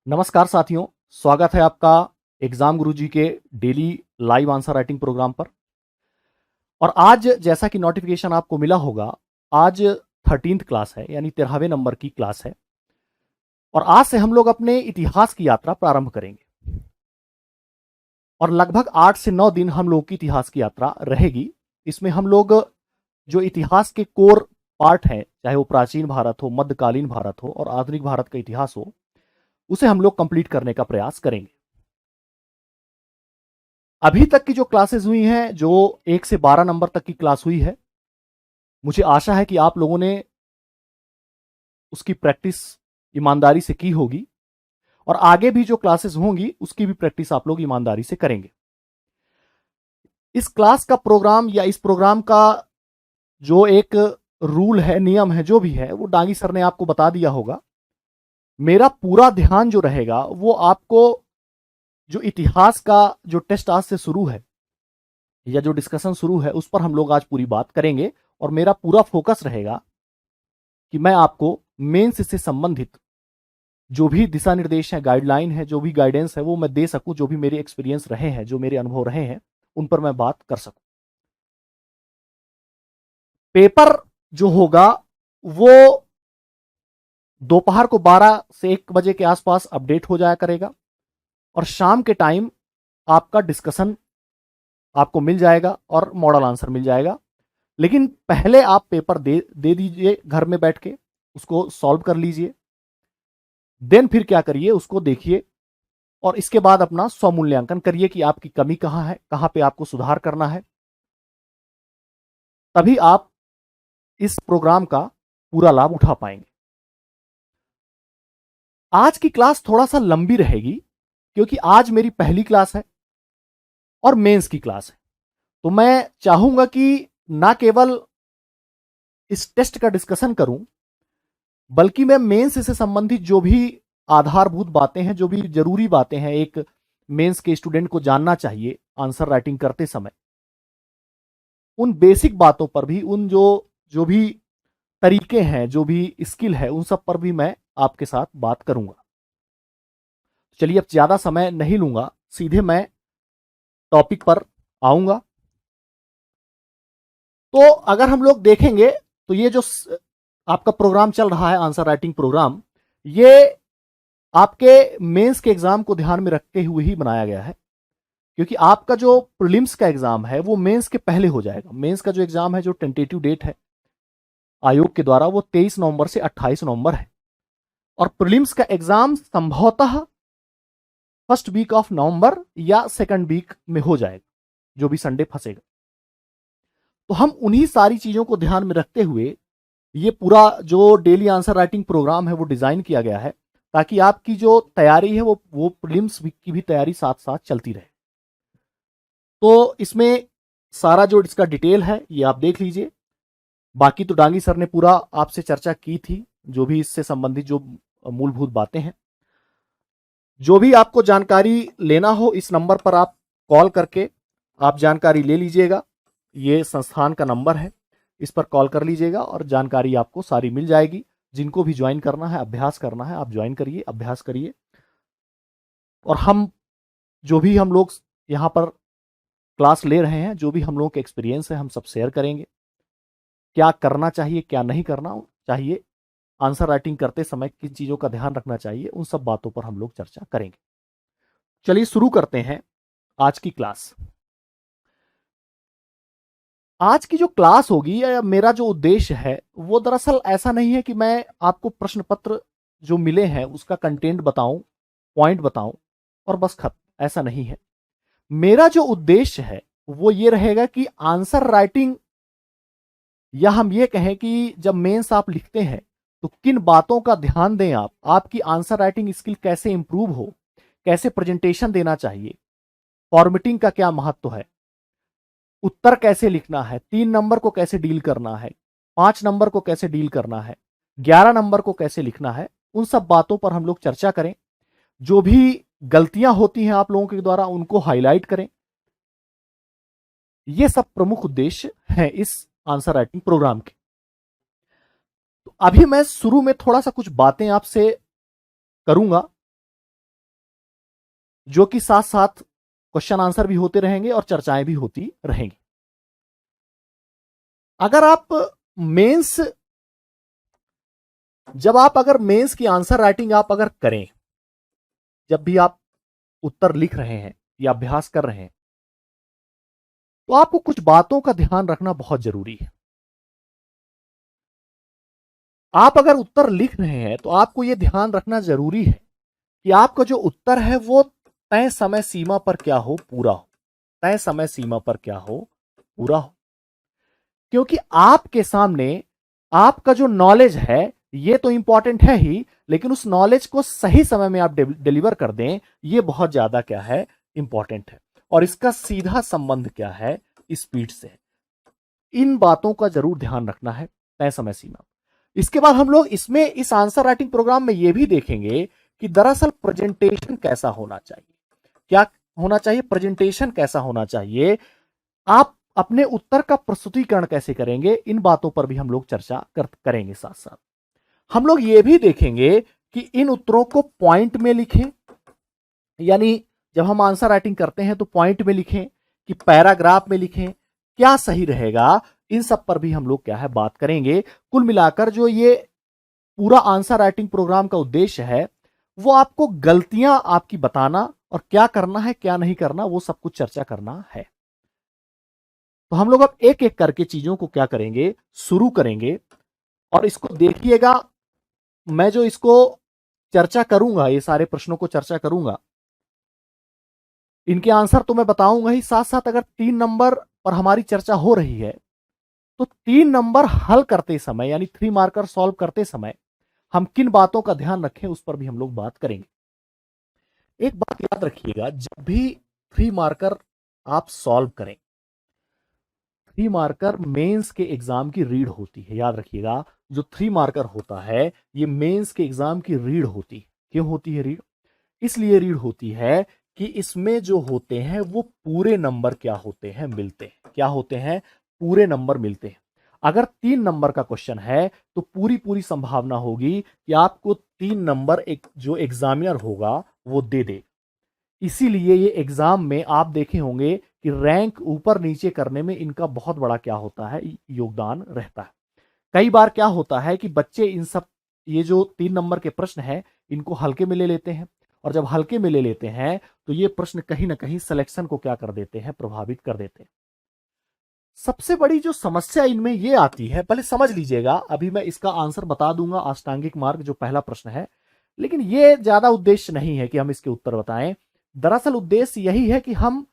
नमस्कार साथियों, स्वागत है आपका एग्जाम गुरुजी के daily live answer writing program पर। और आज जैसा कि नोटिफिकेशन आपको मिला होगा, आज 13th क्लास है, यानी 13वें नंबर की क्लास है। और आज से हम लोग अपने इतिहास की यात्रा प्रारंभ करेंगे और लगभग 8 से 9 दिन हम लोग की इतिहास की यात्रा रहेगी। इसमें हम लोग जो इतिहास के कोर पार्ट हैं, चाहे वो प्राचीन भारत हो, मध्यकालीन भारत हो और आधुनिक भारत का इतिहास हो, उसे हम लोग कंप्लीट करने का प्रयास करेंगे। अभी तक की जो क्लासेस हुई हैं, जो 1 से 12 नंबर तक की क्लास हुई है, मुझे आशा है कि आप लोगों ने उसकी प्रैक्टिस ईमानदारी से की होगी और आगे भी जो क्लासेस होंगी उसकी भी प्रैक्टिस आप लोग ईमानदारी से करेंगे। इस क्लास का प्रोग्राम या इस प्रोग्राम का जो एक रूल है, नियम है, जो भी है, वो डांगी सर ने आपको बता दिया होगा। मेरा पूरा ध्यान जो रहेगा वो आपको जो इतिहास का जो टेस्ट आज से शुरू है या जो डिस्कशन शुरू है उस पर हम लोग आज पूरी बात करेंगे। और मेरा पूरा फोकस रहेगा कि मैं आपको मेंस से संबंधित जो भी दिशा निर्देश है, गाइडलाइन है, जो भी गाइडेंस है, वो मैं दे सकूं। जो भी मेरे एक्सपीरियंस रहे हैं, जो मेरे अनुभव रहे हैं, उन पर मैं बात कर सकूं। पेपर जो होगा वो दोपहर को 12 से 1 बजे के आसपास अपडेट हो जाया करेगा और शाम के टाइम आपका डिस्कशन आपको मिल जाएगा और मॉडल आंसर मिल जाएगा। लेकिन पहले आप पेपर दे दीजिए घर में बैठ के, उसको सॉल्व कर लीजिए। देन फिर क्या करिए, उसको देखिए और इसके बाद अपना स्वमूल्यांकन करिए कि आपकी कमी कहां है, कहां पे आपको सुधार करना है। तभी आप इस प्रोग्राम का पूरा लाभ उठा पाएंगे। आज की क्लास थोड़ा सा लंबी रहेगी क्योंकि आज मेरी पहली क्लास है और मेंस की क्लास है। तो मैं चाहूंगा कि ना केवल इस टेस्ट का डिस्कशन करूं, बल्कि मैं मेंस से संबंधित जो भी आधारभूत बातें हैं, जो भी जरूरी बातें हैं एक मेंस के स्टूडेंट को जानना चाहिए आंसर राइटिंग करते समय, उन बेसिक बातों पर भी, उन जो भी तरीके हैं, जो भी स्किल है, उन सब पर भी मैं आपके साथ बात करूंगा। चलिए, अब ज्यादा समय नहीं लूंगा, सीधे मैं टॉपिक पर आऊंगा। तो अगर हम लोग देखेंगे तो ये जो आपका प्रोग्राम चल रहा है, आंसर राइटिंग प्रोग्राम, ये आपके मेंस के एग्जाम को ध्यान में रखते हुए ही बनाया गया है। क्योंकि आपका जो प्रीलिम्स का एग्जाम है वो मेंस के पहले हो जाएगा। मेंस का जो एग्जाम है, जो टेंटेटिव डेट है आयोग के द्वारा, वो 23 नवंबर से 28 नवंबर है। और प्रीलिम्स का एग्जाम संभवतः फर्स्ट वीक ऑफ नवंबर या सेकंड वीक में हो जाएगा, जो भी संडे फंसेगा। तो हम उन्हीं सारी चीजों को ध्यान में रखते हुए ये पूरा जो डेली आंसर राइटिंग प्रोग्राम है वो डिजाइन किया गया है, ताकि आपकी जो तैयारी है वो प्रीलिम्स की भी तैयारी साथ साथ चलती रहे। तो इसमें सारा जो इसका डिटेल है ये आप देख लीजिए। बाकी तो डांगी सर ने पूरा आपसे चर्चा की थी, जो भी इससे संबंधित जो मूलभूत बातें हैं। जो भी आपको जानकारी लेना हो, इस नंबर पर आप कॉल करके आप जानकारी ले लीजिएगा। ये संस्थान का नंबर है, इस पर कॉल कर लीजिएगा और जानकारी आपको सारी मिल जाएगी। जिनको भी ज्वाइन करना है, अभ्यास करना है, आप ज्वाइन करिए, अभ्यास करिए। और हम जो भी हम लोग यहां पर क्लास ले रहे हैं, जो भी हम लोगों के एक्सपीरियंस है, हम सब शेयर करेंगे। क्या करना चाहिए, क्या नहीं करना चाहिए, आंसर राइटिंग करते समय किन चीजों का ध्यान रखना चाहिए, उन सब बातों पर हम लोग चर्चा करेंगे। चलिए शुरू करते हैं आज की क्लास। आज की जो क्लास होगी या मेरा जो उद्देश्य है वो दरअसल ऐसा नहीं है कि मैं आपको प्रश्न पत्र जो मिले हैं उसका कंटेंट बताऊं, पॉइंट बताऊं और बस खत्म। ऐसा नहीं है। मेरा जो उद्देश्य है वो ये रहेगा कि आंसर राइटिंग, या हम ये कहें कि जब मेंस आप लिखते हैं तो किन बातों का ध्यान दें आप, आपकी आंसर राइटिंग स्किल कैसे इंप्रूव हो, कैसे प्रेजेंटेशन देना चाहिए, फॉर्मेटिंग का क्या महत्व है, उत्तर कैसे लिखना है, 3 नंबर को कैसे डील करना है, 5 नंबर को कैसे डील करना है, 11 नंबर को कैसे लिखना है, उन सब बातों पर हम लोग चर्चा करें। जो भी गलतियां होती हैं आप लोगों के द्वारा उनको हाईलाइट करें। ये सब प्रमुख उद्देश्य हैं इस आंसर राइटिंग प्रोग्राम के। तो अभी मैं शुरू में थोड़ा सा कुछ बातें आपसे करूंगा जो कि साथ साथ क्वेश्चन आंसर भी होते रहेंगे और चर्चाएं भी होती रहेंगी। अगर आप मेंस जब आप अगर मेंस की आंसर राइटिंग आप अगर करें, जब भी आप उत्तर लिख रहे हैं या अभ्यास कर रहे हैं, तो आपको कुछ बातों का ध्यान रखना बहुत जरूरी है। आप अगर उत्तर लिख रहे हैं तो आपको यह ध्यान रखना जरूरी है कि आपका जो उत्तर है वो तय समय सीमा पर क्या हो, पूरा हो। तय समय सीमा पर क्या हो, पूरा हो। क्योंकि आपके सामने आपका जो नॉलेज है ये तो इंपॉर्टेंट है ही, लेकिन उस नॉलेज को सही समय में आप डिलीवर कर दें, ये बहुत ज्यादा क्या है, इंपॉर्टेंट है। और इसका सीधा संबंध क्या है, स्पीड से। इन बातों का जरूर ध्यान रखना है, तय समय सीमा। इसके बाद हम लोग इसमें इस आंसर राइटिंग प्रोग्राम में यह भी देखेंगे कि दरअसल प्रेजेंटेशन कैसा होना चाहिए। क्या होना चाहिए, प्रेजेंटेशन कैसा होना चाहिए, आप अपने उत्तर का प्रस्तुतिकरण कैसे करेंगे, इन बातों पर भी हम लोग चर्चा करेंगे। साथ साथ हम लोग यह भी देखेंगे कि इन उत्तरों को पॉइंट में लिखें, यानी जब हम आंसर राइटिंग करते हैं तो पॉइंट में लिखें कि पैराग्राफ में लिखें, क्या सही रहेगा। इन सब पर भी हम लोग क्या है, बात करेंगे। कुल मिलाकर जो ये पूरा आंसर राइटिंग प्रोग्राम का उद्देश्य है वो आपको गलतियां आपकी बताना और क्या करना है क्या नहीं करना वो सब कुछ चर्चा करना है। तो हम लोग अब एक एक करके चीजों को क्या करेंगे, शुरू करेंगे। और इसको देखिएगा, मैं जो इसको चर्चा करूंगा, ये सारे प्रश्नों को चर्चा करूंगा, इनके आंसर तो मैं बताऊंगा ही, साथ साथ अगर 3 नंबर पर हमारी चर्चा हो रही है तो 3 नंबर हल करते समय यानी 3 मार्कर सॉल्व करते समय हम किन बातों का ध्यान रखें उस पर भी हम लोग बात करेंगे। एक बात याद रखिएगा, जब भी 3 मार्कर आप सॉल्व करें, 3 मार्कर मेंस के एग्जाम की रीड होती है। याद रखिएगा, जो 3 मार्कर होता है ये मेंस के एग्जाम की रीड होती है। क्यों होती है रीड? इसलिए रीड होती है कि इसमें जो होते हैं वो पूरे नंबर क्या होते हैं, मिलते हैं। क्या होते हैं? पूरे नंबर मिलते हैं। अगर 3 नंबर का क्वेश्चन है तो पूरी पूरी संभावना होगी कि आपको 3 नंबर एक जो एग्जामिनर होगा वो दे दे। इसीलिए ये एग्जाम में आप देखे होंगे कि रैंक ऊपर नीचे करने में इनका बहुत बड़ा क्या होता है, योगदान रहता है। कई बार क्या होता है कि बच्चे इन सब ये जो 3 नंबर के प्रश्न हैं इनको हल्के में ले लेते हैं, और जब हल्के में ले लेते हैं तो ये प्रश्न कहीं ना कहीं सिलेक्शन को क्या कर देते हैं, प्रभावित कर देते हैं। सबसे बड़ी जो समस्या इनमें ये आती है, पहले समझ लीजिएगा, अभी मैं इसका आंसर बता दूंगा, अष्टांगिक मार्ग जो पहला प्रश्न है, लेकिन ये ज्यादा उद्देश्य नहीं है कि हम इसके उत्तर बताएं। दरअसल उद्देश्य यही है कि हम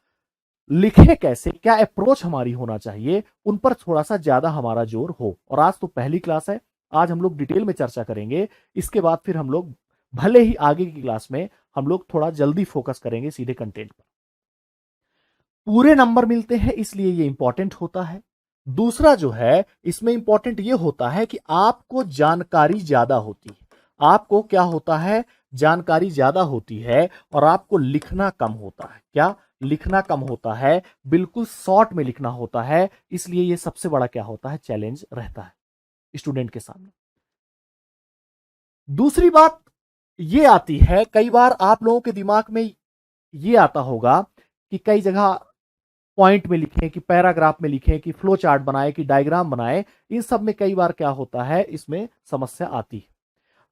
लिखें कैसे, क्या अप्रोच हमारी होना चाहिए, उन पर थोड़ा सा ज्यादा हमारा जोर हो। और आज तो पहली क्लास है, आज हम लोग डिटेल में चर्चा करेंगे। इसके बाद फिर हम लोग भले ही आगे की क्लास में हम लोग थोड़ा जल्दी फोकस करेंगे सीधे कंटेंट पर। पूरे नंबर मिलते हैं इसलिए ये इंपॉर्टेंट होता है। दूसरा जो है इसमें इंपॉर्टेंट ये होता है कि आपको जानकारी ज्यादा होती है। आपको क्या होता है, जानकारी ज्यादा होती है, और आपको लिखना कम होता है। क्या? लिखना कम होता है, बिल्कुल शॉर्ट में लिखना होता है। इसलिए ये सबसे बड़ा क्या होता है, चैलेंज रहता है स्टूडेंट के सामने। दूसरी बात ये आती है, कई बार आप लोगों के दिमाग में ये आता होगा कि कई जगह पॉइंट में लिखें, कि पैराग्राफ में लिखें, कि फ्लो चार्ट बनाए, कि डायग्राम बनाए। इन सब में कई बार क्या होता है, इसमें समस्या आती है।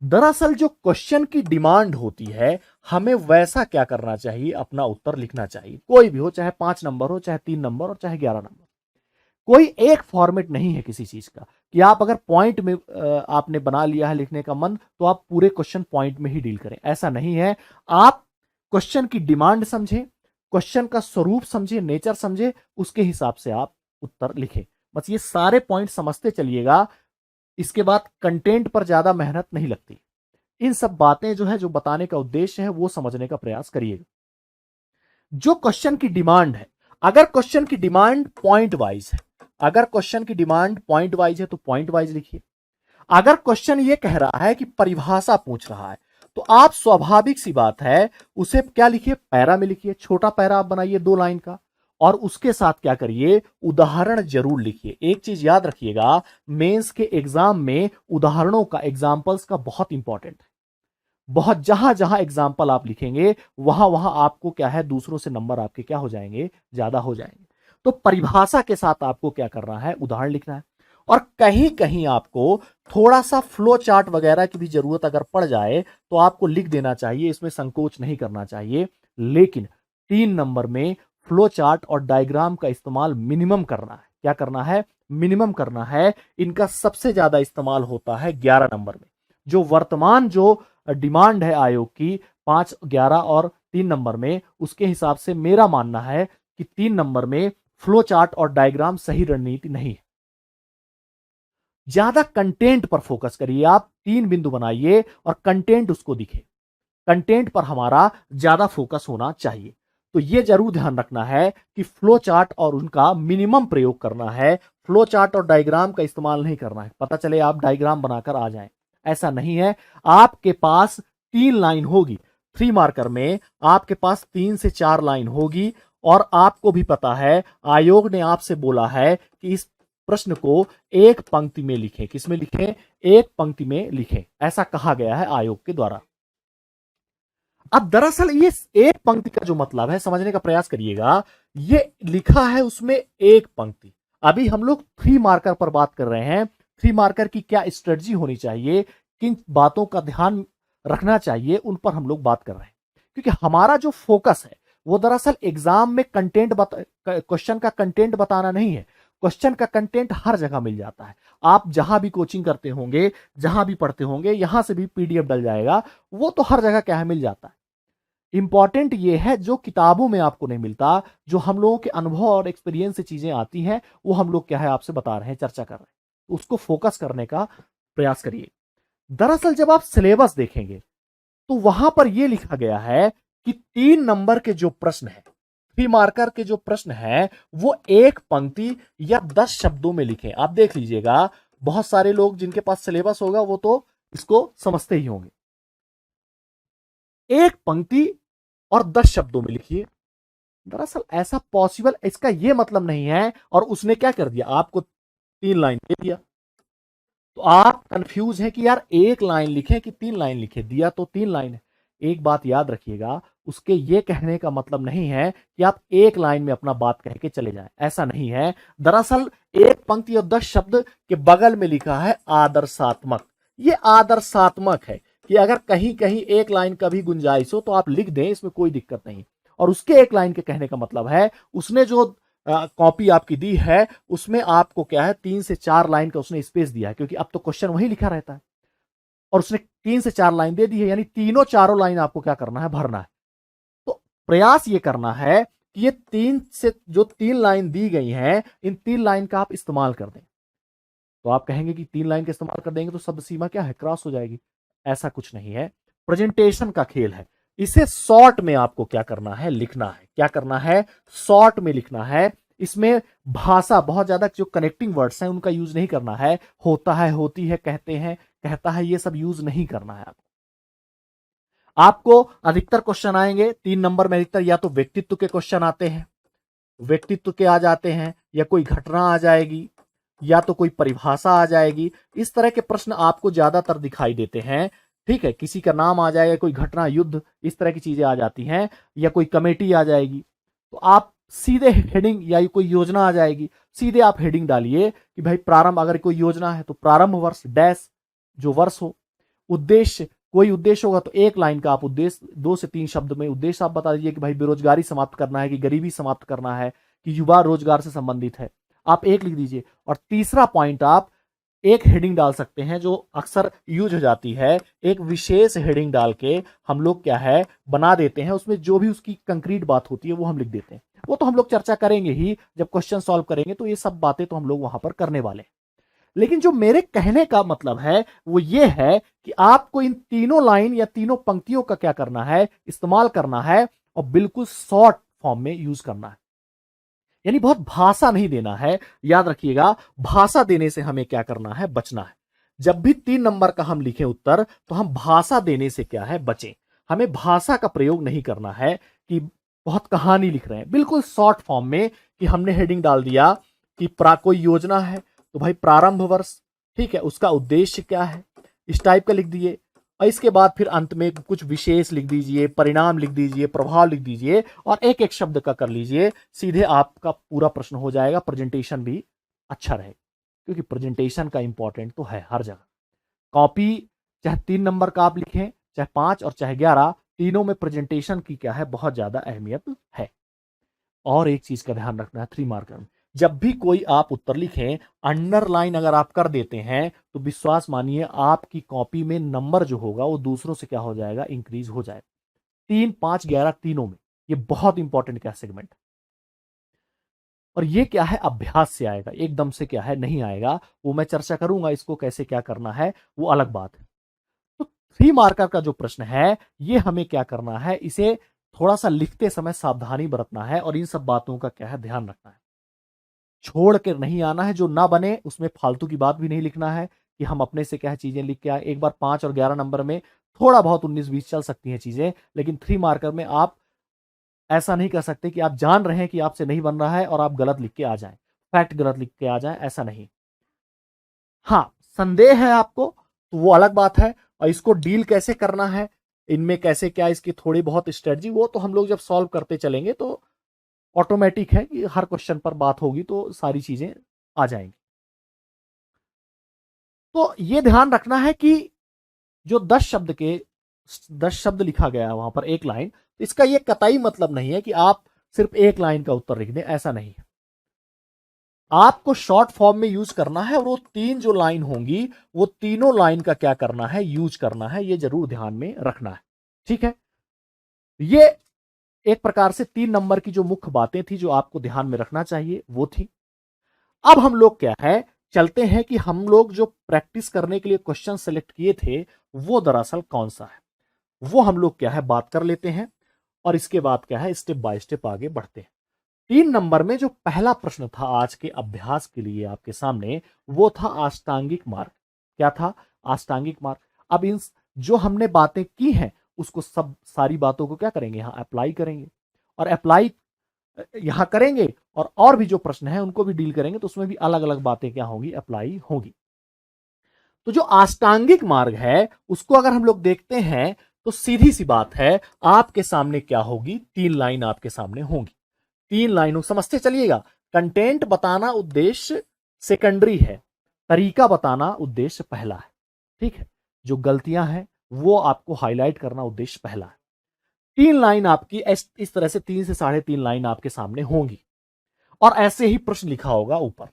दरअसल जो क्वेश्चन की डिमांड होती है, हमें वैसा क्या करना चाहिए, अपना उत्तर लिखना चाहिए। कोई भी हो, चाहे 5 नंबर हो, चाहे 3 नंबर हो, चाहे 11 नंबर। कोई एक फॉर्मेट नहीं है किसी चीज का कि आप अगर पॉइंट में आपने बना लिया है लिखने का मन, तो आप पूरे क्वेश्चन पॉइंट में ही डील करें। ऐसा नहीं है। आप क्वेश्चन की डिमांड समझें, क्वेश्चन का स्वरूप समझे, नेचर समझे, उसके हिसाब से आप उत्तर लिखें। बस ये सारे पॉइंट समझते चलिएगा। इसके बाद कंटेंट पर ज्यादा मेहनत नहीं लगती। इन सब बातें जो है, जो बताने का उद्देश्य है, वो समझने का प्रयास करिएगा। जो क्वेश्चन की डिमांड है, अगर क्वेश्चन की डिमांड पॉइंट वाइज है, अगर क्वेश्चन की डिमांड पॉइंट वाइज है तो पॉइंट वाइज लिखिए। अगर क्वेश्चन ये कह रहा है कि परिभाषा पूछ रहा है, तो आप स्वाभाविक सी बात है उसे क्या लिखिए, पैरा में लिखिए। छोटा पैरा आप बनाइए 2 लाइन का, और उसके साथ क्या करिए, उदाहरण जरूर लिखिए। एक चीज याद रखिएगा, मेंस के एग्जाम में उदाहरणों का, एग्जाम्पल्स का बहुत इंपॉर्टेंट है। बहुत जहां जहां एग्जाम्पल आप लिखेंगे वहां वहां आपको क्या है, दूसरों से नंबर आपके क्या हो जाएंगे, ज्यादा हो जाएंगे। तो परिभाषा के साथ आपको क्या करना है, उदाहरण लिखना है। और कहीं कहीं आपको थोड़ा सा फ्लो चार्ट वगैरह की भी जरूरत अगर पड़ जाए तो आपको लिख देना चाहिए, इसमें संकोच नहीं करना चाहिए। लेकिन 3 नंबर में फ्लो चार्ट और डायग्राम का इस्तेमाल मिनिमम करना है। क्या करना है, मिनिमम करना है। इनका सबसे ज्यादा इस्तेमाल होता है 11 नंबर में। जो वर्तमान जो डिमांड है आयोग की 5, 11 और 3 नंबर में, उसके हिसाब से मेरा मानना है कि 3 नंबर में फ्लो चार्ट और डायग्राम सही रणनीति नहीं है। ज्यादा कंटेंट पर फोकस करिए, आप 3 बिंदु बनाइए और कंटेंट उसको दिखे। कंटेंट पर हमारा ज्यादा फोकस होना चाहिए। तो यह जरूर ध्यान रखना है कि फ्लो चार्ट और उनका मिनिमम प्रयोग करना है। फ्लो चार्ट और डायग्राम का इस्तेमाल नहीं करना है। पता चले आप डायग्राम बनाकर आ जाएं, ऐसा नहीं है। आपके पास 3 लाइन होगी, 3 मार्कर में आपके पास 3 से 4 लाइन होगी। और आपको भी पता है आयोग ने आपसे बोला है कि इस प्रश्न को एक पंक्ति में लिखें। किसमें लिखें, एक पंक्ति में लिखें, ऐसा कहा गया है आयोग के द्वारा। अब दरअसल ये एक पंक्ति का जो मतलब है समझने का प्रयास करिएगा। ये लिखा है उसमें एक पंक्ति। अभी हम लोग 3 मार्कर पर बात कर रहे हैं। 3 मार्कर की क्या स्ट्रेटजी होनी चाहिए, किन बातों का ध्यान रखना चाहिए, उन पर हम लोग बात कर रहे हैं। क्योंकि हमारा जो फोकस है वो दरअसल एग्जाम में क्वेश्चन का कंटेंट बताना नहीं है। क्वेश्चन का कंटेंट हर जगह मिल जाता है। आप जहां भी कोचिंग करते होंगे, जहां भी पढ़ते होंगे, यहां से भी पीडीएफ डल जाएगा। वो तो हर जगह क्या है, मिल जाता है। इंपॉर्टेंट ये है जो किताबों में आपको नहीं मिलता, जो हम लोगों के अनुभव और एक्सपीरियंस से चीजें आती हैं, वो हम लोग क्या है आपसे बता रहे हैं, चर्चा कर रहे हैं। उसको फोकस करने का प्रयास करिए। दरअसल जब आप सिलेबस देखेंगे तो वहां पर यह लिखा गया है कि 3 नंबर के जो प्रश्न है, 3 मार्कर के जो प्रश्न है, वो एक पंक्ति या 10 शब्दों में लिखें। आप देख लीजिएगा, बहुत सारे लोग जिनके पास सिलेबस होगा वो तो इसको समझते ही होंगे। एक पंक्ति और 10 शब्दों में लिखिए। दरअसल ऐसा पॉसिबल, इसका यह मतलब नहीं है। और उसने क्या कर दिया, आपको 3 लाइन दे दिया तो आप कंफ्यूज हैं कि यार 1 लाइन लिखे कि 3 लाइन लिखे। दिया तो 3 लाइन है। एक बात याद रखिएगा, उसके ये कहने का मतलब नहीं है कि आप 1 लाइन में अपना बात कह के चले जाएं, ऐसा नहीं है। दरअसल एक पंक्ति और 10 शब्द के बगल में लिखा है आदर्शात्मक। ये आदर्शात्मक है कि अगर कहीं कहीं 1 लाइन का भी गुंजाइश हो तो आप लिख दें, इसमें कोई दिक्कत नहीं। और उसके 1 लाइन के कहने का मतलब है उसने जो कॉपी आपकी दी है उसमें आपको क्या है 3 से 4 लाइन का उसने स्पेस दिया है, क्योंकि अब तो क्वेश्चन वही लिखा रहता है। और उसने 3 से 4 लाइन दे दी है, यानी तीनों चारों लाइन आपको क्या करना है, भरना है। तो प्रयास ये करना है कि ये 3 लाइन दी गई हैं, इन 3 लाइन का आप इस्तेमाल कर दें। तो आप कहेंगे कि 3 लाइन का इस्तेमाल कर देंगे तो शब्द सीमा क्या है, क्रॉस हो जाएगी। ऐसा कुछ नहीं है। प्रेजेंटेशन का खेल है। इसे शॉर्ट में आपको क्या करना है, लिखना है। क्या करना है, शॉर्ट में लिखना है। इसमें भाषा बहुत ज्यादा जो कनेक्टिंग वर्ड्स हैं उनका यूज नहीं करना है। होता है, होती है, कहते हैं, कहता है, ये सब यूज नहीं करना है आपको। अधिकतर क्वेश्चन आएंगे 3 नंबर में, अधिकतर या तो व्यक्तित्व के क्वेश्चन आते हैं, व्यक्तित्व के आ जाते हैं, या कोई घटना आ जाएगी, या तो कोई परिभाषा आ जाएगी। इस तरह के प्रश्न आपको ज्यादातर दिखाई देते हैं। ठीक है, किसी का नाम आ जाएगा, कोई घटना, युद्ध, इस तरह की चीजें आ जाती हैं, या कोई कमेटी आ जाएगी। तो आप सीधे हेडिंग, या कोई योजना आ जाएगी, सीधे आप हेडिंग डालिए कि भाई प्रारंभ, अगर कोई योजना है तो प्रारंभ वर्ष डैश, जो वर्ष हो। उद्देश्य, कोई उद्देश्य होगा तो 1 लाइन का आप उद्देश्य, 2 से 3 शब्द में उद्देश्य आप बता दीजिए कि भाई बेरोजगारी समाप्त करना है, कि गरीबी समाप्त करना है, कि युवा रोजगार से संबंधित है। आप एक लिख दीजिए। और तीसरा पॉइंट आप एक हेडिंग डाल सकते हैं जो अक्सर यूज हो जाती है। एक विशेष हेडिंग डाल के हम लोग क्या है बना देते हैं, उसमें जो भी उसकी कंक्रीट बात होती है वो हम लिख देते हैं। वो तो हम लोग चर्चा करेंगे ही, जब क्वेश्चन सॉल्व करेंगे तो ये सब बातें तो हम लोग वहां पर करने वाले हैं। लेकिन जो मेरे कहने का मतलब है वो ये है कि आपको इन तीनों लाइन या तीनों पंक्तियों का क्या करना है, इस्तेमाल करना है, और बिल्कुल शॉर्ट फॉर्म में यूज करना है। यानी बहुत भाषा नहीं देना है। याद रखिएगा, भाषा देने से हमें क्या करना है, बचना है। जब भी 3 नंबर का हम लिखें उत्तर, तो हम भाषा देने से क्या है, बचें। हमें भाषा का प्रयोग नहीं करना है कि बहुत कहानी लिख रहे हैं। बिल्कुल शॉर्ट फॉर्म में कि हमने हेडिंग डाल दिया कि कोई योजना है तो भाई प्रारंभ वर्ष, ठीक है, उसका उद्देश्य क्या है, इस टाइप का लिख दिए। और इसके बाद फिर अंत में कुछ विशेष लिख दीजिए, परिणाम लिख दीजिए, प्रभाव लिख दीजिए और एक एक शब्द का कर लीजिए। सीधे आपका पूरा प्रश्न हो जाएगा। प्रेजेंटेशन भी अच्छा रहेगा, क्योंकि प्रेजेंटेशन का इंपॉर्टेंट तो है हर जगह। कॉपी चाहे 3 नंबर का आप लिखें, चाहे 5 और चाहे 11, तीनों में प्रेजेंटेशन की क्या है, बहुत ज्यादा अहमियत है। और एक चीज का ध्यान रखना है 3 मार्कर में, जब भी कोई आप उत्तर लिखें, अंडरलाइन अगर आप कर देते हैं तो विश्वास मानिए आपकी कॉपी में नंबर जो होगा वो दूसरों से क्या हो जाएगा, इंक्रीज हो जाएगा। 3, 5, 11 तीनों में ये बहुत इंपॉर्टेंट क्या सेगमेंट। और ये क्या है, अभ्यास से आएगा, एकदम से क्या है नहीं आएगा। वो मैं चर्चा करूंगा, इसको कैसे क्या करना है वो अलग बात है। तो 3 मार्कर का जो प्रश्न है ये हमें क्या करना है, इसे थोड़ा सा लिखते समय सावधानी बरतना है और इन सब बातों का क्या है ध्यान रखना है। छोड़ कर नहीं आना है, जो ना बने उसमें फालतू की बात भी नहीं लिखना है कि हम अपने से क्या चीजें लिख के आए। एक बार 5 और 11 नंबर में थोड़ा बहुत 19-20 चल सकती हैं चीजें, लेकिन 3 मार्कर में आप ऐसा नहीं कर सकते कि आप जान रहे हैं कि आपसे नहीं बन रहा है और आप गलत लिख के आ जाएं, फैक्ट गलत लिख के आ जाएं, ऐसा नहीं। हाँ, संदेह है आपको तो वो अलग बात है, और इसको डील कैसे करना है, इनमें कैसे क्या इसकी थोड़ी बहुत स्ट्रेटजी, वो तो हम लोग जब सॉल्व करते चलेंगे तो ऑटोमेटिक है कि हर क्वेश्चन पर बात होगी तो सारी चीजें आ जाएंगी। तो ये ध्यान रखना है कि जो 10 शब्द लिखा गया है वहां पर एक लाइन, तो इसका ये कतई मतलब नहीं है कि आप सिर्फ एक लाइन का उत्तर लिख दें, ऐसा नहीं है। आपको शॉर्ट फॉर्म में यूज करना है और वो 3 जो लाइन होंगी वो तीनों लाइन का क्या करना है, यूज करना है, ये जरूर ध्यान में रखना है। ठीक है, ये एक प्रकार से 3 नंबर की जो मुख्य बातें थी जो आपको ध्यान में रखना चाहिए वो थी। अब हम लोग क्या है चलते हैं कि हम लोग जो प्रैक्टिस करने के लिए क्वेश्चन सेलेक्ट किए थे वो दरअसल कौन सा है, वो हम लोग क्या है बात कर लेते हैं और इसके बाद क्या है स्टेप बाय स्टेप आगे बढ़ते हैं। 3 नंबर में जो पहला प्रश्न था आज के अभ्यास के लिए आपके सामने, वो था अष्टांगिक मार्ग। क्या था, अष्टांगिक मार्ग। अब इन जो हमने बातें की हैं उसको सब सारी बातों को क्या करेंगे, यहां अप्लाई करेंगे और अप्लाई यहां करेंगे और भी जो प्रश्न है उनको भी डील करेंगे, तो उसमें भी अलग अलग बातें क्या होंगी, अप्लाई होगी। तो जो अष्टांगिक मार्ग है उसको अगर हम लोग देखते हैं तो सीधी सी बात है, आपके सामने क्या होगी, 3 लाइन आपके सामने होंगी। 3 लाइनों समझते चलिएगा। कंटेंट बताना उद्देश्य सेकेंडरी है, तरीका बताना उद्देश्य पहला है। ठीक है, जो गलतियां हैं वो आपको हाईलाइट करना उद्देश्य पहला है। 3 लाइन आपकी इस तरह से 3 से 3.5 लाइन आपके सामने होंगी और ऐसे ही प्रश्न लिखा होगा ऊपर।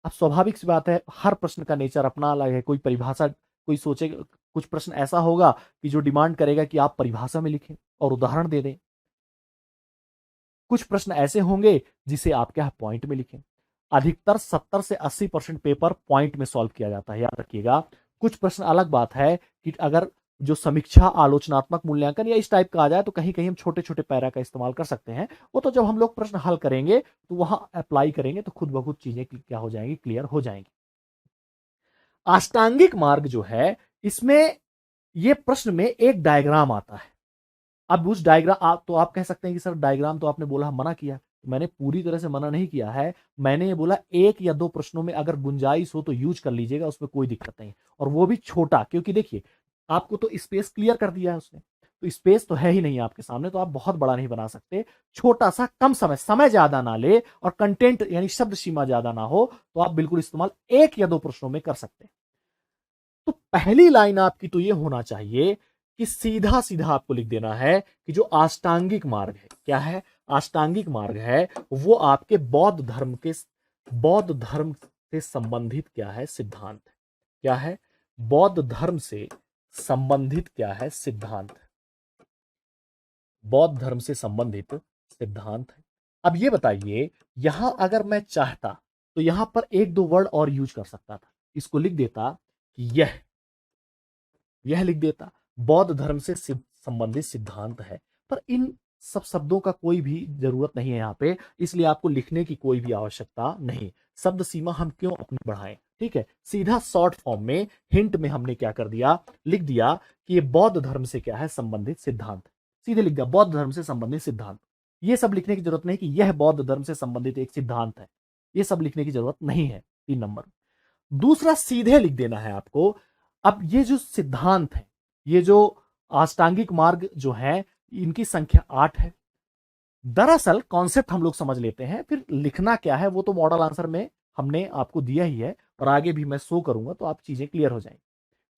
अब स्वाभाविक सी बात है, हर प्रश्न का नेचर अपना अलग है। कोई परिभाषा, कोई सोचे, कुछ प्रश्न ऐसा होगा कि जो डिमांड करेगा कि आप परिभाषा में लिखें और उदाहरण दे दें। कुछ प्रश्न ऐसे होंगे जिसे आप क्या पॉइंट में लिखें। अधिकतर 70 से 80% पेपर पॉइंट में सॉल्व किया जाता है, याद रखिएगा। कुछ प्रश्न अलग बात है कि अगर जो समीक्षा, आलोचनात्मक मूल्यांकन या इस टाइप का आ जाए तो कहीं कहीं हम छोटे छोटे पैरा का इस्तेमाल कर सकते हैं। वो तो जब हम लोग प्रश्न हल करेंगे तो वहां अप्लाई करेंगे तो खुद ब खुद चीजें क्या हो जाएंगी, क्लियर हो जाएंगी। अष्टांगिक मार्ग जो है इसमें ये प्रश्न में एक डायग्राम आता है। अब उस डायग्राम आप कह सकते हैं कि सर डायग्राम तो आपने बोला मना किया। मैंने पूरी तरह से मना नहीं किया है, मैंने ये बोला 1 या 2 प्रश्नों में अगर गुंजाइश हो तो यूज कर लीजिएगा, उसमें कोई दिक्कत नहीं, और वो भी छोटा, क्योंकि देखिए आपको तो स्पेस क्लियर कर दिया है उसने, तो स्पेस तो है ही नहीं आपके सामने, तो आप बहुत बड़ा नहीं बना सकते। छोटा सा, कम समय ज्यादा ना ले और कंटेंट यानी शब्द सीमा ज्यादा ना हो, तो आप बिल्कुल इस्तेमाल 1 या 2 प्रश्नों में कर सकते हैं। तो पहली लाइन आपकी तो ये होना चाहिए कि सीधा सीधा आपको लिख देना है कि जो अष्टांगिक मार्ग है, क्या है, अष्टांगिक मार्ग है, वो आपके बौद्ध धर्म से संबंधित क्या है, सिद्धांत है। क्या है, बौद्ध धर्म से संबंधित क्या है, सिद्धांत है। बौद्ध धर्म से संबंधित सिद्धांत है। अब ये बताइए, यहां अगर मैं चाहता तो यहां पर 1-2 वर्ड और यूज कर सकता था। इसको लिख देता कि यह लिख देता, बौद्ध धर्म से संबंधित सिद्धांत है। पर इन सब शब्दों का कोई भी जरूरत नहीं है यहां पे, इसलिए आपको लिखने की कोई भी आवश्यकता नहीं। शब्द सीमा हम क्यों अपनी बढ़ाएं, ठीक है। सीधा शॉर्ट फॉर्म में हिंट में हमने क्या कर दिया, लिख दिया कि ये बौद्ध धर्म से क्या है, संबंधित सिद्धांत। सीधे लिख दिया बौद्ध धर्म से संबंधित सिद्धांत। ये सब लिखने की जरूरत नहीं कि यह बौद्ध धर्म से संबंधित एक सिद्धांत है, ये सब लिखने की जरूरत नहीं है। 3 नंबर। दूसरा, सीधे लिख देना है आपको, अब ये जो सिद्धांत है, ये जो अष्टांगिक मार्ग जो है, इनकी संख्या 8 है। दरअसल कॉन्सेप्ट हम लोग समझ लेते हैं, फिर लिखना क्या है वो तो मॉडल आंसर में हमने आपको दिया ही है, और आगे भी मैं शो करूंगा तो आप चीजें क्लियर हो जाएंगी।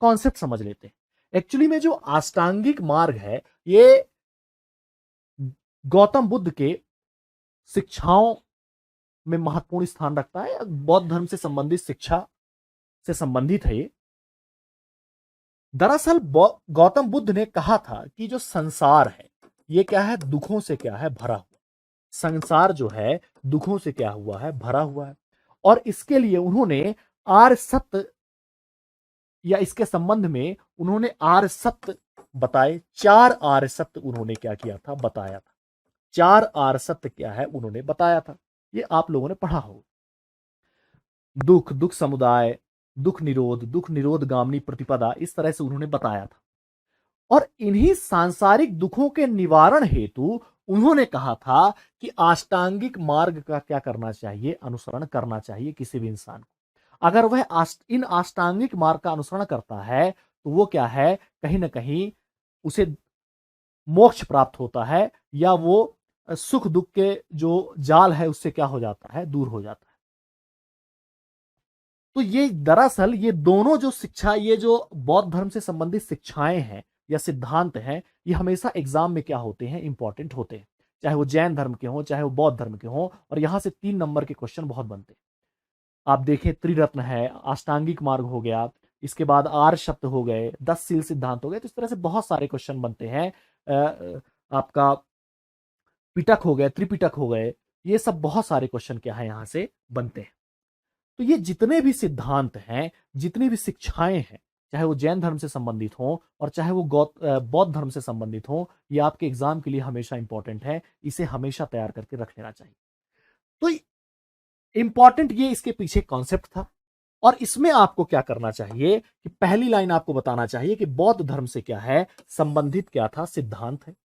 कॉन्सेप्ट समझ लेते हैं। एक्चुअली में जो अष्टांगिक मार्ग है, ये गौतम बुद्ध के शिक्षाओं में महत्वपूर्ण स्थान रखता है। बौद्ध धर्म से संबंधित शिक्षा से संबंधित है ये। दरअसल गौतम बुद्ध ने कहा था कि जो संसार है ये क्या है, दुखों से क्या है, भरा हुआ। संसार जो है दुखों से क्या हुआ है, भरा हुआ है। और इसके लिए उन्होंने आर्य सत्य, या इसके संबंध में उन्होंने आर्य सत्य बताए। 4 आर्य सत्य उन्होंने क्या किया था, बताया था। 4 आर्य सत्य क्या है उन्होंने बताया था, ये आप लोगों ने पढ़ा होगा। दुख, दुख समुदाय, दुख निरोध गामिनी प्रतिपदा, इस तरह से उन्होंने बताया था। और इन्हीं सांसारिक दुखों के निवारण हेतु उन्होंने कहा था कि अष्टांगिक मार्ग का क्या करना चाहिए, अनुसरण करना चाहिए किसी भी इंसान को। अगर वह इन अष्टांगिक मार्ग का अनुसरण करता है तो वो क्या है, कहीं ना कहीं उसे मोक्ष प्राप्त होता है, या वो सुख दुख के जो जाल है उससे क्या हो जाता है, दूर हो जाता है। तो ये दरअसल ये दोनों जो शिक्षा, ये जो बौद्ध धर्म से संबंधित शिक्षाएं हैं या सिद्धांत हैं, ये हमेशा एग्जाम में क्या होते हैं, इंपॉर्टेंट होते हैं। चाहे वो जैन धर्म के हों, चाहे वो बौद्ध धर्म के हों, और यहां से 3 नंबर के क्वेश्चन बहुत बनते हैं। आप देखें, त्रिरत्न है, अष्टांगिक मार्ग हो गया, इसके बाद आर्य शब्द हो गए, 10 सील सिद्धांत हो गए, तो इस तरह से बहुत सारे क्वेश्चन बनते हैं। आपका पिटक हो गए, त्रिपिटक हो गए, ये सब बहुत सारे क्वेश्चन क्या है यहां से बनते हैं। तो ये जितने भी सिद्धांत हैं, जितनी भी शिक्षाएं हैं, चाहे वो जैन धर्म से संबंधित हों और चाहे वो बौद्ध धर्म से संबंधित हों, ये आपके एग्जाम के लिए हमेशा इंपॉर्टेंट है। इसे हमेशा तैयार करके रख लेना चाहिए। तो इंपॉर्टेंट ये इसके पीछे कॉन्सेप्ट था। और इसमें आपको क्या करना चाहिए कि पहली लाइन आपको बताना चाहिए कि बौद्ध धर्म से क्या है संबंधित, क्या था, सिद्धांत है।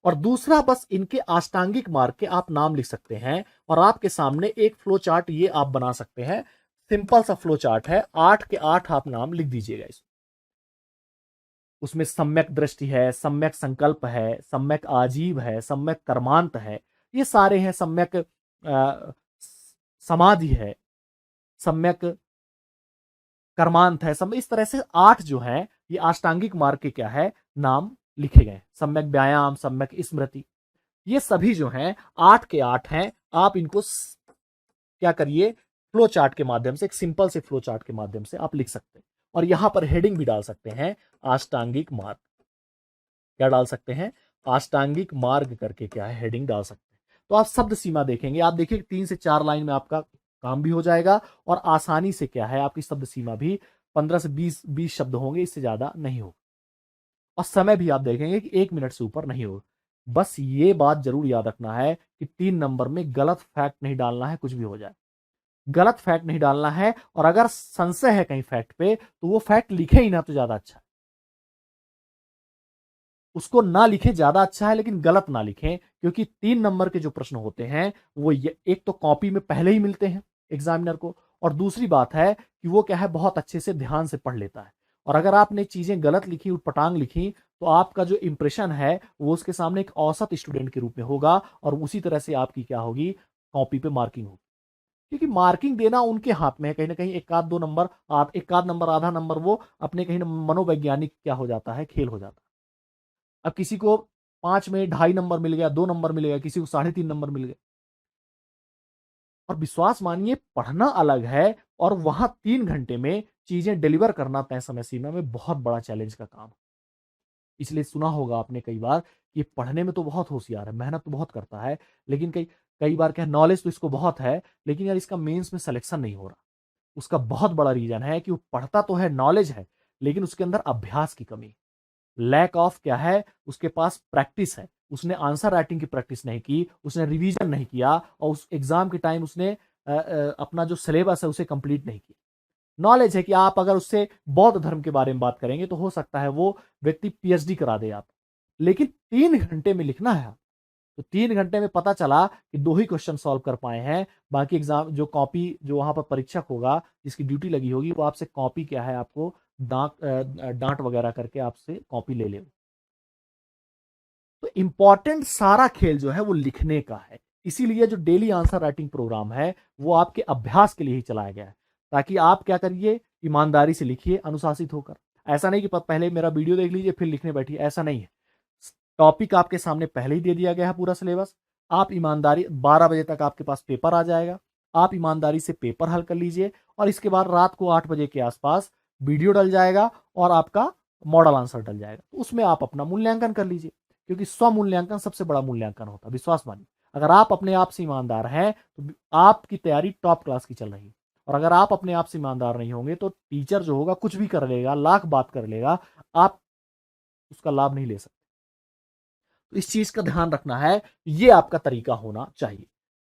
और दूसरा, बस इनके अष्टांगिक मार्ग के आप नाम लिख सकते हैं, और आपके सामने एक फ्लो चार्ट ये आप बना सकते हैं। सिंपल सा फ्लो चार्ट है, 8 के 8 आप नाम लिख दीजिएगा इसमें। उसमें सम्यक दृष्टि है, सम्यक संकल्प है, सम्यक आजीव है, सम्यक कर्मांत है, ये सारे हैं। सम्यक समाधि है, सम्यक कर्मांत है, इस तरह से 8 जो है ये अष्टांगिक मार्ग के क्या है, नाम लिखे गए। सम्यक व्यायाम, सम्यक स्मृति, ये सभी जो हैं 8 के 8 हैं। आप इनको क्या करिए, फ्लो चार्ट के माध्यम से, एक सिंपल से फ्लो चार्ट के माध्यम से आप लिख सकते हैं। और यहां पर हेडिंग भी डाल सकते हैं, अष्टांगिक मार्ग। क्या डाल सकते हैं, अष्टांगिक मार्ग करके क्या है हेडिंग डाल सकते हैं। तो आप शब्द सीमा देखेंगे, आप देखिए 3 से 4 लाइन में आपका काम भी हो जाएगा, और आसानी से क्या है आपकी शब्द सीमा भी 15 से 20 शब्द होंगे, इससे ज्यादा नहीं होगा। और समय भी आप देखेंगे कि 1 मिनट से ऊपर नहीं होगा। बस ये बात जरूर याद रखना है कि 3 नंबर में गलत फैक्ट नहीं डालना है, कुछ भी हो जाए गलत फैक्ट नहीं डालना है। और अगर संशय है कहीं फैक्ट पे तो वो फैक्ट लिखे ही ना तो ज्यादा अच्छा है। उसको ना लिखे ज्यादा अच्छा है, लेकिन गलत ना लिखें, क्योंकि 3 नंबर के जो प्रश्न होते हैं वो एक तो कॉपी में पहले ही मिलते हैं एग्जामिनर को, और दूसरी बात है कि वो क्या है बहुत अच्छे से ध्यान से पढ़ लेता है। और अगर आपने चीजें गलत लिखी, उटपटांग लिखी, तो आपका जो इंप्रेशन है वो उसके सामने एक औसत स्टूडेंट के रूप में होगा, और उसी तरह से आपकी क्या होगी, कॉपी पे मार्किंग होगी। क्योंकि मार्किंग देना उनके हाथ में है, कहीं ना कहीं एक आध 2 नंबर, एक आध नंबर, आधा नंबर, वो अपने कहीं मनोवैज्ञानिक क्या हो जाता है, खेल हो जाता है। अब किसी को 5 में 2.5 नंबर मिल गया, 2 नंबर मिल गया, किसी को 3.5 नंबर मिल गया। और विश्वास मानिए, पढ़ना अलग है और वहां 3 घंटे में चीजें डिलीवर करना तय समय सीमा में बहुत बड़ा चैलेंज का काम है। इसलिए सुना होगा आपने कई बार कि पढ़ने में तो बहुत होशियार है, मेहनत तो बहुत करता है, लेकिन कई कई बार क्या, नॉलेज तो इसको बहुत है, लेकिन यार इसका मेंस में सिलेक्शन नहीं हो रहा। उसका बहुत बड़ा रीजन है कि वो पढ़ता तो है, नॉलेज है, लेकिन उसके अंदर अभ्यास की कमी, लैक ऑफ क्या है, उसके पास प्रैक्टिस है। उसने आंसर राइटिंग की प्रैक्टिस नहीं की, उसने रिवीजन नहीं किया, और उस एग्जाम के टाइम उसने अपना जो सिलेबस है उसे कंप्लीट नहीं किया। नॉलेज है कि आप अगर उससे बौद्ध धर्म के बारे में बात करेंगे तो हो सकता है वो व्यक्ति पीएचडी करा दे आप, लेकिन 3 घंटे में लिखना है। तो 3 घंटे में पता चला कि 2 ही क्वेश्चन सॉल्व कर पाए हैं। बाकी एग्जाम जो कॉपी, जो वहां पर परीक्षक होगा जिसकी ड्यूटी लगी होगी, वो आपसे कॉपी क्या है आपको डांट वगैरह करके आपसे कॉपी ले ले। तो इंपॉर्टेंट सारा खेल जो है वो लिखने का है, इसीलिए जो डेली आंसर राइटिंग प्रोग्राम है वो आपके अभ्यास के लिए ही चलाया गया है, ताकि आप क्या करिए, ईमानदारी से लिखिए अनुशासित होकर। ऐसा नहीं कि पहले मेरा वीडियो देख लीजिए फिर लिखने बैठिए, ऐसा नहीं है। टॉपिक आपके सामने पहले ही दे दिया गया है, पूरा सिलेबस। आप ईमानदारी, 12 बजे तक आपके पास पेपर आ जाएगा, आप ईमानदारी से पेपर हल कर लीजिए, और इसके बाद रात को 8 बजे के आसपास वीडियो डल जाएगा और आपका मॉडल आंसर डल जाएगा। तो उसमें आप अपना मूल्यांकन कर लीजिए, क्योंकि स्व मूल्यांकन सबसे बड़ा मूल्यांकन होता है, विश्वास मानिए। अगर आप अपने आप से ईमानदार हैं तो आपकी तैयारी टॉप क्लास की चल रही है, और अगर आप अपने आप से ईमानदार नहीं होंगे तो टीचर जो होगा कुछ भी कर लेगा, लाख बात कर लेगा, आप उसका लाभ नहीं ले सकते। तो इस चीज का ध्यान रखना है, ये आपका तरीका होना चाहिए।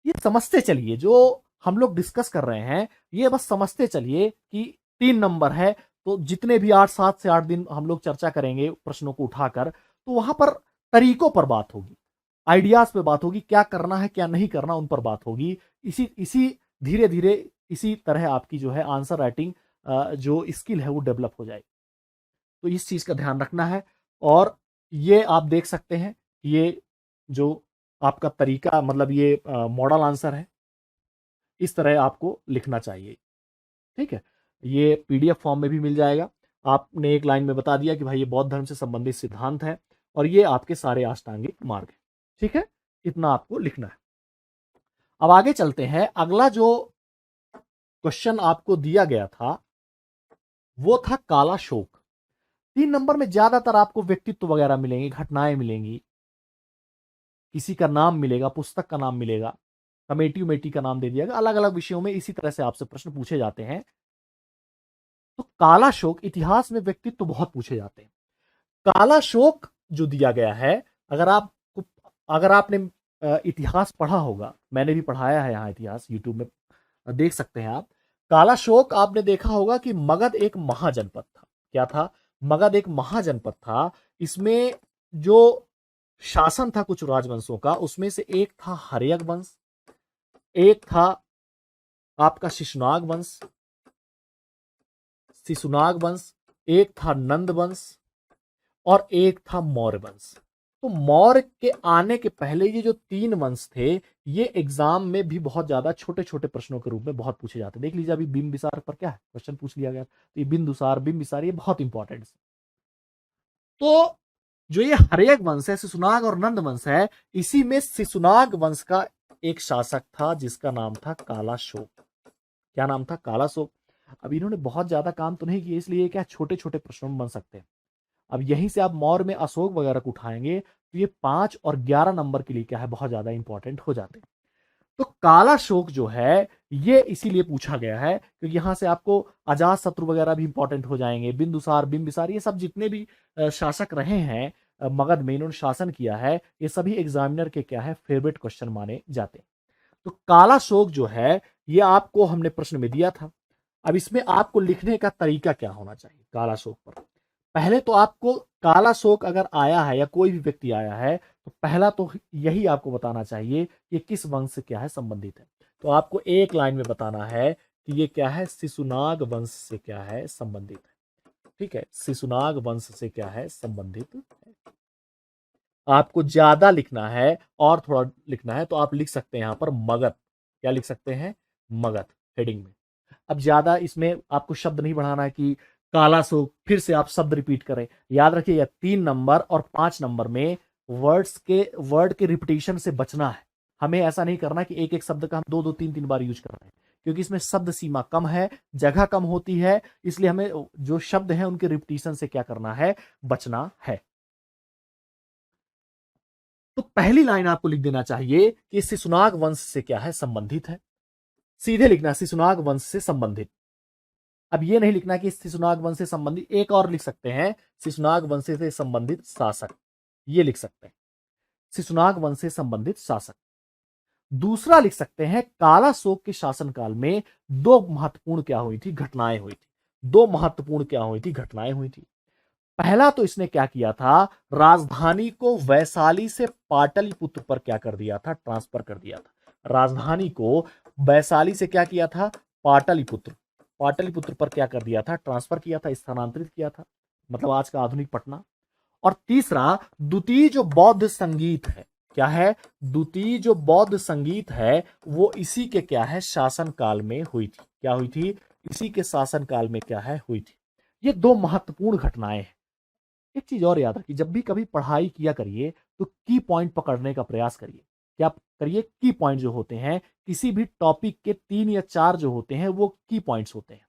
ये समझते चलिए, जो हम लोग डिस्कस कर रहे हैं ये बस समझते चलिए कि 3 नंबर है, तो जितने भी 7 से 8 दिन हम लोग चर्चा करेंगे प्रश्नों को उठाकर, तो वहां पर तरीकों पर बात होगी, आइडियाज पे बात होगी, क्या करना है क्या नहीं करना उन पर बात होगी। इसी इसी धीरे धीरे इसी तरह आपकी जो है आंसर राइटिंग जो स्किल है वो डेवलप हो जाएगी। तो इस चीज का ध्यान रखना है। और ये आप देख सकते हैं, ये जो आपका तरीका, मतलब ये मॉडल आंसर है, इस तरह आपको लिखना चाहिए। ठीक है, ये पीडीएफ फॉर्म में भी मिल जाएगा। आपने एक लाइन में बता दिया कि भाई ये बौद्ध धर्म से संबंधित सिद्धांत है और ये आपके सारे अष्टांगिक मार्ग है। ठीक है, इतना आपको लिखना है। अब आगे चलते हैं। अगला जो क्वेश्चन आपको दिया गया था वो था काला शोक। 3 नंबर में ज्यादातर आपको व्यक्तित्व वगैरह मिलेंगे, घटनाएं मिलेंगी, किसी का नाम मिलेगा, पुस्तक का नाम मिलेगा, कमेटी उमेटी का नाम दे दिया गया, अलग अलग विषयों में इसी तरह से आपसे प्रश्न पूछे जाते हैं। तो काला शोक, इतिहास में व्यक्तित्व बहुत पूछे जाते हैं। काला शोक जो दिया गया है, अगर आपने इतिहास पढ़ा होगा, मैंने भी पढ़ाया है यहाँ इतिहास, यूट्यूब में देख सकते हैं आप। काला शोक आपने देखा होगा कि मगध एक महाजनपद था। क्या था? मगध एक महाजनपद था। इसमें जो शासन था कुछ राजवंशों का, उसमें से एक था हर्यक वंश, एक था आपका शिशुनाग वंश, एक था नंद वंश और एक था मौर्य वंश। तो मौर्य के आने के पहले ये जो 3 वंश थे, ये एग्जाम में भी बहुत ज्यादा छोटे छोटे प्रश्नों के रूप में बहुत पूछे जाते हैं। देख लीजिए, अभी बिंबिसार पर क्या है क्वेश्चन पूछ लिया गया, तो ये बिंबिसार ये बहुत इंपॉर्टेंट है। तो जो ये हर्यक वंश है, शिशुनाग और नंद वंश है, इसी में शिशुनाग वंश का एक शासक था जिसका नाम था काला शोक। क्या नाम था? काला शोक। अब इन्होंने बहुत ज्यादा काम तो नहीं किया, इसलिए क्या छोटे छोटे प्रश्नों में बन सकते हैं। अब यहीं से आप मौर्य में अशोक वगैरह को उठाएंगे तो ये 5 और 11 नंबर के लिए क्या है, बहुत ज्यादा इंपॉर्टेंट हो जाते हैं। तो काला शोक जो है ये इसीलिए पूछा गया है क्योंकि यहां से आपको अजात शत्रु वगैरह भी इंपॉर्टेंट हो जाएंगे, बिंबिसार, ये सब जितने भी शासक रहे हैं मगध में, इन्होंने शासन किया है, ये सभी एग्जामिनर के क्या है, फेवरेट क्वेश्चन माने जाते हैं। तो काला शोक जो है ये आपको हमने प्रश्न में दिया था। अब इसमें आपको लिखने का तरीका क्या होना चाहिए काला शोक पर? पहले तो आपको काला शोक अगर आया है या कोई भी व्यक्ति आया है तो पहला तो यही आपको बताना चाहिए कि किस वंश से क्या है संबंधित है। तो आपको एक लाइन में बताना है कि ये क्या है, शिशुनाग वंश से क्या है संबंधित है। ठीक है, शिशुनाग वंश से क्या है संबंधित है। आपको ज्यादा लिखना है और थोड़ा लिखना है तो आप लिख सकते हैं यहां पर मगध। क्या लिख सकते हैं? मगध हेडिंग में। अब ज्यादा इसमें आपको शब्द नहीं बढ़ाना है कि काला शोक, फिर से आप शब्द रिपीट करें। याद रखिए 3 नंबर और 5 नंबर में वर्ड के रिपीटेशन से बचना है। हमें ऐसा नहीं करना कि एक एक शब्द का हम 2-2, 3-3 बार यूज कर रहे हैं, क्योंकि इसमें शब्द सीमा कम है, जगह कम होती है, इसलिए हमें जो शब्द हैं उनके रिपीटेशन से क्या करना है, बचना है। तो पहली लाइन आपको लिख देना चाहिए कि शिशुनाग वंश से क्या है संबंधित है। सीधे लिखना शिशुनाग वंश से संबंधित। अब ये नहीं लिखना कि शिशुनाग वंश से संबंधित, एक और लिख सकते हैं शिशुनाग वंश से संबंधित शासक, ये लिख सकते हैं शिशुनाग वंश से संबंधित शासक। दूसरा लिख सकते हैं काला शोक के शासनकाल में 2 महत्वपूर्ण क्या हुई थी, घटनाएं हुई थी। 2 महत्वपूर्ण क्या हुई थी, घटनाएं हुई थी। पहला तो इसने क्या किया था, राजधानी को वैशाली से पाटलिपुत्र पर क्या कर दिया था, ट्रांसफर कर दिया था। राजधानी को वैशाली से क्या किया था, पाटलिपुत्र, पाटलिपुत्र पर क्या कर दिया था, ट्रांसफर किया था, स्थानांतरित किया था, मतलब आज का आधुनिक पटना। और तीसरा, द्वितीय जो बौद्ध संगीत है, क्या है, द्वितीय जो बौद्ध संगीत है वो इसी के क्या है, शासन काल में हुई थी। क्या हुई थी, इसी के शासन काल में क्या है, हुई थी। ये दो महत्वपूर्ण घटनाएं हैं। एक चीज और याद रखिए, जब भी कभी पढ़ाई किया करिए तो की पॉइंट पकड़ने का प्रयास करिए। क्या करिए, की पॉइंट जो होते हैं किसी भी टॉपिक के 3 या 4 जो होते हैं वो की पॉइंट्स होते हैं,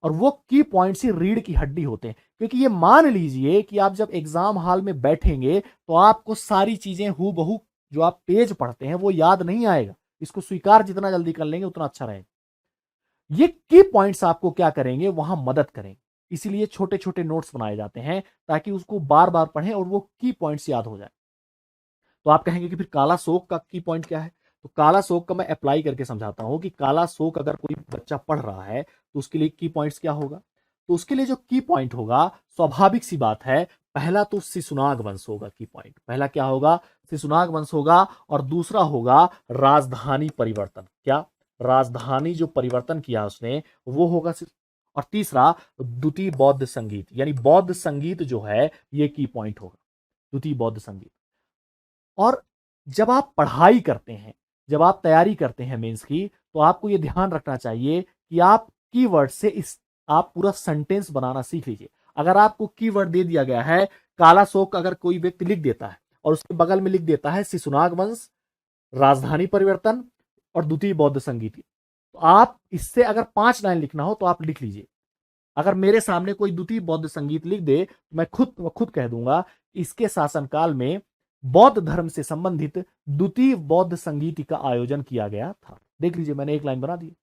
और वो की पॉइंट्स ही रीढ़ की हड्डी होते हैं। क्योंकि ये मान लीजिए कि आप जब एग्जाम हॉल में बैठेंगे तो आपको सारी चीजें हूबहू जो आप पेज पढ़ते हैं वो याद नहीं आएगा। इसको स्वीकार जितना जल्दी कर लेंगे उतना अच्छा रहेगा। ये की पॉइंट्स आपको क्या करेंगे, वहां मदद करेंगे। इसीलिए छोटे छोटे नोट्स बनाए जाते हैं ताकि उसको बार बार पढ़ें और वो की पॉइंट्स याद हो जाए। तो आप कहेंगे कि फिर काला शोक का की पॉइंट क्या है, तो काला शोक का मैं अप्लाई करके समझाता हूं कि काला शोक अगर कोई बच्चा पढ़ रहा है तो उसके लिए की पॉइंट्स क्या होगा। तो उसके लिए जो की पॉइंट होगा, स्वाभाविक सी बात है, पहला तो शिशुनाग वंश होगा। की पॉइंट पहला क्या होगा, शिशुनाग वंश होगा, और दूसरा होगा राजधानी परिवर्तन। क्या, राजधानी जो परिवर्तन किया उसने वो होगा। और तीसरा द्वितीय बौद्ध संगीत, यानी बौद्ध संगीत जो है ये की पॉइंट होगा, द्वितीय बौद्ध संगीत। और जब आप पढ़ाई करते हैं, जब आप तैयारी करते हैं मेंस की, तो आपको यह ध्यान रखना चाहिए कि आप कीवर्ड से इस आप पूरा सेंटेंस बनाना सीख लीजिए। अगर आपको कीवर्ड दे दिया गया है काला शोक, अगर कोई व्यक्ति लिख देता है और उसके बगल में लिख देता है शिशुनाग वंश, राजधानी परिवर्तन और द्वितीय बौद्ध संगीत, तो आप इससे अगर 5 लाइन लिखना हो तो आप लिख लीजिए। अगर मेरे सामने कोई द्वितीय बौद्ध संगीत लिख दे तो मैं खुद कह दूंगा इसके शासनकाल में बौद्ध धर्म से संबंधित द्वितीय बौद्ध संगीत का आयोजन किया गया था। देख लीजिए, मैंने एक लाइन बना दी।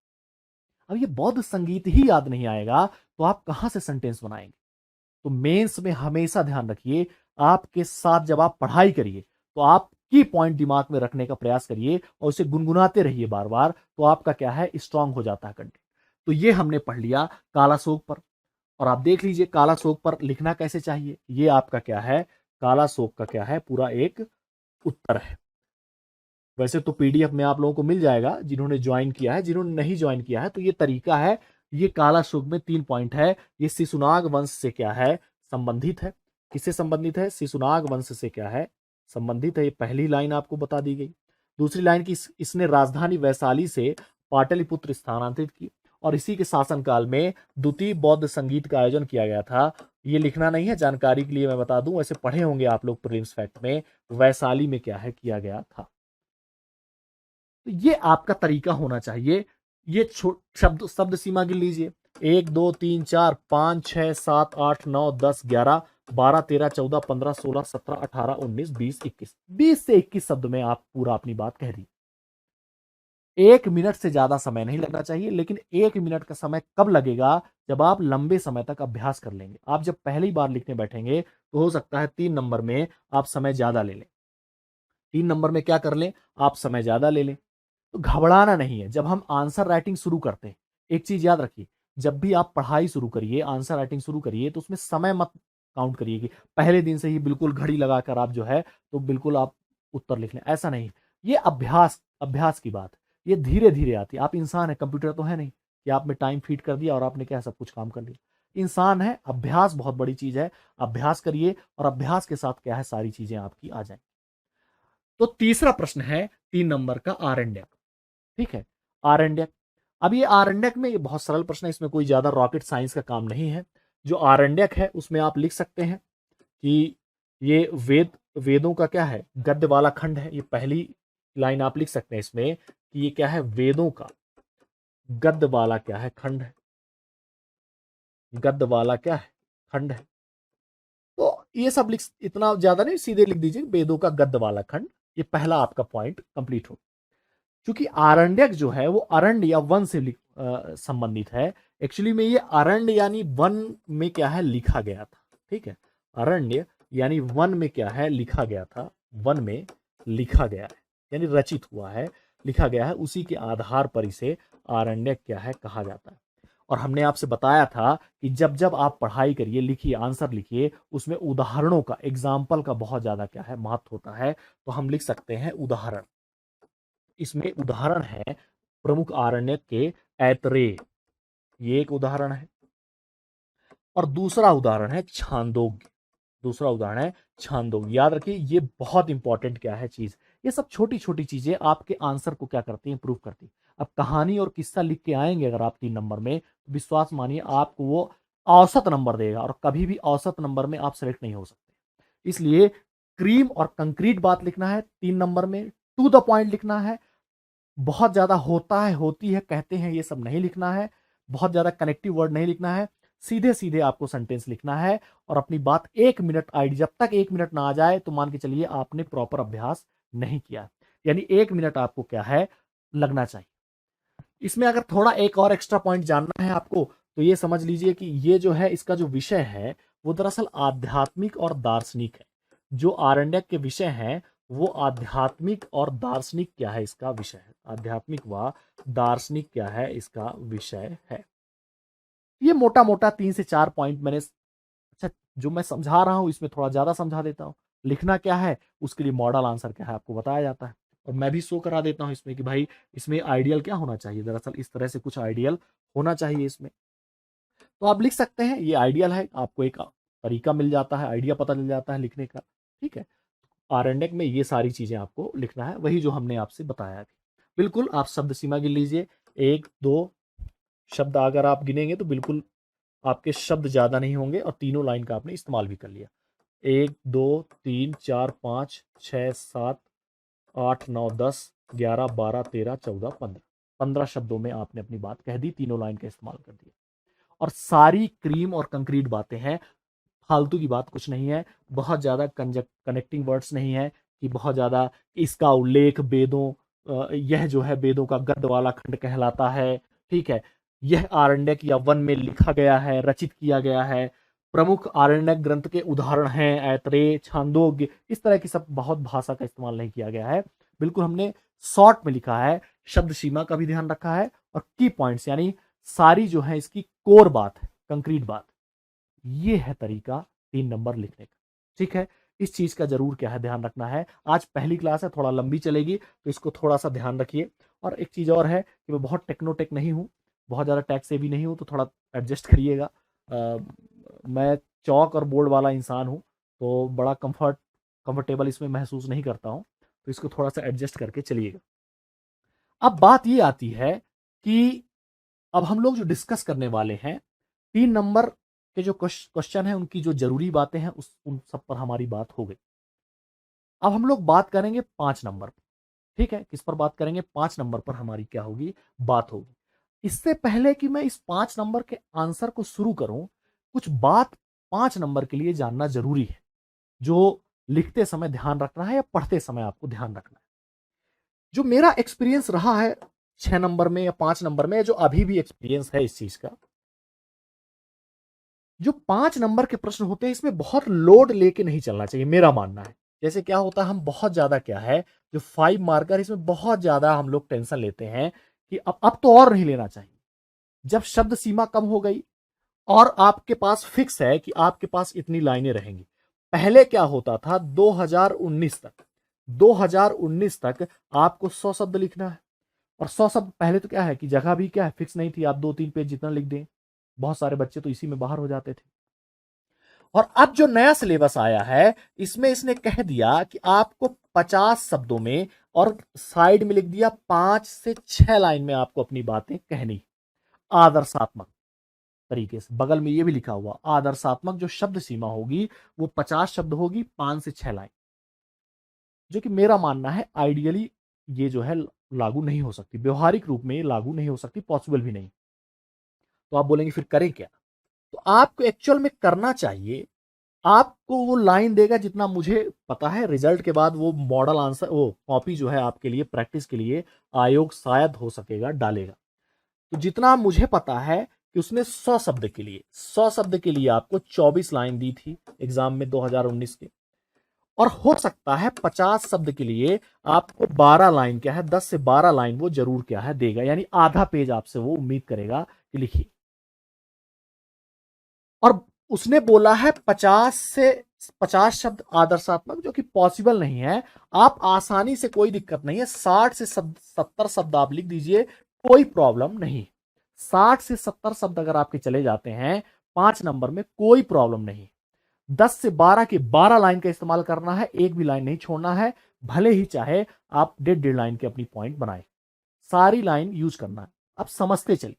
अब ये बौद्ध संगीत ही याद नहीं आएगा तो आप कहां से सेंटेंस बनाएंगे। तो मेंस में हमेशा ध्यान रखिए, आपके साथ जब आप पढ़ाई करिए तो आप की पॉइंट दिमाग में रखने का प्रयास करिए और उसे गुनगुनाते रहिए बार बार, तो आपका क्या है, स्ट्रांग हो जाता है कंटेंट। तो ये हमने पढ़ लिया काला शोक पर। और आप देख लीजिए काला शोक पर लिखना कैसे चाहिए, ये आपका क्या है, काला शोक का क्या है, पूरा एक उत्तर है। वैसे तो पीडीएफ में आप लोगों को मिल जाएगा जिन्होंने ज्वाइन किया है, जिन्होंने नहीं ज्वाइन किया है तो ये तरीका है। ये काला शोक में 3 पॉइंट है। ये शिशुनाग वंश से क्या है, संबंधित है। किससे संबंधित है, शिशुनाग वंश से क्या है, संबंधित है। ये पहली लाइन आपको बता दी गई। दूसरी लाइन की इसने राजधानी वैशाली से पाटलिपुत्र स्थानांतरित की और इसी के शासनकाल में द्वितीय बौद्ध संगीत का आयोजन किया गया था। ये लिखना नहीं है, जानकारी के लिए मैं बता दूं, ऐसे पढ़े होंगे आप लोग प्रीलिम्स फैक्ट में, वैशाली में क्या है किया गया था। तो ये आपका तरीका होना चाहिए। ये शब्द शब्द सीमा गिन लीजिए, 1 2 3 4 5 6 7 8 9 10 11 12 13 14 15 16 17 18 19 20 21, 20 से 21 शब्द में आप पूरा अपनी बात कह दी। 1 मिनट से ज्यादा समय नहीं लगना चाहिए, लेकिन 1 मिनट का समय कब लगेगा, जब आप लंबे समय तक अभ्यास कर लेंगे। आप जब पहली बार लिखने बैठेंगे तो हो सकता है 3 नंबर में आप समय ज्यादा ले लें, 3 नंबर में क्या कर लें, आप समय ज्यादा ले लें। तो घबराना नहीं है जब हम आंसर राइटिंग शुरू करते हैं। एक चीज याद रखिए, जब भी आप पढ़ाई शुरू करिए, आंसर राइटिंग शुरू करिए, तो उसमें समय मत काउंट करिए कि पहले दिन से ही बिल्कुल घड़ी लगाकर आप जो है तो बिल्कुल आप उत्तर लिख लें, ऐसा नहीं। ये अभ्यास अभ्यास की बात है, ये धीरे धीरे आती है। आप इंसान है, कंप्यूटर तो है नहीं कि आप में टाइम फीड कर दिया और आपने क्या सब कुछ काम कर लिया। इंसान है, अभ्यास बहुत बड़ी चीज है। अभ्यास करिए और अभ्यास के साथ क्या है, सारी चीजें आपकी आ जाएंगी। तो तीसरा प्रश्न है 3 नंबर का, आरण्यक। ठीक है, आरण्यक। अब ये आरण्यक में ये बहुत सरल प्रश्न है, इसमें कोई ज्यादा रॉकेट साइंस का काम नहीं है। जो आरण्यक है उसमें आप लिख सकते हैं कि ये वेदों का क्या है, गद्य वाला खंड है। ये पहली लाइन आप लिख सकते हैं इसमें कि ये क्या है, वेदों का गद्य वाला क्या है, खंड है। गद्य वाला क्या है, खंड है। तो ये सब लिख, इतना ज्यादा नहीं, सीधे लिख दीजिए वेदों का गद्य वाला खंड। ये पहला आपका पॉइंट कंप्लीट हो। क्योंकि आरण्यक जो है वो अरण्य या वन से संबंधित है। एक्चुअली में ये अरण्य यानी वन में क्या है, लिखा गया था। ठीक है, अरण्य यानी वन में क्या है, लिखा गया था। वन में लिखा गया है यानी रचित हुआ है, लिखा गया है, उसी के आधार पर इसे आरण्यक क्या है कहा जाता है। और हमने आपसे बताया था कि जब जब आप पढ़ाई करिए, लिखिए, आंसर लिखिए, उसमें उदाहरणों का, एग्जाम्पल का बहुत ज्यादा क्या है, महत्व होता है। तो हम लिख सकते हैं उदाहरण। इसमें उदाहरण है प्रमुख आरण्यक के ऐतरेय, ये एक उदाहरण है। और दूसरा उदाहरण है छांदोग्य। दूसरा उदाहरण है छांदोग्य। याद रखिए ये बहुत इंपॉर्टेंट क्या है चीज। ये सब छोटी छोटी चीजें आपके आंसर को क्या करती हैं, इंप्रूव करती हैं। अब कहानी और किस्सा लिख के आएंगे अगर आप 3 नंबर में, तो विश्वास मानिए आपको वो औसत नंबर देगा, और कभी भी औसत नंबर में आप सेलेक्ट नहीं हो सकते। इसलिए क्रीम और कंक्रीट बात लिखना है 3 नंबर में, टू द पॉइंट लिखना है। बहुत ज्यादा होता है, होती है, कहते हैं, ये सब नहीं लिखना है। बहुत ज्यादा कनेक्टिव वर्ड नहीं लिखना है। सीधे सीधे आपको सेंटेंस लिखना है। और अपनी बात 1 मिनट आईडी, जब तक 1 मिनट ना आ जाए तो मान के चलिए आपने प्रॉपर अभ्यास नहीं किया। यानी 1 मिनट आपको क्या है, लगना चाहिए। इसमें अगर थोड़ा एक और एक्स्ट्रा पॉइंट जानना है आपको, तो ये समझ लीजिए कि ये जो है इसका जो विषय है वो दरअसल आध्यात्मिक और दार्शनिक है। जो आरण्यक के विषय हैं वो आध्यात्मिक और दार्शनिक क्या है इसका विषय है। आध्यात्मिक व दार्शनिक क्या है इसका विषय है। ये मोटा मोटा 3 से 4 पॉइंट मैंने, अच्छा जो मैं समझा रहा हूं इसमें थोड़ा ज्यादा समझा देता हूं। लिखना क्या है उसके लिए मॉडल आंसर क्या है आपको बताया जाता है। और मैं भी शो करा देता हूं इसमें कि भाई इसमें आइडियल क्या होना चाहिए। दरअसल इस तरह से कुछ आइडियल होना चाहिए इसमें। तो आप लिख सकते हैं, ये आइडियल है, आपको एक तरीका मिल जाता है, आइडिया पता चल जाता है लिखने का। ठीक है, आरण्यक में ये सारी चीजें आपको लिखना है, वही जो हमने आपसे बताया अभी। बिल्कुल आप शब्द सीमा गिन लीजिए। 1 2 शब्द अगर आप गिनेंगे तो बिल्कुल आपके शब्द ज्यादा नहीं होंगे, और तीनों लाइन का आपने इस्तेमाल भी कर लिया। 1 2 3 4 5 6 7 8 9 10 11 12 13 14 15 शब्दों में आपने अपनी बात कह दी, तीनों लाइन का इस्तेमाल कर दिया। और सारी क्रीम और कंक्रीट बातें हैं, फालतू की बात कुछ नहीं है। बहुत ज्यादा कनेक्टिंग वर्ड्स नहीं है कि बहुत ज्यादा इसका उल्लेख वेदों, यह जो है वेदों का गद्य वाला खंड कहलाता है। ठीक है, यह आरण्यक या वन में लिखा गया है, रचित किया गया है। प्रमुख आरण्यक ग्रंथ के उदाहरण हैं ऐतरेय, छांदोग्य। इस तरह की सब बहुत भाषा का इस्तेमाल नहीं किया गया है। बिल्कुल हमने शॉर्ट में लिखा है, शब्द सीमा का भी ध्यान रखा है, और की पॉइंट्स यानी सारी जो है इसकी कोर बात है, कंक्रीट बात। ये है तरीका 3 नंबर लिखने का। ठीक है, इस चीज का जरूर क्या है ध्यान रखना है। आज पहली क्लास है, थोड़ा लंबी चलेगी, तो इसको थोड़ा सा ध्यान रखिए। और एक चीज और है कि मैं बहुत टेक्नोटेक नहीं हूं, बहुत ज्यादा टैक्स से भी नहीं हूं, तो थोड़ा एडजस्ट करिएगा। मैं चौक और बोर्ड वाला इंसान हूं, तो बड़ा कंफर्टेबल इसमें महसूस नहीं करता हूं, तो इसको थोड़ा सा एडजस्ट करके चलिएगा। अब बात ये आती है कि अब हम लोग जो डिस्कस करने वाले हैं 3 नंबर के जो क्वेश्चन है, उनकी जो जरूरी बातें हैं उन सब पर हमारी बात हो गई। अब हम लोग बात करेंगे 5 नंबर पर। ठीक है, किस पर बात करेंगे, 5 नंबर पर हमारी क्या होगी, बात होगी। इससे पहले कि मैं इस 5 नंबर के आंसर को शुरू करूं, कुछ बात 5 नंबर के लिए जानना जरूरी है, जो लिखते समय ध्यान रखना है या पढ़ते समय आपको ध्यान रखना है। जो मेरा एक्सपीरियंस रहा है 6 नंबर में या 5 नंबर में, जो अभी भी एक्सपीरियंस है इस चीज का, जो 5 नंबर के प्रश्न होते हैं इसमें बहुत लोड लेके नहीं चलना चाहिए, मेरा मानना है। जैसे क्या होता है, हम बहुत ज्यादा क्या है, जो 5 मार्कर इसमें बहुत ज्यादा हम लोग टेंशन लेते हैं कि अब तो और नहीं लेना चाहिए। जब शब्द सीमा कम हो गई और आपके पास फिक्स है कि आपके पास इतनी लाइनें रहेंगी। पहले क्या होता था 2019 तक आपको 100 शब्द लिखना है। और 100 शब्द पहले तो क्या है कि जगह भी क्या है, फिक्स नहीं थी, आप 2-3 पेज जितना लिख दें। बहुत सारे बच्चे तो इसी में बाहर हो जाते थे। और अब जो नया सिलेबस आया है इसमें इसने कह दिया कि आपको 50 शब्दों में, और साइड में लिख दिया 5 से 6 लाइन में आपको अपनी बातें कहनी, आदर्शात्मक तरीके से। बगल में ये भी लिखा हुआ आदर्शात्मक जो शब्द सीमा होगी वो 50 शब्द होगी, 5 से 6 लाइन। जो कि मेरा मानना है आइडियली ये जो है लागू नहीं हो सकती, व्यवहारिक रूप में लागू नहीं हो सकती, पॉसिबल भी नहीं। तो आप बोलेंगे फिर करें क्या। तो आपको एक्चुअल में करना चाहिए, आपको वो लाइन देगा जितना मुझे पता है। रिजल्ट के बाद वो मॉडल आंसर, वो कॉपी जो है आपके लिए प्रैक्टिस के लिए आयोग शायद हो सकेगा डालेगा। तो जितना मुझे पता है कि उसने 100 शब्द के लिए, 100 शब्द के लिए आपको 24 लाइन दी थी एग्जाम में 2019 के। और हो सकता है 50 शब्द के लिए आपको 12 लाइन क्या है, 10 से 12 लाइन वो जरूर क्या है देगा, यानी आधा पेज आपसे वो उम्मीद करेगा कि लिखिए। और उसने बोला है 50 शब्द आदर्शात्मक, जो कि पॉसिबल नहीं है। आप आसानी से, कोई दिक्कत नहीं है, 60 से 70 शब्द आप लिख दीजिए, कोई प्रॉब्लम नहीं। 60 से 70 शब्द अगर आपके चले जाते हैं 5 नंबर में, कोई प्रॉब्लम नहीं। 10 से 12 की 12 लाइन का इस्तेमाल करना है, एक भी लाइन नहीं छोड़ना है, भले ही चाहे आप 1.5 लाइन के अपनी पॉइंट बनाए, सारी लाइन यूज करना है। अब समझते चलिए,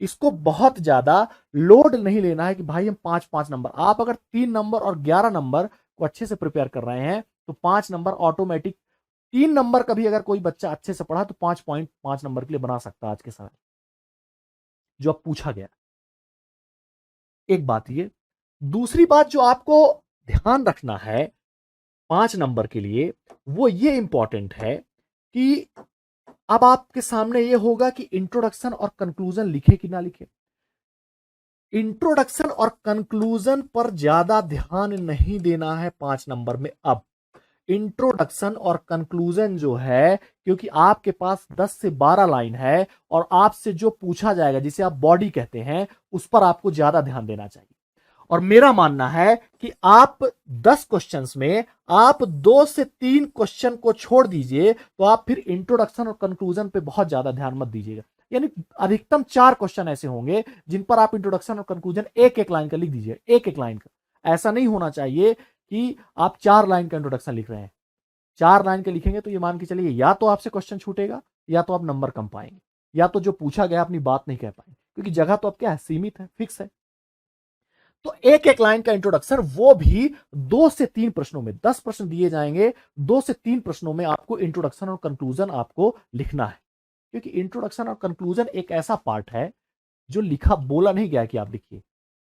इसको बहुत ज्यादा लोड नहीं लेना है कि भाई हम 5-5 नंबर। आप अगर 3 नंबर और 11 नंबर को अच्छे से प्रिपेयर कर रहे हैं तो 5 नंबर ऑटोमेटिक, 3 नंबर का भी अगर कोई बच्चा अच्छे से पढ़ा तो 5 पॉइंट 5 नंबर के लिए बना सकता है आज के समय जो अब पूछा गया। एक बात ये, दूसरी बात जो आपको ध्यान रखना है 5 नंबर के लिए, वो ये इंपॉर्टेंट है कि अब आपके सामने ये होगा कि इंट्रोडक्शन और कंक्लूजन लिखे कि ना लिखे। इंट्रोडक्शन और कंक्लूजन पर ज्यादा ध्यान नहीं देना है 5 नंबर में। अब इंट्रोडक्शन और कंक्लूजन जो है, क्योंकि आपके पास 10 से 12 लाइन है और आपसे जो पूछा जाएगा जिसे आप बॉडी कहते हैं, उस पर आपको ज्यादा ध्यान देना चाहिए। और मेरा मानना है कि आप 10 क्वेश्चंस में आप 2 से 3 क्वेश्चन को छोड़ दीजिए, तो आप फिर इंट्रोडक्शन और कंक्लूजन पे बहुत ज्यादा ध्यान मत दीजिएगा। यानी अधिकतम 4 क्वेश्चन ऐसे होंगे जिन पर आप इंट्रोडक्शन और कंक्लूजन एक एक लाइन का लिख दीजिए, एक एक लाइन का। ऐसा नहीं होना चाहिए कि आप 4 लाइन का इंट्रोडक्शन लिख रहे हैं। 4 लाइन के लिखेंगे तो ये मान के चलिए या तो आपसे क्वेश्चन छूटेगा, या तो आप नंबर कम पाएंगे, या तो जो पूछा गया अपनी बात नहीं कह पाएंगे, क्योंकि जगह तो अब क्या है, सीमित है, फिक्स है। तो एक एक लाइन का इंट्रोडक्शन, वो भी 2 से 3 प्रश्नों में। 10 प्रश्न दिए जाएंगे, 2 से 3 प्रश्नों में आपको इंट्रोडक्शन और कंक्लूजन आपको लिखना है। क्योंकि इंट्रोडक्शन और कंक्लूजन एक ऐसा पार्ट है जो लिखा बोला नहीं गया कि आप लिखिए।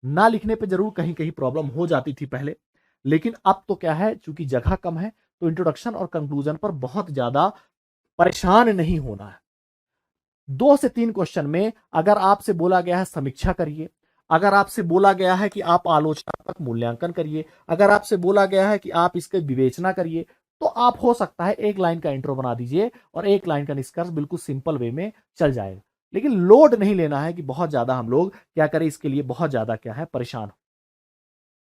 ना लिखने पे जरूर कहीं कहीं प्रॉब्लम हो जाती थी पहले, लेकिन अब तो क्या है, चूंकि जगह कम है तो इंट्रोडक्शन और कंक्लूजन पर बहुत ज्यादा परेशान नहीं होना है। 2 से 3 क्वेश्चन में अगर आपसे बोला गया है समीक्षा करिए, अगर आपसे बोला गया है कि आप आलोचनात्मक मूल्यांकन करिए, अगर आपसे बोला गया है कि आप इसके विवेचना करिए, तो आप हो सकता है एक लाइन का इंट्रो बना दीजिए और एक लाइन का निष्कर्ष बिल्कुल सिंपल वे में चल जाएगा। लेकिन लोड नहीं लेना है कि बहुत ज्यादा हम लोग क्या करें, इसके लिए बहुत ज्यादा क्या है, परेशान हो।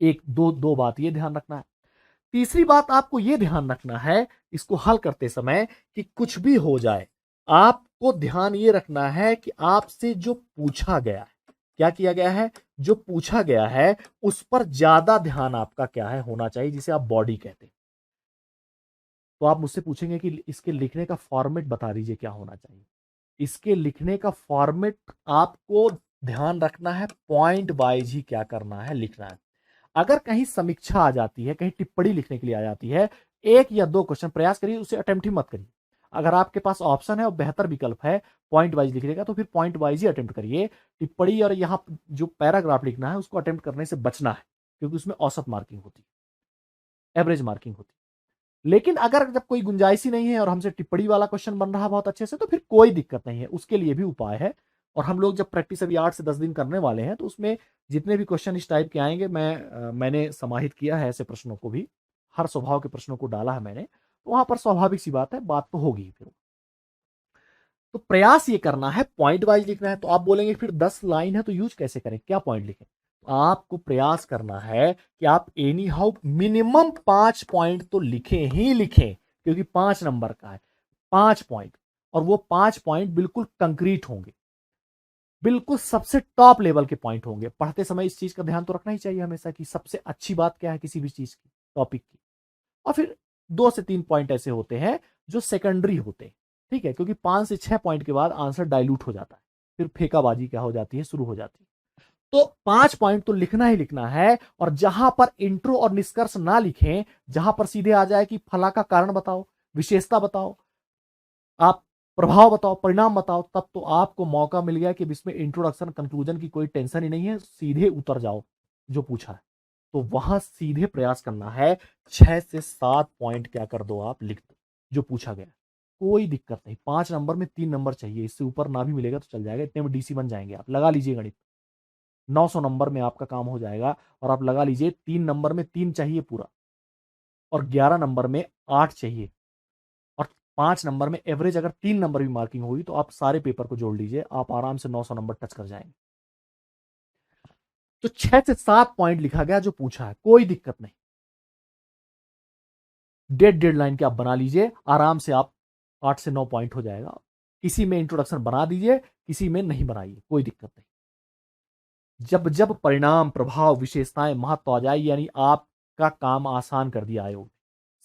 एक दो बात ये ध्यान रखना है। तीसरी बात आपको यह ध्यान रखना है इसको हल करते समय कि कुछ भी हो जाए, आपको ध्यान यह रखना है कि आपसे जो पूछा गया है, क्या किया गया है, जो पूछा गया है उस पर ज्यादा ध्यान आपका क्या है, होना चाहिए, जिसे आप बॉडी कहते हैं। तो आप मुझसे पूछेंगे कि इसके लिखने का फॉर्मेट बता दीजिए क्या होना चाहिए। इसके लिखने का फॉर्मेट आपको ध्यान रखना है, पॉइंट वाइज ही क्या करना है, लिखना है। अगर कहीं समीक्षा आ जाती है, कहीं टिप्पणी लिखने के लिए आ जाती है, 1 या 2 क्वेश्चन प्रयास करिए, उसे अटेम्प्ट ही मत करिए। अगर आपके पास ऑप्शन है और बेहतर विकल्प है पॉइंट वाइज लिखने का, तो फिर पॉइंट वाइज ही अटेम्प्ट करिए। टिप्पणी और यहां जो पैराग्राफ लिखना है उसको अटेम्प्ट करने से बचना है, क्योंकि उसमें औसत मार्किंग होती है, एवरेज मार्किंग होती है। लेकिन अगर जब कोई गुंजाइश ही नहीं है और हमसे टिप्पणी वाला क्वेश्चन बन रहा बहुत अच्छे से, तो फिर कोई दिक्कत नहीं है, उसके लिए भी उपाय है। और हम लोग जब प्रैक्टिस अभी 8 से 10 दिन करने वाले हैं, तो उसमें जितने भी क्वेश्चन इस टाइप के आएंगे, मैंने समाहित किया है ऐसे प्रश्नों को भी, हर स्वभाव के प्रश्नों को डाला है मैंने, तो वहां पर स्वाभाविक सी बात है, बात तो होगी फिर। तो प्रयास ये करना है, पॉइंट वाइज लिखना है। तो आप बोलेंगे फिर 10 लाइन है तो यूज कैसे करें, क्या पॉइंट लिखें? तो आपको प्रयास करना है कि आप एनी हाउ मिनिमम 5 पॉइंट तो लिखें ही लिखें, क्योंकि 5 नंबर का है, 5 पॉइंट। और वो 5 पॉइंट बिल्कुल कंक्रीट होंगे, बिल्कुल सबसे टॉप लेवल के पॉइंट होंगे। पढ़ते समय इस चीज का ध्यान तो रखना ही चाहिए हमेशा कि सबसे अच्छी बात क्या है किसी भी चीज की, टॉपिक की। और फिर 2 से 3 पॉइंट ऐसे होते हैं जो सेकेंडरी होते हैं, ठीक है, क्योंकि 5 से 6 पॉइंट के बाद आंसर डाइल्यूट हो जाता है, फिर फेंकाबाजी क्या हो जाती है, शुरू हो जाती है। तो 5 पॉइंट तो लिखना ही लिखना है। और जहां पर इंट्रो और निष्कर्ष ना लिखें, जहां पर सीधे आ जाए कि फला का कारण बताओ, विशेषता बताओ, आप प्रभाव बताओ, परिणाम बताओ, तब तो आपको मौका मिल गया कि इसमें इंट्रोडक्शन कंक्लूजन की कोई टेंशन ही नहीं है, सीधे उतर जाओ जो पूछा है। तो वहां सीधे प्रयास करना है, 6 से 7 पॉइंट क्या कर दो, आप लिख दो जो पूछा गया, कोई दिक्कत नहीं। 5 नंबर में 3 नंबर चाहिए, इससे ऊपर ना भी मिलेगा तो चल जाएगा, इतने में डीसी बन जाएंगे। आप लगा लीजिए गणित, 900 नंबर में आपका काम हो जाएगा। और आप लगा लीजिए 3 नंबर में 3 चाहिए पूरा, और 11 नंबर में 8 चाहिए, और 5 नंबर में एवरेज अगर 3 नंबर भी मार्किंग होगी, तो आप सारे पेपर को जोड़ लीजिए, आप आराम से 900 नंबर टच कर जाएंगे। तो 6 से 7 पॉइंट लिखा गया जो पूछा है, कोई दिक्कत नहीं। 1.5 लाइन के आप बना लीजिए, आराम से आप 8 से 9 पॉइंट हो जाएगा। किसी में इंट्रोडक्शन बना दीजिए, किसी में नहीं बनाइए, कोई दिक्कत नहीं। जब जब परिणाम, प्रभाव, विशेषताएं, महत्व आ जाए, यानी आपका काम आसान कर दिया आयोग,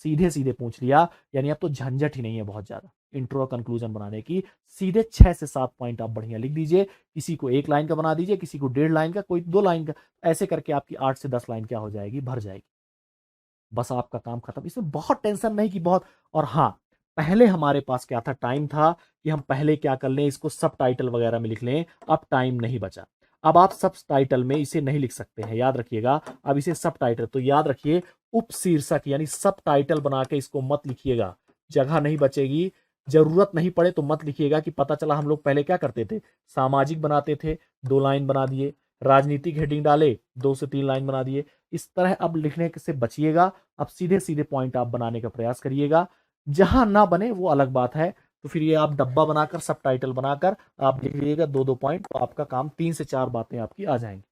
सीधे सीधे पूछ लिया, यानी अब तो झंझट ही नहीं है बहुत ज्यादा इंट्रो कंक्लूजन बनाने की। सीधे 6 से 7 पॉइंट आप बढ़िया लिख दीजिए, किसी को 1 लाइन का बना दीजिए, किसी को 1.5 लाइन का, कोई 2 लाइन का, ऐसे करके आपकी 8 से 10 लाइन क्या हो जाएगी, भर जाएगी। बस आपका काम खत्म। इसमें बहुत टेंशन नहीं कि बहुत। और हाँ, पहले हमारे पास क्या था, टाइम था कि हम पहले क्या कर लें, इसको सब टाइटल वगैरह में लिख लें। अब टाइम नहीं बचा। अब आप सब टाइटल में इसे नहीं लिख सकते हैं, याद रखिएगा। अब इसे सब टाइटल, तो याद रखिए उप शीर्षक यानी सब टाइटल बना के इसको मत लिखिएगा, जगह नहीं बचेगी। जरूरत नहीं पड़े तो मत लिखिएगा कि पता चला हम लोग पहले क्या करते थे, सामाजिक बनाते थे, 2 लाइन बना दिए, राजनीतिक हेडिंग डाले, 2 से 3 लाइन बना दिए। इस तरह अब लिखने से बचिएगा। अब सीधे सीधे पॉइंट आप बनाने का प्रयास करिएगा। जहां ना बने वो अलग बात है, तो फिर ये आप डब्बा बनाकर, सब टाइटल बनाकर आप लिख लीजिएगा 2-2 पॉइंट, तो आपका काम 3 से 4 बातें आपकी आ जाएंगी।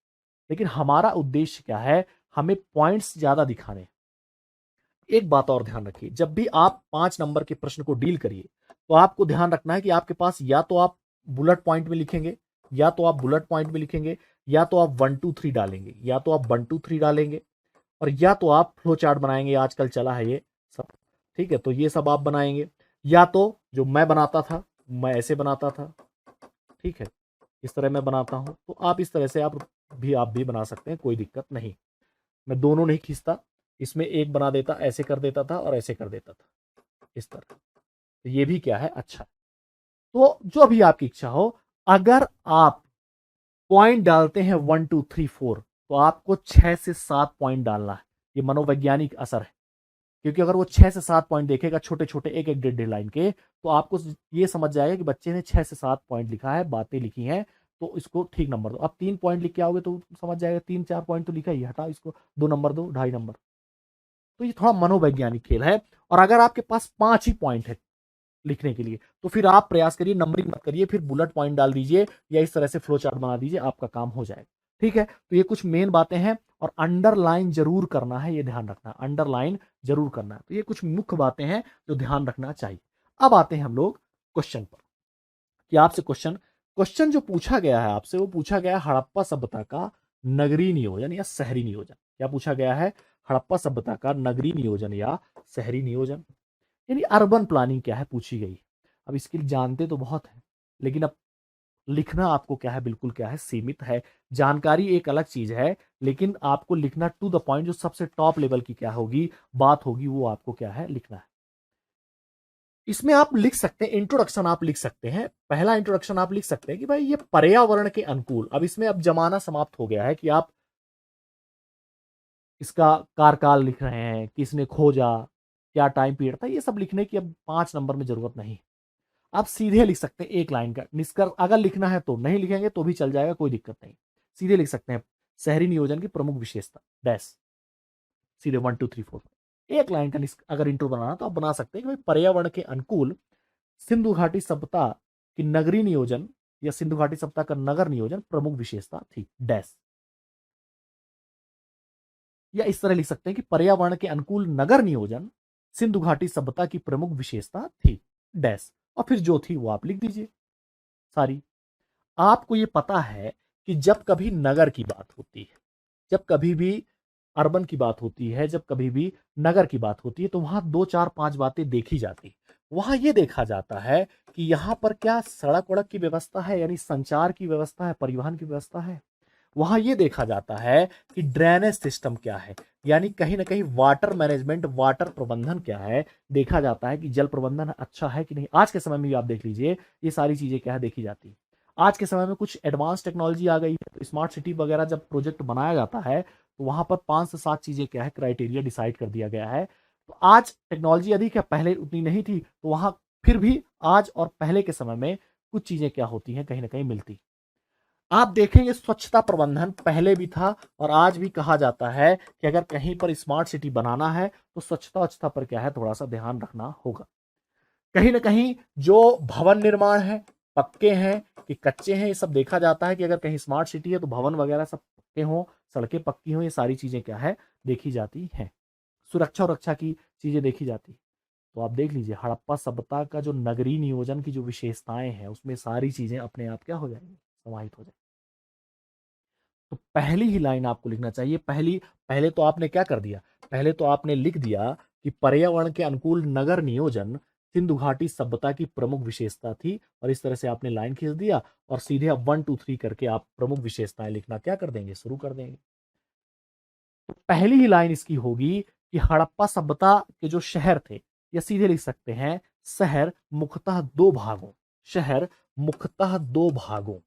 लेकिन हमारा उद्देश्य क्या है, हमें पॉइंट्स ज्यादा दिखाने। एक बात और ध्यान रखिए, जब भी आप 5 नंबर के प्रश्न को डील करिए, तो आपको ध्यान रखना है कि आपके पास या तो आप बुलेट पॉइंट में लिखेंगे, या तो आप बुलेट पॉइंट में लिखेंगे, या तो आप 1 2 3 डालेंगे, या तो आप 1 2 3 डालेंगे, और या तो आप फ्लो चार्ट बनाएंगे, आजकल चला है ये सब। ठीक है, तो ये सब आप बनाएंगे, या तो जो मैं बनाता था, मैं ऐसे बनाता था। ठीक है, इस तरह मैं बनाता हूं, तो आप इस तरह से आप भी बना सकते हैं, कोई दिक्कत नहीं। मैं दोनों नहीं खींचता, इसमें एक बना देता, ऐसे कर देता था और ऐसे कर देता था, इस तरह। तो ये भी क्या है, अच्छा। तो जो भी आपकी इच्छा हो, अगर आप पॉइंट डालते हैं 1 2 3 4, तो आपको 6 से 7 पॉइंट डालना है। ये मनोवैज्ञानिक असर है, क्योंकि अगर वो 6 से 7 पॉइंट देखेगा, छोटे छोटे, एक एक 1.5 लाइन के, तो आपको ये समझ जाएगा कि बच्चे ने 6 से 7 पॉइंट लिखा है, बातें लिखी हैं, तो इसको ठीक नंबर दो। अब 3 पॉइंट लिख के आओगे तो समझ जाएगा 3-4 पॉइंट तो लिखा ही, हटा इसको 2 नंबर दो, 2.5 नंबर। तो ये थोड़ा मनोवैज्ञानिक खेल है। और अगर आपके पास 5 ही पॉइंट है लिखने के लिए, तो फिर आप प्रयास करिए, नंबरिंग मत करिए, फिर बुलेट पॉइंट डाल दीजिए, या इस तरह से फ्लो चार्ट बना दीजिए, आपका काम हो जाएगा। ठीक है, तो ये कुछ मेन बातें हैं। और अंडरलाइन जरूर करना है, ये ध्यान रखना, अंडरलाइन जरूर करना है। तो ये कुछ मुख्य बातें हैं जो ध्यान रखना चाहिए। अब आते हैं हम लोग क्वेश्चन पर, कि आपसे क्वेश्चन क्वेश्चन जो पूछा गया है आपसे, वो पूछा गया है हड़प्पा सभ्यता का नगरीय नियोजन या शहरी नियोजन। क्या पूछा गया है, हड़प्पा सभ्यता का नगरीय नियोजन या शहरी नियोजन, यानी अर्बन प्लानिंग क्या है, पूछी गई। अब इसके लिए जानते तो बहुत है, लेकिन अब लिखना आपको क्या है, बिल्कुल क्या है, सीमित है। जानकारी एक अलग चीज है, लेकिन आपको लिखना टू द पॉइंट, जो सबसे टॉप लेवल की क्या होगी, बात होगी, वो आपको क्या है, लिखना है। इसमें आप लिख सकते हैं, इंट्रोडक्शन आप लिख सकते हैं। पहला इंट्रोडक्शन आप लिख सकते हैं कि भाई ये पर्यावरण के अनुकूल। अब इसमें अब जमाना समाप्त हो गया है कि आप इसका कार्यकाल लिख रहे हैं, किसने खोजा, क्या टाइम पीरियड था, ये सब लिखने की अब 5 नंबर में जरूरत नहीं। आप सीधे लिख सकते हैं 1 लाइन का निष्कर्ष, अगर लिखना है तो, नहीं लिखेंगे तो भी चल जाएगा, कोई दिक्कत नहीं। सीधे लिख सकते हैं शहरी नियोजन की प्रमुख विशेषता, डैश, सीधे 1 2 3 4। 1 लाइन का अगर इंट्रो बनाना तो आप बना सकते हैं कि भाई पर्यावरण के अनुकूल सिंधु घाटी सभ्यता की नगरीय नियोजन या सिंधु घाटी सभ्यता का नगर नियोजन प्रमुख विशेषता थी, डैश। या इस तरह लिख सकते हैं कि पर्यावरण के अनुकूल नगर नियोजन सिंधु घाटी सभ्यता की प्रमुख विशेषता थी, डैश। और फिर जो थी वो आप लिख दीजिए सारी। आपको ये पता है कि जब कभी नगर की बात होती है, जब कभी भी अर्बन की बात होती है, जब कभी भी नगर की बात होती है, तो वहां 2 4 5 बातें देखी जाती। वहां ये देखा जाता है कि यहां पर क्या सड़क वड़क की व्यवस्था है, यानी संचार की व्यवस्था है, परिवहन की व्यवस्था है। वहां ये देखा जाता है कि ड्रेनेज सिस्टम क्या है, यानी कहीं ना कहीं वाटर मैनेजमेंट, वाटर प्रबंधन क्या है, देखा जाता है कि जल प्रबंधन अच्छा है कि नहीं। आज के समय में भी आप देख लीजिए, ये सारी चीजें क्या है, देखी जाती है। आज के समय में कुछ एडवांस टेक्नोलॉजी आ गई है, तो स्मार्ट सिटी वगैरह जब प्रोजेक्ट बनाया जाता है, तो वहां पर 5 से 7 चीजें क्या है, क्राइटेरिया डिसाइड कर दिया गया है। तो आज टेक्नोलॉजी अधिक है, पहले उतनी नहीं थी, तो वहां फिर भी आज और पहले के समय में कुछ चीजें क्या होती हैं, कहीं ना कहीं मिलती। आप देखेंगे स्वच्छता प्रबंधन पहले भी था, और आज भी कहा जाता है कि अगर कहीं पर स्मार्ट सिटी बनाना है तो स्वच्छता पर क्या है, थोड़ा सा ध्यान रखना होगा। कहीं ना कहीं जो भवन निर्माण है, पक्के हैं कि कच्चे हैं, ये सब देखा जाता है कि अगर कहीं स्मार्ट सिटी है तो भवन वगैरह सब पक्के हों, सड़कें पक्की हों, ये सारी चीजें क्या है, देखी जाती हैं। सुरक्षा और रक्षा की चीजें देखी जाती। तो आप देख लीजिए हड़प्पा सभ्यता का जो नगरीय नियोजन की जो विशेषताएं हैं उसमें सारी चीजें अपने आप क्या हो जाएंगी, समाहित हो जाएंगी। तो पहली ही लाइन आपको लिखना चाहिए। पहले तो आपने क्या कर दिया, पहले तो आपने लिख दिया कि पर्यावरण के अनुकूल नगर नियोजन सिंधु घाटी सभ्यता की प्रमुख विशेषता थी, और इस तरह से आपने लाइन खींच दिया और सीधे अब 1 2 3 करके आप प्रमुख विशेषताएं लिखना क्या कर देंगे, शुरू कर देंगे। तो पहली ही लाइन इसकी होगी कि हड़प्पा सभ्यता के जो शहर थे, या सीधे लिख सकते हैं शहर मुख्यतः दो भागों, शहर मुख्यतः दो भागों,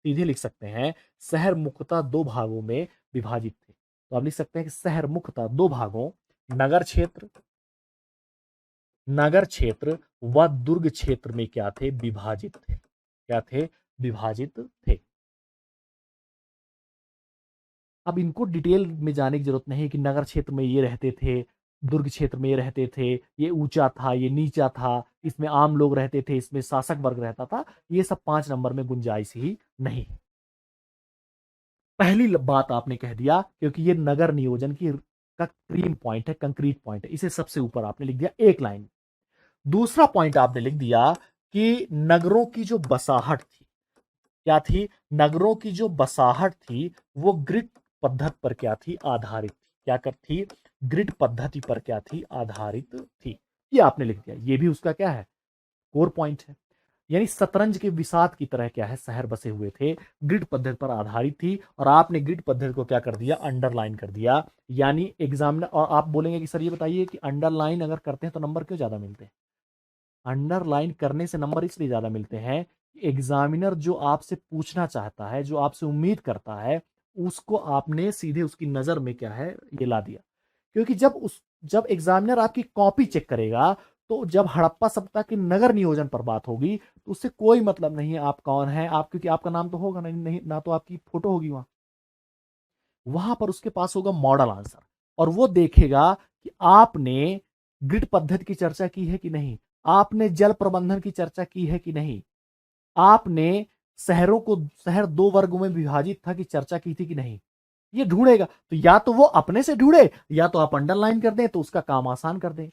सीधे लिख सकते हैं शहर मुख्यतः दो भागों में विभाजित थे। तो आप लिख सकते हैं कि शहर मुख्यतः दो भागों, नगर क्षेत्र व दुर्ग क्षेत्र में क्या थे, विभाजित थे। क्या थे, विभाजित थे। अब इनको डिटेल में जाने की जरूरत नहीं कि नगर क्षेत्र में ये रहते थे, दुर्ग क्षेत्र में ये रहते थे, ये ऊंचा था, ये नीचा था, इसमें आम लोग रहते थे, इसमें शासक वर्ग रहता था। ये सब 5 नंबर में गुंजाइश ही नहीं। पहली बात आपने कह दिया, क्योंकि ये नगर नियोजन की का क्रीम पॉइंट है, कंक्रीट पॉइंट है, इसे सबसे ऊपर आपने लिख दिया एक लाइन। दूसरा पॉइंट आपने लिख दिया कि नगरों की जो बसाहट थी, क्या थी, नगरों की जो बसाहट थी वो ग्रिड पद्धति पर क्या थी, आधारित थी। क्या कर थी, ग्रिड पद्धति पर क्या थी, आधारित थी। ये आपने लिख दिया, ये भी उसका क्या है, कोर पॉइंट है। यानी शतरंज के विसात की तरह क्या है, शहर बसे हुए थे, ग्रिड पद्धति पर आधारित थी, और आपने ग्रिड पद्धति को क्या कर दिया, अंडरलाइन कर दिया। यानी एग्जामिनर, और आप बोलेंगे कि सर ये बताइए कि अंडरलाइन अगर करते हैं तो नंबर क्यों ज्यादा मिलते हैं। अंडरलाइन करने से नंबर इसलिए ज्यादा मिलते हैं, एग्जामिनर जो आपसे पूछना चाहता है, जो आपसे उम्मीद करता है, उसको आपने सीधे उसकी नजर में क्या है, ये ला दिया। क्योंकि जब एग्जामिनर आपकी कॉपी चेक करेगा, तो जब हड़प्पा सभ्यता के नगर नियोजन पर बात होगी तो उससे कोई मतलब नहीं है आप कौन है, आप, क्योंकि आपका नाम तो होगा नहीं, ना तो आपकी फोटो होगी वहां पर उसके पास होगा मॉडल आंसर, और वो देखेगा कि आपने ग्रिड पद्धति की चर्चा की है कि नहीं, आपने जल प्रबंधन की चर्चा की है कि नहीं, आपने शहर दो वर्गों में विभाजित था की चर्चा की थी कि नहीं। ये ढूंढेगा, तो या तो वो अपने से ढूंढे, या तो आप अंडरलाइन कर दें तो उसका काम आसान कर दें।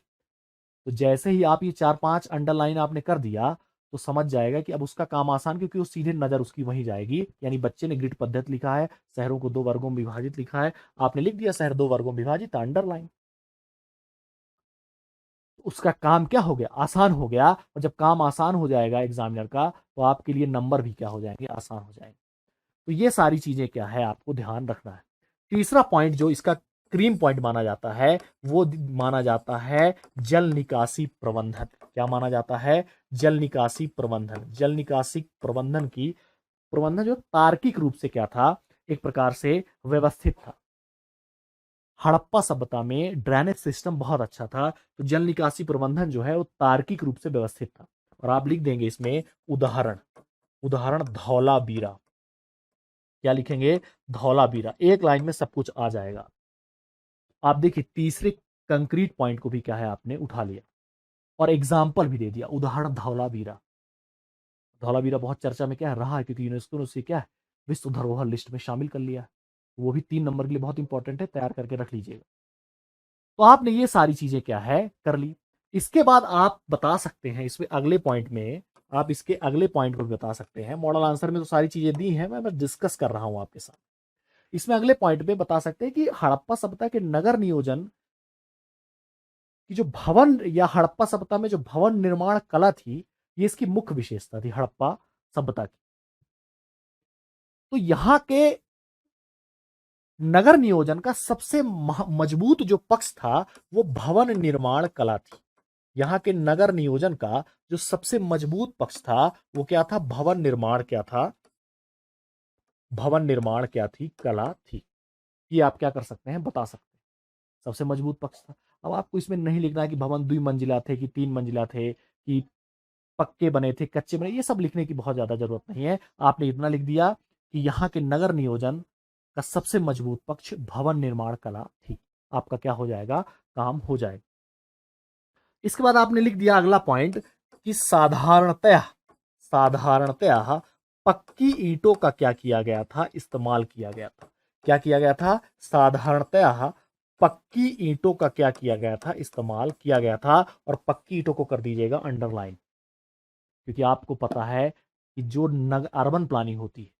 तो जैसे ही आप ये 4 5 अंडरलाइन आपने कर दिया, तो समझ जाएगा कि अब उसका काम आसान, क्योंकि वो सीधे नजर उसकी वहीं जाएगी। यानी बच्चे ने ग्रिड पद्धति लिखा है, शहरों को दो वर्गों में विभाजित लिखा है, आपने लिख दिया शहर दो वर्गों में विभाजित, अंडरलाइन। उसका काम क्या हो गया, आसान हो गया। और जब काम आसान हो जाएगा एग्जामिनर का, तो आपके लिए नंबर भी क्या हो जाएंगे, आसान हो जाएंगे। तो ये सारी चीजें क्या है, आपको ध्यान रखना है। तीसरा पॉइंट जो इसका क्रीम पॉइंट माना जाता है, वो माना जाता है जल निकासी प्रबंधन। क्या माना जाता है, जल निकासी प्रबंधन। जल निकासी प्रबंधन जो तार्किक रूप से क्या था, एक प्रकार से व्यवस्थित था। हड़प्पा सभ्यता में ड्रेनेज सिस्टम बहुत अच्छा था, तो जल निकासी प्रबंधन जो है वो तार्किक रूप से व्यवस्थित था। और आप लिख देंगे इसमें उदाहरण, उदाहरण धौलावीरा। क्या लिखेंगे, धौलावीरा। एक लाइन में सब कुछ आ जाएगा। आप देखिए तीसरे कंक्रीट पॉइंट को भी क्या है, आपने उठा लिया और एग्जाम्पल भी दे दिया, उदाहरण धौलावीरा। धौलावीरा बहुत चर्चा में क्या है रहा है, क्योंकि यूनेस्को ने उसे क्या है, विश्व धरोहर लिस्ट में शामिल कर लिया। वो भी 3 नंबर के लिए बहुत इंपॉर्टेंट है, तैयार करके रख लीजिएगा। तो आपने ये सारी चीजें क्या है, कर ली। इसके बाद आप बता सकते हैं इसमें अगले पॉइंट में, आप इसके अगले पॉइंट को भी बता सकते हैं। मॉडल आंसर में तो सारी चीजें दी हैं, मैं डिस्कस कर रहा हूं आपके साथ। इसमें अगले पॉइंट में बता सकते हैं कि हड़प्पा सभ्यता के नगर नियोजन की जो भवन, या हड़प्पा सभ्यता में जो भवन निर्माण कला थी, ये इसकी मुख्य विशेषता थी हड़प्पा सभ्यता की। तो यहां के नगर नियोजन का सबसे मजबूत जो पक्ष था, वो भवन निर्माण कला थी। यहां के नगर नियोजन का जो सबसे मजबूत पक्ष था, वो क्या था, भवन निर्माण क्या था, भवन निर्माण क्या थी, कला थी। ये आप क्या कर सकते हैं, बता सकते हैं, सबसे मजबूत पक्ष था। अब आपको इसमें नहीं लिखना है कि भवन 2 मंजिला थे कि 3 मंजिला थे, कि पक्के बने थे, कच्चे बने, ये सब लिखने की बहुत ज्यादा जरूरत नहीं है। आपने इतना लिख दिया कि यहाँ के नगर नियोजन का सबसे मजबूत पक्ष भवन निर्माण कला थी। आपका क्या हो जाएगा, काम हो जाएगा। इसके बाद आपने लिख दिया अगला पॉइंट कि साधारणतया पक्की ईंटों का क्या किया गया था, इस्तेमाल किया गया था। क्या किया गया था, साधारणतया पक्की ईंटों का क्या किया गया था, इस्तेमाल किया गया था। और पक्की ईंटों को कर दीजिएगा अंडरलाइन, क्योंकि आपको पता है कि जो अर्बन प्लानिंग होती है,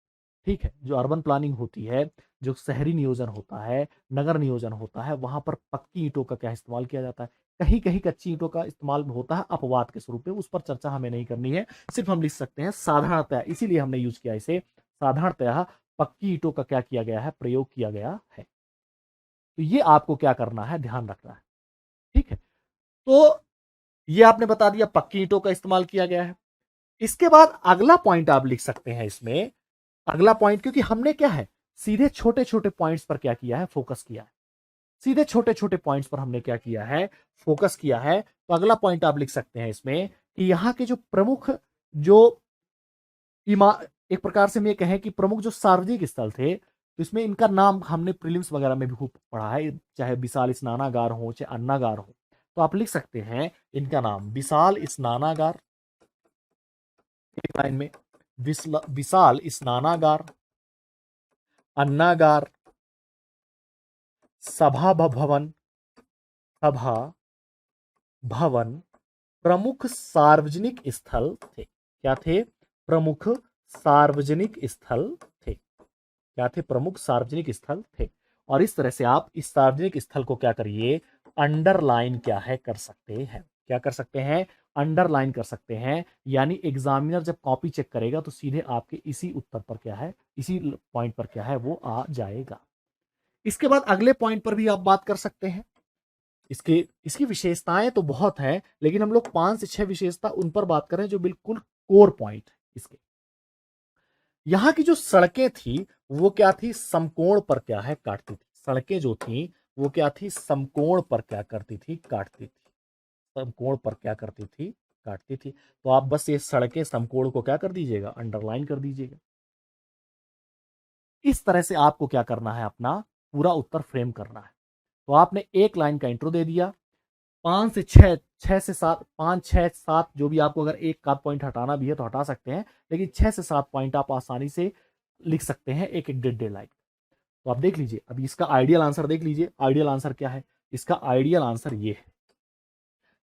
ठीक है, जो अर्बन प्लानिंग होती है, जो शहरी नियोजन होता है, नगर नियोजन होता है, वहां पर पक्की ईंटों का क्या इस्तेमाल किया जाता है। कहीं कहीं कच्ची ईंटों का इस्तेमाल होता है अपवाद के स्वरूप में, उस पर चर्चा हमें नहीं करनी है। सिर्फ हम लिख सकते हैं साधारणतया, इसीलिए हमने यूज किया इसे, साधारणतया पक्की ईंटों का क्या किया गया है, प्रयोग किया गया है। तो ये आपको क्या करना है, ध्यान रखना है, ठीक है। तो ये आपने बता दिया पक्की ईंटों का इस्तेमाल किया गया है। इसके बाद अगला पॉइंट आप लिख सकते हैं इसमें, अगला पॉइंट, क्योंकि हमने क्या है, सीधे छोटे छोटे पॉइंट्स पर क्या किया है, फोकस किया है। सीधे छोटे छोटे पॉइंट्स पर हमने क्या किया है, फोकस किया है। तो अगला पॉइंट आप लिख सकते हैं इसमें कि यहां के जो प्रमुख, जो एक प्रकार से हम ये कहें कि प्रमुख जो सार्वजनिक स्थल थे, तो इसमें इनका नाम हमने प्रीलिम्स वगैरह में भी खूब पढ़ा है, चाहे विशाल स्नानागार हो, चाहे अन्नागार हो। तो आप लिख सकते हैं इनका नाम विशाल स्नानागार, एक लाइन में, विशाल स्नानागार, अन्नागार, सभा भवन, सभा भवन, प्रमुख सार्वजनिक स्थल थे। क्या थे, प्रमुख सार्वजनिक स्थल थे। क्या थे, प्रमुख सार्वजनिक स्थल थे। और इस तरह से आप इस सार्वजनिक स्थल को क्या करिए, अंडरलाइन क्या है, कर सकते हैं। क्या कर सकते हैं, अंडरलाइन कर सकते हैं। यानी एग्जामिनर जब कॉपी चेक करेगा तो सीधे आपके इसी उत्तर पर क्या है, इसी पॉइंट पर क्या है, वो आ जाएगा। इसके बाद अगले पॉइंट पर भी आप बात कर सकते हैं। इसकी विशेषताएं तो बहुत हैं, लेकिन हम लोग 5 से 6 विशेषता उन पर बात करें जो बिल्कुल कोर पॉइंट है इसके। यहां की जो सड़कें थी वो क्या थी, समकोण पर क्या है, काटती थी। सड़कें जो थी वो क्या थी, समकोण पर क्या करती थी, काटती थी। समकोण पर क्या करती थी, काटती थी। तो आप बस ये सड़कें समकोण को क्या कर दीजिएगा, अंडरलाइन कर दीजिएगा। इस तरह से आपको क्या करना है, अपना पूरा उत्तर फ्रेम करना है। तो आपने एक लाइन का इंट्रो दे दिया, 5 से 6, 6 से 7, 5, 6, 7, जो भी आपको अगर एक का पॉइंट हटाना भी है तो हटा सकते हैं, लेकिन 6 से 7 पॉइंट आप आसानी से लिख सकते हैं एक एक 1.5 लाइन। तो आप देख लीजिए, अभी इसका आइडियल आंसर देख लीजिए। आइडियल आंसर क्या है, इसका आइडियल आंसर ये है,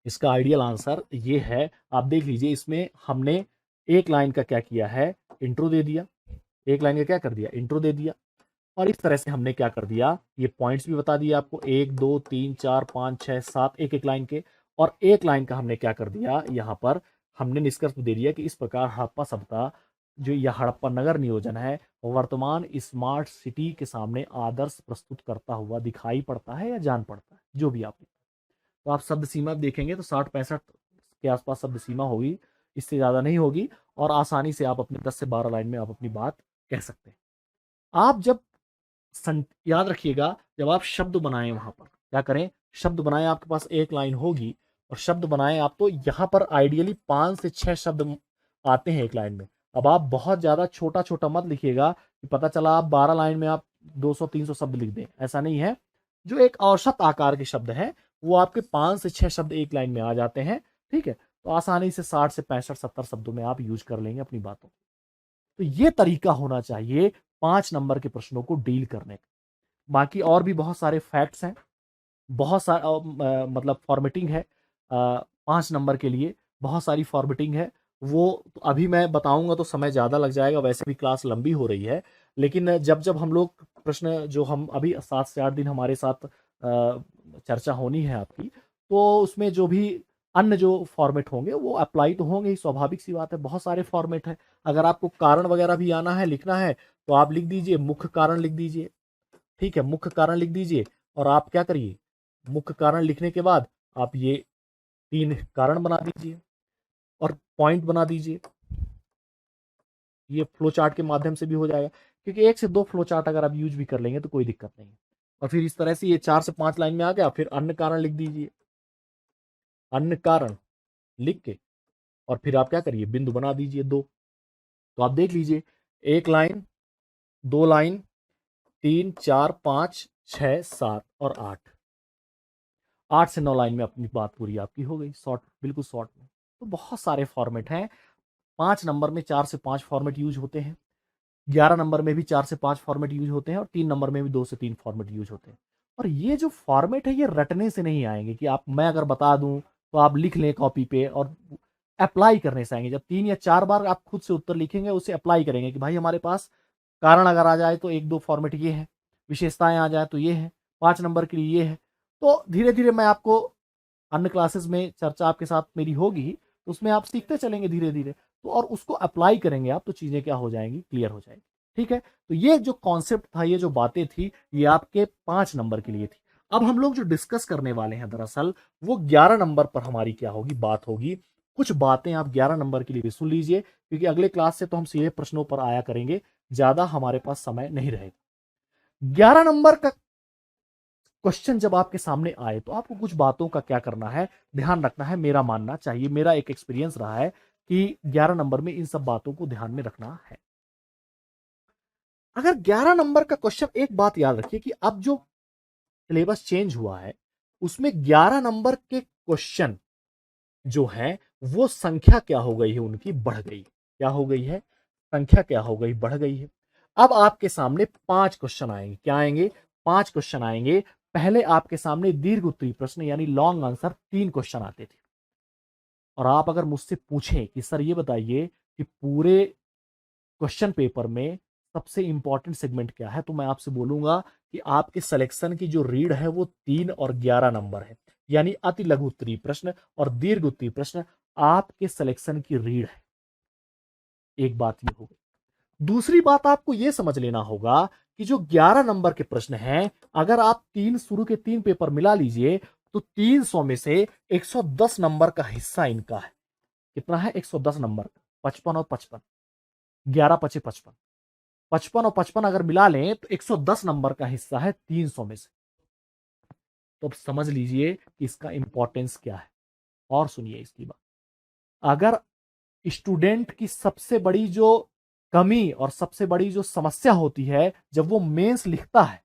इसका आइडियल आंसर ये है। आप देख लीजिए, इसमें हमने एक लाइन का क्या किया है, इंट्रो दे दिया। एक लाइन का क्या कर दिया, इंट्रो दे दिया। और इस तरह से हमने क्या कर दिया, ये पॉइंट्स भी बता दिए आपको, 1 2 3 4 5 6 7, एक एक लाइन के। और एक लाइन का हमने क्या कर दिया, यहां पर हमने निष्कर्ष दे दिया कि इस प्रकार हड़प्पा सभ्यता, जो यह हड़प्पा नगर नियोजन है, वर्तमान स्मार्ट सिटी के सामने आदर्श प्रस्तुत करता हुआ दिखाई पड़ता है या जान पड़ता है, जो भी आप। तो आप शब्द सीमा देखेंगे तो 60-65 के आसपास शब्द सीमा होगी, इससे ज्यादा नहीं होगी। और आसानी से आप अपने 10 से 12 लाइन में आप अपनी बात कह सकते हैं। आप जब याद रखिएगा, जब आप शब्द बनाएं, वहां पर क्या करें, शब्द बनाएं, आपके पास एक लाइन होगी और शब्द बनाएं आप, तो यहां पर आइडियली 5 से 6 शब्द आते हैं एक लाइन में। अब आप बहुत ज्यादा छोटा छोटा मत लिखिएगा कि पता चला आप 12 लाइन में आप 200-300 शब्द लिख दें, ऐसा नहीं है। जो एक औसत आकार के शब्द है वो आपके 5 से 6 शब्द एक लाइन में आ जाते हैं, ठीक है। तो आसानी से 60 से 65-70 शब्दों में आप यूज कर लेंगे अपनी बातों। तो ये तरीका होना चाहिए 5 नंबर के प्रश्नों को डील करने का। बाकी और भी बहुत सारे फैक्ट्स हैं, बहुत सारा मतलब फॉर्मेटिंग है 5 नंबर के लिए, बहुत सारी फॉर्मेटिंग है। वो तो अभी मैं बताऊंगा तो समय ज़्यादा लग जाएगा, वैसे भी क्लास लंबी हो रही है। लेकिन जब जब हम लोग प्रश्न, जो हम अभी 7 से 8 दिन हमारे साथ चर्चा होनी है आपकी, तो उसमें जो भी अन्य जो फॉर्मेट होंगे वो अप्लाई तो होंगे ही, स्वाभाविक सी बात है, बहुत सारे फॉर्मेट है। अगर आपको कारण वगैरह भी आना है, लिखना है, तो आप लिख दीजिए, मुख्य कारण लिख दीजिए, ठीक है, मुख्य कारण लिख दीजिए। और आप क्या करिए, मुख्य कारण लिखने के बाद आप ये 3 कारण बना दीजिए और पॉइंट बना दीजिए। ये फ्लो चार्ट के माध्यम से भी हो जाएगा, क्योंकि 1 से 2 फ्लो चार्ट अगर आप यूज भी कर लेंगे तो कोई दिक्कत नहीं है। और फिर इस तरह से ये 4 से 5 लाइन में आ गया, फिर अन्य कारण लिख दीजिए, अन्य कारण लिख के और फिर आप क्या करिए, बिंदु बना दीजिए 2। तो आप देख लीजिए, 1 लाइन, 2 लाइन, 3 4 5 6 7 और 8, 8 से 9 लाइन में अपनी बात पूरी आपकी हो गई, शॉर्ट, बिल्कुल शॉर्ट में। तो बहुत सारे फॉर्मेट हैं। 5 नंबर में 4 से 5 फॉर्मेट यूज होते हैं, 11 नंबर में भी 4 से 5 फॉर्मेट यूज होते हैं, और 3 नंबर में भी 2 से 3 फॉर्मेट यूज होते हैं। और ये जो फॉर्मेट है ये रटने से नहीं आएंगे कि आप, मैं अगर बता दूं तो आप लिख लें कॉपी पे, और अप्लाई करने से आएंगे। जब 3 या 4 बार आप खुद से उत्तर लिखेंगे, उसे अप्लाई करेंगे कि भाई हमारे पास कारण अगर आ जाए तो 1-2 फॉर्मेट ये है, विशेषताएं आ जाए तो ये है, 5 नंबर के लिए ये है। तो धीरे धीरे मैं आपको अन्य क्लासेस में चर्चा आपके साथ मेरी होगी, तो उसमें आप सीखते चलेंगे धीरे धीरे, तो और उसको अप्लाई करेंगे आप, तो चीजें क्या हो जाएंगी, क्लियर हो जाएंगी। ठीक है, तो ये जो कॉन्सेप्ट था, ये जो बातें थी, ये आपके 5 नंबर के लिए थी। अब हम लोग जो डिस्कस करने वाले हैं दरअसल, वो 11 नंबर पर हमारी क्या होगी, बात होगी। कुछ बातें आप 11 नंबर के लिए भी सुन लीजिए, क्योंकि अगले क्लास से तो हम सीधे प्रश्नों पर आया करेंगे, ज्यादा हमारे पास समय नहीं रहेगा। 11 नंबर का क्वेश्चन जब आपके सामने आए तो आपको कुछ बातों का क्या करना है, ध्यान रखना है। मेरा मानना चाहिए, मेरा एक एक्सपीरियंस रहा है कि 11 नंबर में इन सब बातों को ध्यान में रखना है। अगर 11 नंबर का क्वेश्चन, एक बात याद रखिए कि अब जो सिलेबस चेंज हुआ है, उसमें 11 नंबर के क्वेश्चन जो है, वो संख्या क्या हो गई है, उनकी बढ़ गई। क्या हो गई है, संख्या क्या हो गई, बढ़ गई है। अब आपके सामने 5 क्वेश्चन आएंगे। क्या आएंगे, 5 क्वेश्चन आएंगे। पहले आपके सामने दीर्घ उत्तरीय प्रश्न यानी लॉन्ग आंसर 3 क्वेश्चन आते थे। और आप अगर मुझसे पूछें कि सर ये बताइए कि पूरे क्वेश्चन पेपर में सबसे इंपॉर्टेंट सेगमेंट क्या है, तो मैं आपसे बोलूंगा कि आपके सिलेक्शन की जो रीड है वो 3 और 11 नंबर है, यानी अति लघु उत्तरीय प्रश्न और दीर्घ उत्तरीय प्रश्न आपके सिलेक्शन की रीड है। एक बात ये हो गई। दूसरी बात आपको यह समझ लेना होगा कि जो 11 नंबर के प्रश्न हैं, अगर आप शुरू के 3 पेपर मिला लीजिए, तो 300 में से 110 नंबर का हिस्सा इनका है। कितना है, 110 नंबर, 55 और 55, 11 पचे 55, 55 और 55 अगर मिला लें तो 110 नंबर का हिस्सा है 300 में से। तो अब समझ लीजिए कि इसका इंपॉर्टेंस क्या है। और सुनिए इसकी बात, अगर स्टूडेंट की सबसे बड़ी जो कमी और सबसे बड़ी जो समस्या होती है जब वो मेंस लिखता है,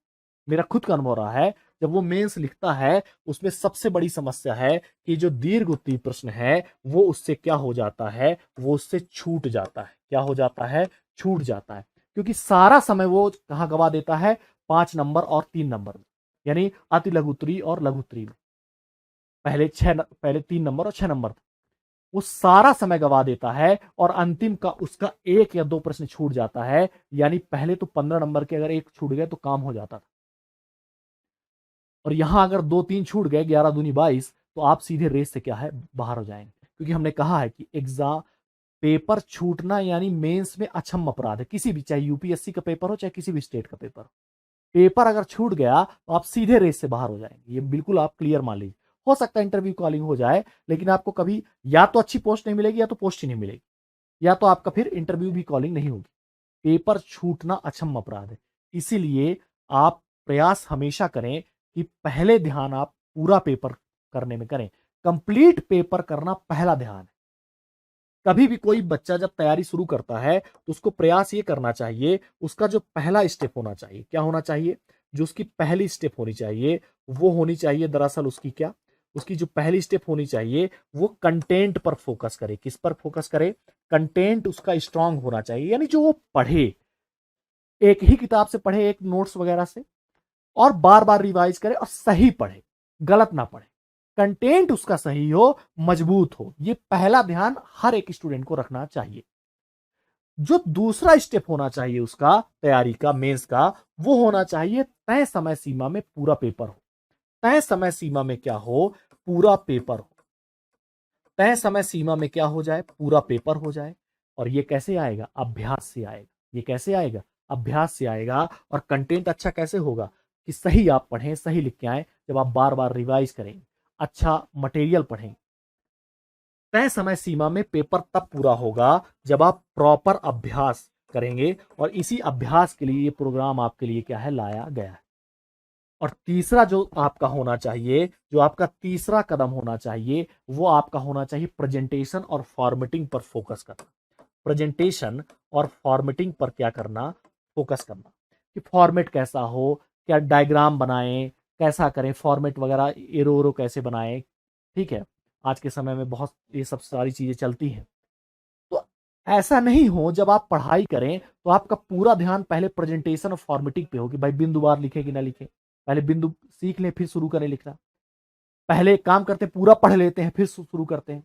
मेरा खुद का अनुभव रहा है, जब वो मेंस लिखता है उसमें सबसे बड़ी समस्या है कि जो दीर्घ उत्तरीय प्रश्न है वो उससे क्या हो जाता है, वो उससे छूट जाता है। क्या हो जाता है, छूट जाता है। क्योंकि सारा समय वो कहां गवा देता है, 5 नंबर और 3 नंबर में, यानी अति लघु उत्तरीय और लघु उत्तरीय में। पहले 3 नंबर और 6 नंबर, वो सारा समय गवा देता है, और अंतिम का उसका 1 या 2 प्रश्न छूट जाता है। यानी पहले तो 15 नंबर के अगर 1 छूट गए तो काम हो जाता था, और यहां अगर 2-3 छूट गए, 11 दूनी 22, तो आप सीधे रेस से क्या है, बाहर हो जाएंगे। क्योंकि हमने कहा है कि एग्जाम पेपर छूटना यानी मेंस में अक्षम अपराध है, किसी भी, चाहे यूपीएससी का पेपर हो चाहे किसी भी स्टेट का पेपर हो। पेपर अगर छूट गया तो आप सीधे रेस से बाहर हो जाएंगे, ये बिल्कुल आप क्लियर मान लीजिए। हो सकता है इंटरव्यू कॉलिंग हो जाए, लेकिन आपको कभी या तो अच्छी पोस्ट नहीं मिलेगी, या तो पोस्ट ही नहीं मिलेगी, या तो आपका फिर इंटरव्यू भी कॉलिंग नहीं होगी। पेपर छूटना अक्षम अपराध है। इसीलिए आप प्रयास हमेशा करें कि पहले ध्यान आप पूरा पेपर करने में करें। कंप्लीट पेपर करना पहला ध्यान है। कभी भी कोई बच्चा जब तैयारी शुरू करता है तो उसको प्रयास ये करना चाहिए, उसका जो पहला स्टेप होना चाहिए, क्या होना चाहिए, जो उसकी पहली स्टेप होनी चाहिए, वो होनी चाहिए दरअसल उसकी क्या, उसकी जो पहली स्टेप होनी चाहिए वो कंटेंट पर फोकस करे। किस पर फोकस करे, कंटेंट उसका स्ट्रांग होना चाहिए, यानी जो वो पढ़े, एक ही किताब से पढ़े, एक नोट्स वगैरह से, और बार बार रिवाइज करे और सही पढ़े, गलत ना पढ़े, कंटेंट उसका सही हो, मजबूत हो। ये पहला ध्यान हर एक स्टूडेंट को रखना चाहिए। जो दूसरा स्टेप होना चाहिए उसका तैयारी का, मेंस का, वो होना चाहिए तय समय सीमा में पूरा पेपर हो। तय समय सीमा में क्या हो, पूरा पेपर हो। तय समय सीमा में क्या हो जाए, पूरा पेपर हो जाए। और ये कैसे आएगा, अभ्यास से आएगा। ये कैसे आएगा, अभ्यास से आएगा। और कंटेंट अच्छा कैसे होगा, कि सही आप पढ़ें, सही लिख के आए, जब आप बार बार रिवाइज करेंगे, अच्छा मटेरियल पढ़ें। तय समय सीमा में पेपर तब पूरा होगा जब आप प्रॉपर अभ्यास करेंगे, और इसी अभ्यास के लिए ये प्रोग्राम आपके लिए क्या है, लाया गया है। और तीसरा जो आपका होना चाहिए, जो आपका तीसरा कदम होना चाहिए, वो आपका होना चाहिए प्रेजेंटेशन और फॉर्मेटिंग पर फोकस करना। प्रेजेंटेशन और फॉर्मेटिंग पर क्या करना, फोकस करना, कि फॉर्मेट कैसा हो, क्या डायग्राम बनाएं, कैसा करें फॉर्मेट वगैरह, एरो कैसे बनाएं। ठीक है, आज के समय में बहुत ये सब सारी चीजें चलती हैं। तो ऐसा नहीं हो जब आप पढ़ाई करें तो आपका पूरा ध्यान पहले प्रेजेंटेशन और फॉर्मेटिंग पे हो कि भाई बिंदुवार लिखे कि ना लिखे, पहले बिंदु सीख लें फिर शुरू करें लिखना, पहले एक काम करते हैं पूरा पढ़ लेते हैं फिर शुरू करते हैं,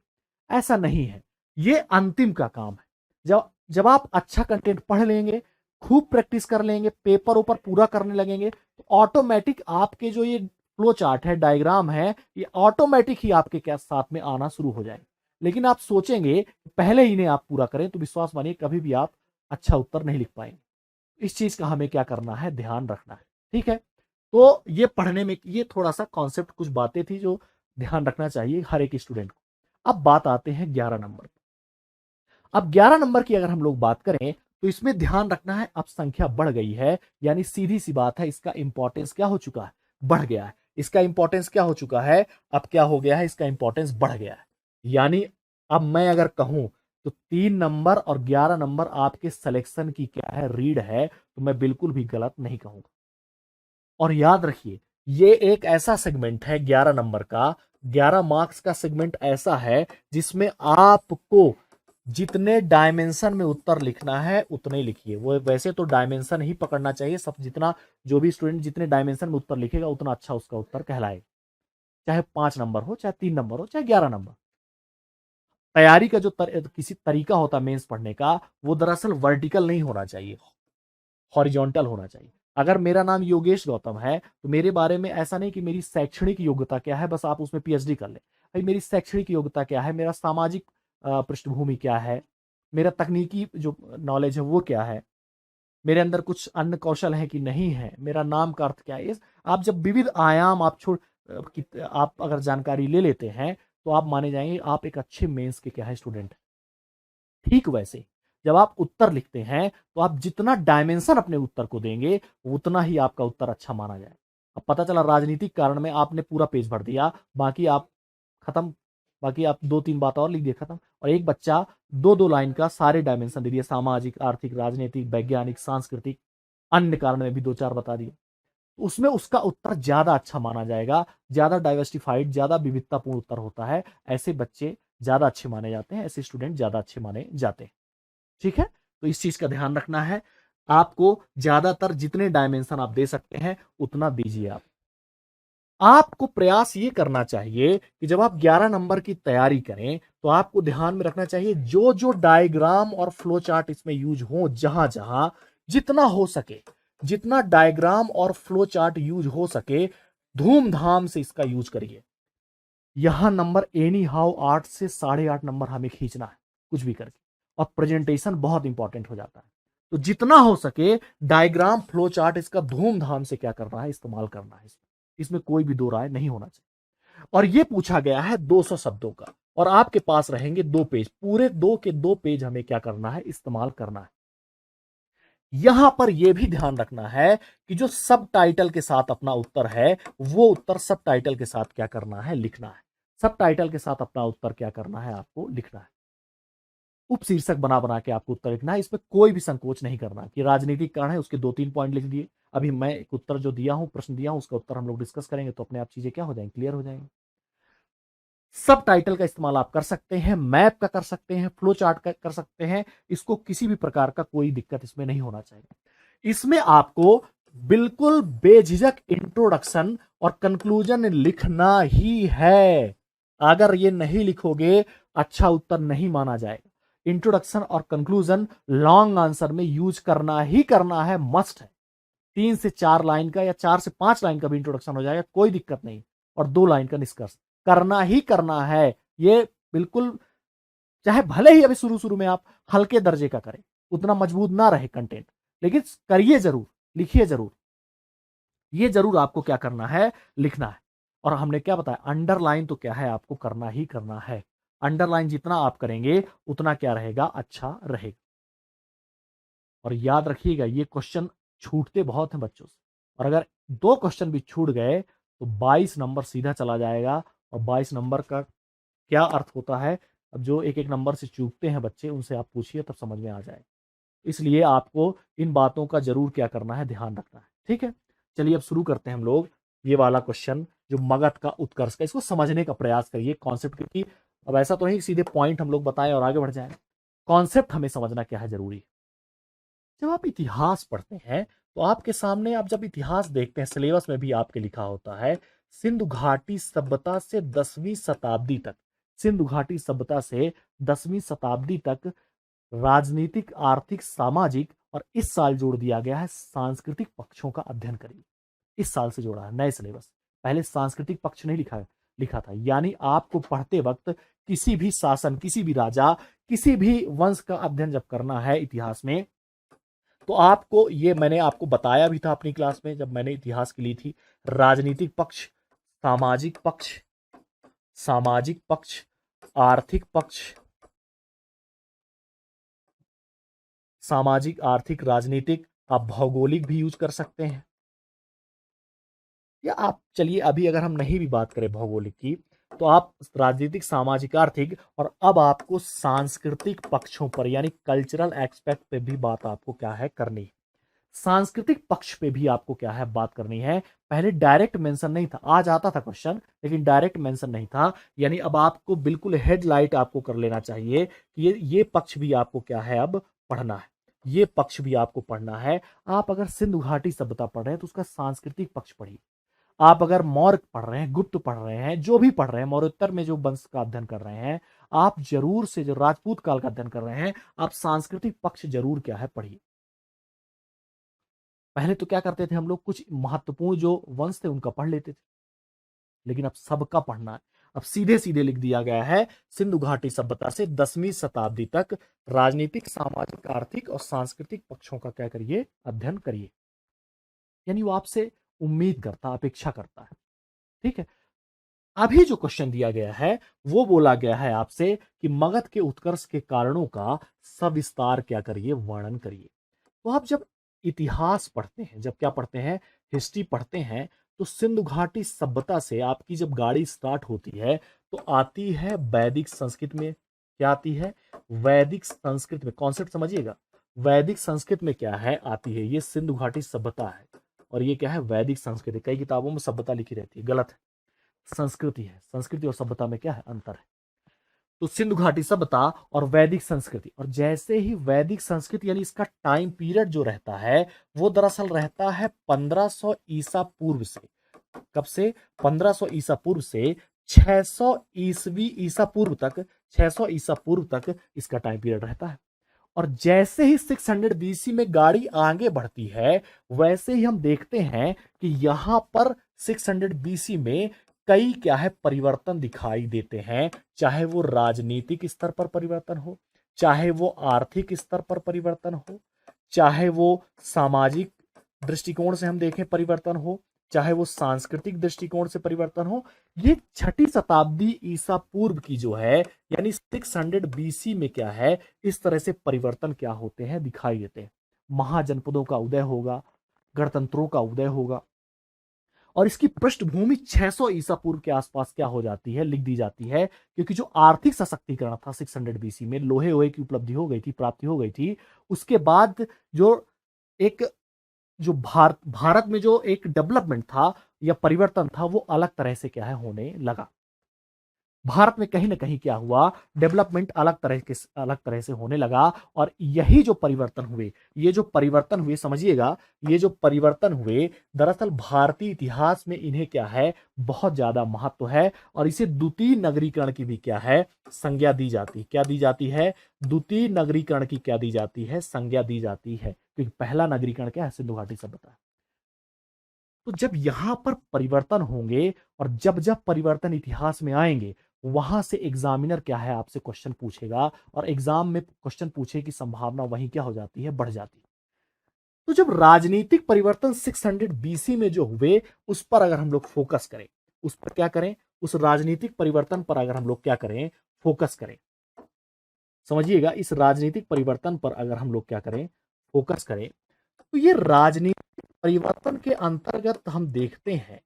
ऐसा नहीं है। ये अंतिम का काम है। जब जब आप अच्छा कंटेंट पढ़ लेंगे, खूब प्रैक्टिस कर लेंगे, पेपर ऊपर पूरा करने लगेंगे, तो ऑटोमेटिक आपके जो ये फ्लो चार्ट है, डायग्राम है, ये ऑटोमेटिक ही आपके क्या साथ में आना शुरू हो जाएंगे। लेकिन आप सोचेंगे पहले ही इन्हें आप पूरा करें, तो विश्वास मानिए कभी भी आप अच्छा उत्तर नहीं लिख पाएंगे। इस चीज का हमें क्या करना है, ध्यान रखना है। ठीक है, तो ये पढ़ने में ये थोड़ा सा कॉन्सेप्ट, कुछ बातें थी जो ध्यान रखना चाहिए हर एक स्टूडेंट को। अब बात आते हैं 11 नंबर। अब 11 नंबर की अगर हम लोग बात करें तो इसमें ध्यान रखना है, अब संख्या बढ़ गई है, यानी सीधी सी बात है, इसका इंपॉर्टेंस क्या हो चुका है, बढ़ गया है। इसका इंपॉर्टेंस क्या हो चुका है, अब क्या हो गया है, इसका इंपॉर्टेंस बढ़ गया है। यानी अब मैं अगर कहूं तो 3 नंबर और 11 नंबर आपके सिलेक्शन की क्या है, रीड है, तो मैं बिल्कुल भी गलत नहीं कहूंगा। और याद रखिए, ये एक ऐसा सेगमेंट है 11 नंबर का, 11 मार्क्स का सेगमेंट ऐसा है जिसमें आपको जितने डायमेंशन में उत्तर लिखना है उतने लिखिए। वो वैसे तो डायमेंशन ही पकड़ना चाहिए सब, जितना जो भी स्टूडेंट जितने डायमेंशन में उत्तर लिखेगा उतना अच्छा उसका उत्तर कहलाएगा, चाहे 5 नंबर हो, चाहे 3 नंबर हो, चाहे 11 नंबर। तैयारी का जो किसी तरीका होता है मेंस पढ़ने का, वो दरअसल वर्टिकल नहीं होना चाहिए, हॉरिजॉन्टल होना चाहिए। अगर मेरा नाम योगेश गौतम है तो मेरे बारे में ऐसा नहीं कि मेरी शैक्षणिक योग्यता क्या है बस आप उसमें पीएचडी कर ले। भाई मेरी शैक्षणिक योग्यता क्या है, मेरा सामाजिक पृष्ठभूमि क्या है, मेरा तकनीकी जो नॉलेज है वो क्या है, मेरे अंदर कुछ अन्य कौशल है कि नहीं है, मेरा नाम का अर्थ क्या है। आप जब विविध आयाम आप आप अगर जानकारी ले लेते हैं तो आप माने जाएंगे आप एक अच्छे मेंस के क्या है स्टूडेंट। ठीक वैसे जब आप उत्तर लिखते हैं तो आप जितना डायमेंशन अपने उत्तर को देंगे उतना ही आपका उत्तर अच्छा माना जाए। अब पता चला राजनीतिक कारण में आपने पूरा पेज भर दिया, बाकी आप खत्म, बाकी आप 2-3 बात और लिख दिए खत्म। और एक बच्चा 2-2 लाइन का सारे डायमेंशन दे दिया, सामाजिक, आर्थिक, राजनीतिक, वैज्ञानिक, सांस्कृतिक, अन्य कारण में भी 2-4 बता दिए, उसमें उसका उत्तर ज्यादा अच्छा माना जाएगा, ज्यादा डाइवर्सिफाइड, ज्यादा विविधतापूर्ण उत्तर होता है। ऐसे बच्चे ज्यादा अच्छे माने जाते हैं, ऐसे स्टूडेंट ज्यादा अच्छे माने जाते हैं। ठीक है, तो इस चीज का ध्यान रखना है, आपको ज्यादातर जितने डायमेंशन आप दे सकते हैं उतना दीजिए। आपको प्रयास ये करना चाहिए कि जब आप 11 नंबर की तैयारी करें तो आपको ध्यान में रखना चाहिए जो जो डायग्राम और फ्लो चार्ट इसमें यूज हो, जहां जहां जितना हो सके, जितना डायग्राम और फ्लो चार्ट यूज हो सके, धूमधाम से इसका यूज करिए। यहां नंबर एनी हाउ 8 से 8.5 नंबर हमें खींचना है कुछ भी करके, और प्रेजेंटेशन बहुत इंपॉर्टेंट हो जाता है। तो जितना हो सके डायग्राम फ्लो चार्ट इसका धूमधाम से क्या करना है, इस्तेमाल करना है। इसमें कोई भी दो राय नहीं होना चाहिए। और यह पूछा गया है 200 शब्दों का, और आपके पास रहेंगे 2 पेज, पूरे 2 के 2 पेज हमें क्या करना है, इस्तेमाल करना है। यहां पर यह भी ध्यान रखना है कि जो सब टाइटल के साथ अपना उत्तर है वो उत्तर सब टाइटल के साथ क्या करना है, लिखना है। सब टाइटल के साथ अपना उत्तर क्या करना है, आपको लिखना है। उपशीर्षक बना बना के आपको उत्तर लिखना है, इसमें कोई भी संकोच नहीं करना कि राजनीतिक कारण है उसके 2-3 पॉइंट लिख दिए। अभी मैं एक उत्तर जो दिया हूं, प्रश्न दिया हूं, उसका उत्तर हम लोग डिस्कस करेंगे तो अपने आप चीजें क्या हो जाएंगी, क्लियर हो जाएंगी। सब टाइटल का इस्तेमाल आप कर सकते हैं, मैप का कर सकते हैं, फ्लो चार्ट का कर सकते हैं, इसको किसी भी प्रकार का कोई दिक्कत इसमें नहीं होना चाहिए। इसमें आपको बिल्कुल बेझिझक इंट्रोडक्शन और कंक्लूजन लिखना ही है। अगर ये नहीं लिखोगे अच्छा उत्तर नहीं माना जाएगा। इंट्रोडक्शन और कंक्लूजन लॉन्ग आंसर में यूज करना ही करना है, मस्ट है। 3 से 4 लाइन का या 4 से 5 लाइन का भी इंट्रोडक्शन हो जाएगा, कोई दिक्कत नहीं, और 2 लाइन का निष्कर्ष करना ही करना है। ये बिल्कुल, चाहे भले ही अभी शुरू शुरू में आप हल्के दर्जे का करें, उतना मजबूत ना रहे कंटेंट, लेकिन करिए जरूर, लिखिए जरूर। ये जरूर आपको क्या करना है, लिखना है। और हमने क्या बताया, अंडरलाइन तो क्या है, आपको करना ही करना है। अंडरलाइन जितना आप करेंगे उतना क्या रहेगा, अच्छा रहेगा। और याद रखिएगा ये क्वेश्चन छूटते बहुत हैं बच्चों से, और अगर 2 क्वेश्चन भी छूट गए तो 22 नंबर सीधा चला जाएगा। और 22 नंबर का क्या अर्थ होता है, अब जो एक एक नंबर से चूकते हैं बच्चे उनसे आप पूछिए तब समझ में आ जाए। इसलिए आपको इन बातों का जरूर क्या करना है, ध्यान रखना है। ठीक है, चलिए अब शुरू करते हैं हम लोग ये वाला क्वेश्चन जो मगध का उत्कर्ष का, इसको समझने का प्रयास करिए कॉन्सेप्ट, क्योंकि अब ऐसा तो नहीं सीधे पॉइंट हम लोग बताएं और आगे बढ़ जाएं, कॉन्सेप्ट हमें समझना क्या है जरूरी। जब आप इतिहास पढ़ते हैं तो आपके सामने आप जब इतिहास देखते हैं, सिलेबस में भी आपके लिखा होता है सिंधु घाटी सभ्यता से 10वीं शताब्दी तक, सिंधु घाटी सभ्यता से 10वीं शताब्दी तक राजनीतिक, आर्थिक, सामाजिक, और इस साल जोड़ दिया गया है सांस्कृतिक पक्षों का अध्ययन करिए। इस साल से जोड़ा है नए सिलेबस। पहले सांस्कृतिक पक्ष नहीं लिखा था। यानी आपको पढ़ते वक्त किसी भी शासन, किसी भी राजा, किसी भी वंश का अध्ययन जब करना है इतिहास में, तो आपको ये मैंने आपको बताया भी था अपनी क्लास में जब मैंने इतिहास की ली थी। राजनीतिक पक्ष, सामाजिक पक्ष, सामाजिक पक्ष, आर्थिक पक्ष, सामाजिक, आर्थिक, राजनीतिक, आप भौगोलिक भी यूज कर सकते हैं। या आप चलिए अभी अगर हम नहीं भी बात करें भौगोलिक की, तो आप राजनीतिक, सामाजिक, आर्थिक, और अब आपको सांस्कृतिक पक्षों पर यानी कल्चरल एस्पेक्ट पे भी बात आपको क्या है करनी है। सांस्कृतिक पक्ष पे भी आपको क्या है बात करनी है। पहले डायरेक्ट मेंशन नहीं था, आज आता था क्वेश्चन, लेकिन डायरेक्ट मेंशन नहीं था। यानी अब आपको बिल्कुल हेडलाइट आपको कर लेना चाहिए कि ये पक्ष भी आपको क्या है अब पढ़ना है, ये पक्ष भी आपको पढ़ना है। आप अगर सिंधु घाटी सभ्यता पढ़ रहे हैं तो उसका सांस्कृतिक पक्ष पढ़िए। आप अगर मौर्य पढ़ रहे हैं, गुप्त पढ़ रहे हैं, जो भी पढ़ रहे हैं, मौर्योत्तर में जो वंश का अध्ययन कर रहे हैं, आप जरूर से जो राजपूत काल का अध्ययन कर रहे हैं, आप सांस्कृतिक पक्ष जरूर क्या है पढ़िए। पहले तो क्या करते थे हम लोग, कुछ महत्वपूर्ण जो वंश थे उनका पढ़ लेते थे, लेकिन अब सबका पढ़ना है। अब सीधे सीधे लिख दिया गया है सिंधु घाटी सभ्यता से 10वीं शताब्दी तक राजनीतिक, सामाजिक, आर्थिक और सांस्कृतिक पक्षों का क्या करिए, अध्ययन करिए। यानी वो आपसे उम्मीद करता, अपेक्षा करता है। ठीक है। अभी जो क्वेश्चन दिया गया है वो बोला गया है आपसे कि मगध के उत्कर्ष के कारणों का सविस्तार क्या करिए, वर्णन करिए। तो आप जब इतिहास पढ़ते हैं, जब क्या पढ़ते हैं, हिस्ट्री पढ़ते हैं, तो सिंधु घाटी सभ्यता से आपकी जब गाड़ी स्टार्ट होती है तो आती है वैदिक संस्कृत में। क्या आती है, वैदिक संस्कृत में। कॉन्सेप्ट समझिएगा, वैदिक संस्कृत में क्या है आती है, ये सिंधु घाटी सभ्यता है, और ये क्या है, वैदिक संस्कृति। कई किताबों में सभ्यता लिखी रहती है, गलत है, संस्कृति है। संस्कृति और सभ्यता में क्या है, अंतर है। तो सिंधु घाटी सभ्यता और वैदिक संस्कृति, और जैसे ही वैदिक संस्कृति यानी इसका टाइम पीरियड जो रहता है वो दरअसल रहता है 1500 ईसा पूर्व से। कब से, 1500 ईसा पूर्व से 600 ईसवी ईसा पूर्व तक, 600 ईसा पूर्व तक इसका टाइम पीरियड रहता है। और जैसे ही 600 बीसी में गाड़ी आगे बढ़ती है, वैसे ही हम देखते हैं कि यहां पर 600 बीसी में कई क्या है परिवर्तन दिखाई देते हैं। चाहे वो राजनीतिक स्तर पर परिवर्तन हो, चाहे वो आर्थिक स्तर पर परिवर्तन हो, चाहे वो सामाजिक दृष्टिकोण से हम देखें परिवर्तन हो, चाहे वो सांस्कृतिक दृष्टिकोण से परिवर्तन हो। ये छठी शताब्दी ईसा पूर्व की जो है यानी 600 बीसी में क्या है, इस तरह से परिवर्तन क्या होते हैं, दिखाई देते हैं। महाजनपदों का उदय होगा, गणतंत्रों का उदय होगा, और इसकी पृष्ठभूमि 600 ईसा पूर्व के आसपास क्या हो जाती है, लिख दी जाती है। क्योंकि जो आर्थिक सशक्तिकरण था 600 बीसी में, लोहे वोहे की उपलब्धि हो गई थी, प्राप्ति हो गई थी। उसके बाद जो एक जो भारत में जो एक डेवलपमेंट था या परिवर्तन था, वो अलग तरह से क्या है होने लगा। भारत में कहीं ना कहीं क्या हुआ, डेवलपमेंट अलग तरह से होने लगा। और यही जो परिवर्तन हुए, ये जो परिवर्तन हुए, समझिएगा, ये जो परिवर्तन हुए दरअसल भारतीय इतिहास में इन्हें क्या है, बहुत ज्यादा महत्व है। और इसे द्वितीय नगरीकरण की भी क्या है, संज्ञा दी जाती है। क्या दी जाती है, द्वितीय नगरीकरण की क्या दी जाती है, संज्ञा दी जाती है। क्योंकि पहला नगरीकरण क्या है, सिंधु घाटी सभ्यता है। तो जब यहां पर परिवर्तन होंगे और जब जब परिवर्तन इतिहास में आएंगे, वहां से एग्जामिनर क्या है आपसे क्वेश्चन पूछेगा, और एग्जाम में क्वेश्चन पूछे की संभावना वहीं क्या हो जाती है, बढ़ जाती है। तो जब राजनीतिक परिवर्तन 600 बीसी में जो हुए, उस पर अगर हम लोग फोकस करें, उस पर क्या करें, उस राजनीतिक परिवर्तन पर अगर हम लोग क्या करें, फोकस करें, समझिएगा, इस राजनीतिक परिवर्तन पर अगर हम लोग क्या करें, फोकस करें, तो ये राजनीतिक परिवर्तन के अंतर्गत हम देखते हैं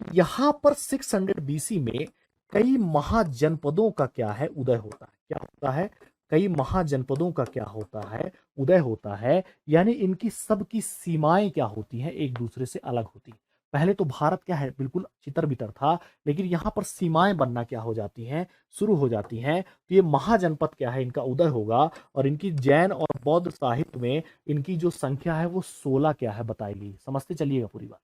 यहां पर 600 बीसी में कई महाजनपदों का क्या है, उदय होता है। क्या होता है, कई महाजनपदों का क्या होता है, उदय होता है। यानी इनकी सबकी सीमाएं क्या होती हैं, एक दूसरे से अलग होती हैं। पहले तो भारत क्या है, बिल्कुल चितर बितर था, लेकिन यहां पर सीमाएं बनना क्या हो जाती हैं, शुरू हो जाती हैं। तो ये महाजनपद क्या है, इनका उदय होगा, और इनकी जैन और बौद्ध साहित्य में इनकी जो संख्या है वो 16 क्या है बताई गई। समझते चलिएगा पूरी बात।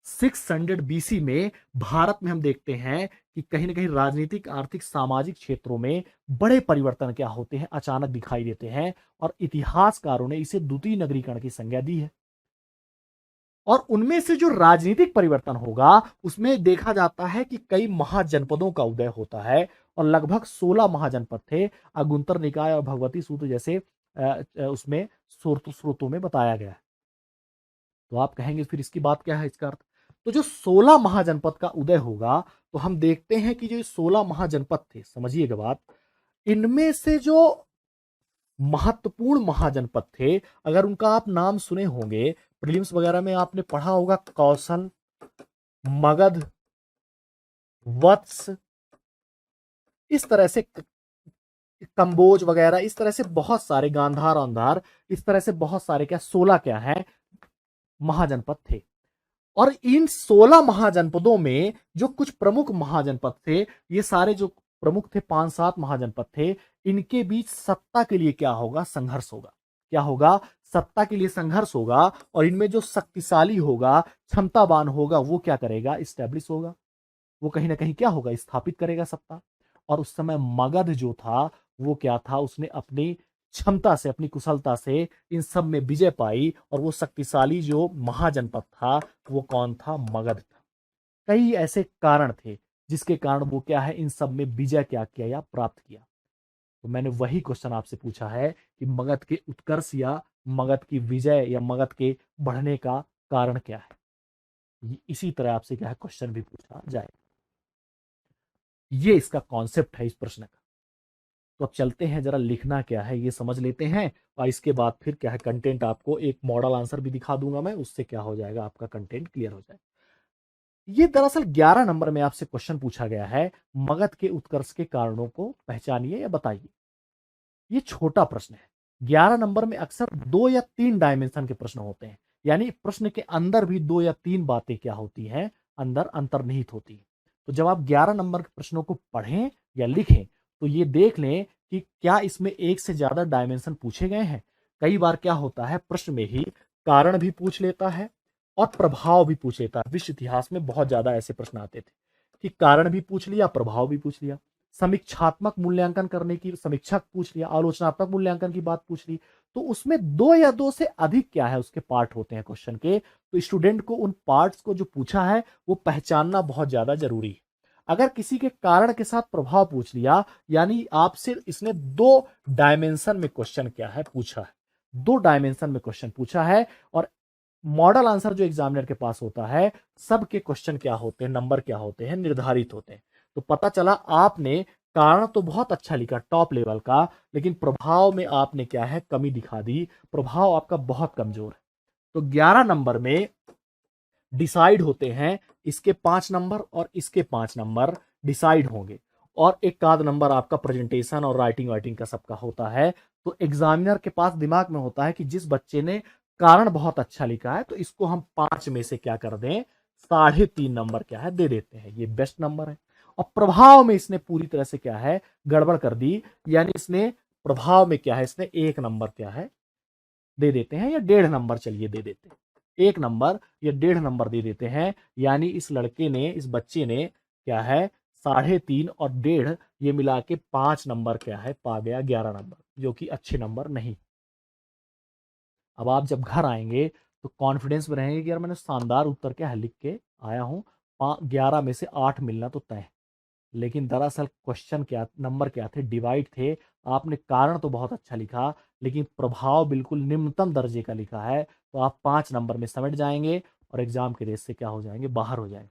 600 बीसी में भारत में हम देखते हैं कि कहीं ना कहीं राजनीतिक, आर्थिक, सामाजिक क्षेत्रों में बड़े परिवर्तन क्या होते हैं, अचानक दिखाई देते हैं, और इतिहासकारों ने इसे द्वितीय नगरीकरण की संज्ञा दी है। और उनमें से जो राजनीतिक परिवर्तन होगा उसमें देखा जाता है कि कई महाजनपदों का उदय होता है, और लगभग 16 महाजनपद थे। अगुंतर निकाय और भगवती सूत्र जैसे उसमें स्रोतों में बताया गया है। तो आप कहेंगे फिर इसकी बात क्या है, इसका अर्थ। तो जो 16 महाजनपद का उदय होगा, तो हम देखते हैं कि जो 16 महाजनपद थे, समझिएगा बात, इनमें से जो महत्वपूर्ण महाजनपद थे, अगर उनका आप नाम सुने होंगे, प्रीलिम्स वगैरह में आपने पढ़ा होगा, कौशल, मगध, वत्स, इस तरह से कंबोज वगैरह, इस तरह से बहुत सारे, गांधार अंधार, इस तरह से बहुत सारे क्या 16 क्या है महाजनपद थे। और इन 16 महाजनपदों में जो कुछ प्रमुख महाजनपद थे, ये सारे जो प्रमुख थे 5-7 महाजनपद थे, इनके बीच सत्ता के लिए क्या होगा, संघर्ष होगा। क्या होगा, सत्ता के लिए संघर्ष होगा, और इनमें जो शक्तिशाली होगा, क्षमतावान होगा, वो क्या करेगा, स्टैब्लिश होगा, वो कहीं ना कहीं क्या होगा, स्थापित करेगा सत्ता। और उस समय मगध जो था वो क्या था, उसने अपनी क्षमता से, अपनी कुशलता से इन सब में विजय पाई, और वो शक्तिशाली जो महाजनपद था वो कौन था, मगध था। कई ऐसे कारण थे जिसके कारण वो क्या है, इन सब में विजय क्या किया या प्राप्त किया। तो मैंने वही क्वेश्चन आपसे पूछा है कि मगध के उत्कर्ष या मगध की विजय या मगध के बढ़ने का कारण क्या है। इसी तरह आपसे क्या है क्वेश्चन भी पूछा जाए। ये इसका कॉन्सेप्ट है इस प्रश्न का। तो अब चलते हैं, जरा लिखना क्या है ये समझ लेते हैं, और इसके बाद फिर क्या है कंटेंट, आपको एक मॉडल आंसर भी दिखा दूंगा मैं, उससे क्या हो जाएगा, आपका कंटेंट क्लियर हो जाएगा। ये दरअसल 11 नंबर में आपसे क्वेश्चन पूछा गया है, मगध के उत्कर्ष के कारणों को पहचानिए या बताइए। ये छोटा प्रश्न है। 11 नंबर में अक्सर 2 या 3 डायमेंशन के प्रश्न होते हैं, यानी प्रश्न के अंदर भी 2 या 3 बातें क्या होती हैं, अंदर अंतर्निहित होती है। तो जब आप 11 नंबर के प्रश्नों को पढ़ें या लिखें, तो ये देख लें कि क्या इसमें एक से ज्यादा डायमेंशन पूछे गए हैं। कई बार क्या होता है, प्रश्न में ही कारण भी पूछ लेता है और प्रभाव भी पूछ लेता है। विश्व इतिहास में बहुत ज्यादा ऐसे प्रश्न आते थे कि कारण भी पूछ लिया, प्रभाव भी पूछ लिया, समीक्षात्मक मूल्यांकन करने की समीक्षा पूछ लिया, आलोचनात्मक मूल्यांकन की बात पूछ ली। तो उसमें 2 या 2 से अधिक क्या है उसके पार्ट होते हैं क्वेश्चन के। तो स्टूडेंट को उन पार्ट्स को जो पूछा है वो पहचानना बहुत ज्यादा जरूरी है। अगर किसी के कारण के साथ प्रभाव पूछ लिया, यानी आपसे इसने 2 डायमेंशन में क्वेश्चन क्या है पूछा है, 2 डायमेंशन में क्वेश्चन पूछा है। और मॉडल आंसर जो एग्जामिनर के पास होता है, सबके क्वेश्चन क्या होते हैं, नंबर क्या होते हैं, निर्धारित होते हैं। तो पता चला आपने कारण तो बहुत अच्छा लिखा, टॉप लेवल का, लेकिन प्रभाव में आपने क्या है कमी दिखा दी, प्रभाव आपका बहुत कमजोर है। तो 11 नंबर में डिसाइड होते हैं, इसके 5 नंबर और इसके 5 नंबर डिसाइड होंगे, और एक आध नंबर आपका प्रेजेंटेशन और राइटिंग वाइटिंग का सबका होता है। तो एग्जामिनर के पास दिमाग में होता है कि जिस बच्चे ने कारण बहुत अच्छा लिखा है, तो इसको हम 5 में से क्या कर दें, 3.5 नंबर क्या है दे देते हैं, ये बेस्ट नंबर है। और प्रभाव में इसने पूरी तरह से क्या है गड़बड़ कर दी, यानी इसने प्रभाव में क्या है, इसने 1 नंबर क्या है दे देते हैं, या 1.5 नंबर चलिए दे देते हैं, 1 नंबर या 1.5 नंबर दे देते हैं। यानी इस लड़के ने, इस बच्चे ने क्या है 3.5 और 1.5 ये मिला के 5 नंबर क्या है पा गया, 11 नंबर, जो कि अच्छे नंबर नहीं। अब आप जब घर आएंगे तो कॉन्फिडेंस में रहेंगे कि यार मैंने शानदार उत्तर क्या है लिख के आया हूं, 11 में से 8 मिलना तो तय है। लेकिन दरअसल क्वेश्चन क्या, नंबर क्या थे, डिवाइड थे। आपने कारण तो बहुत अच्छा लिखा, लेकिन प्रभाव बिल्कुल निम्नतम दर्जे का लिखा है, तो आप 5 नंबर में समेट जाएंगे और एग्जाम के रेस से क्या हो जाएंगे, बाहर हो जाएंगे।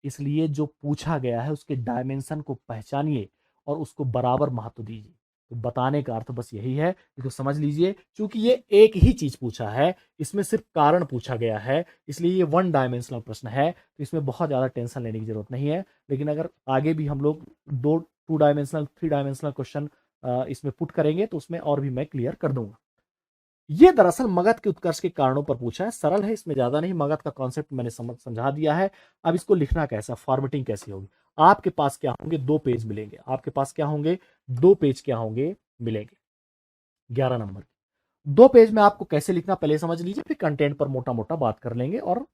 इसलिए जो पूछा गया है उसके डायमेंशन को पहचानिए और उसको बराबर महत्व दीजिए। तो बताने का अर्थ बस यही है, इसको समझ लीजिए। क्योंकि ये एक ही चीज पूछा है, इसमें सिर्फ कारण पूछा गया है, इसलिए ये 1 डायमेंशनल प्रश्न है, तो इसमें बहुत ज्यादा टेंशन लेने की जरूरत नहीं है। लेकिन अगर आगे भी हम लोग 2 डायमेंशनल 3 डायमेंशनल क्वेश्चन इसमें पुट करेंगे तो उसमें और भी मैं क्लियर कर दूंगा। ये दरअसल मगध के उत्कर्ष के कारणों पर पूछा है, सरल है, इसमें ज्यादा नहीं, मगध का कॉन्सेप्ट मैंने समझा दिया है। अब इसको लिखना कैसा, फॉर्मेटिंग कैसी होगी। आपके पास क्या होंगे, 2 पेज मिलेंगे, आपके पास क्या होंगे, 2 पेज क्या होंगे मिलेंगे 11 नंबर। 2 पेज में आपको कैसे लिखना पहले समझ लीजिए, फिर कंटेंट पर मोटा मोटा बात कर लेंगे और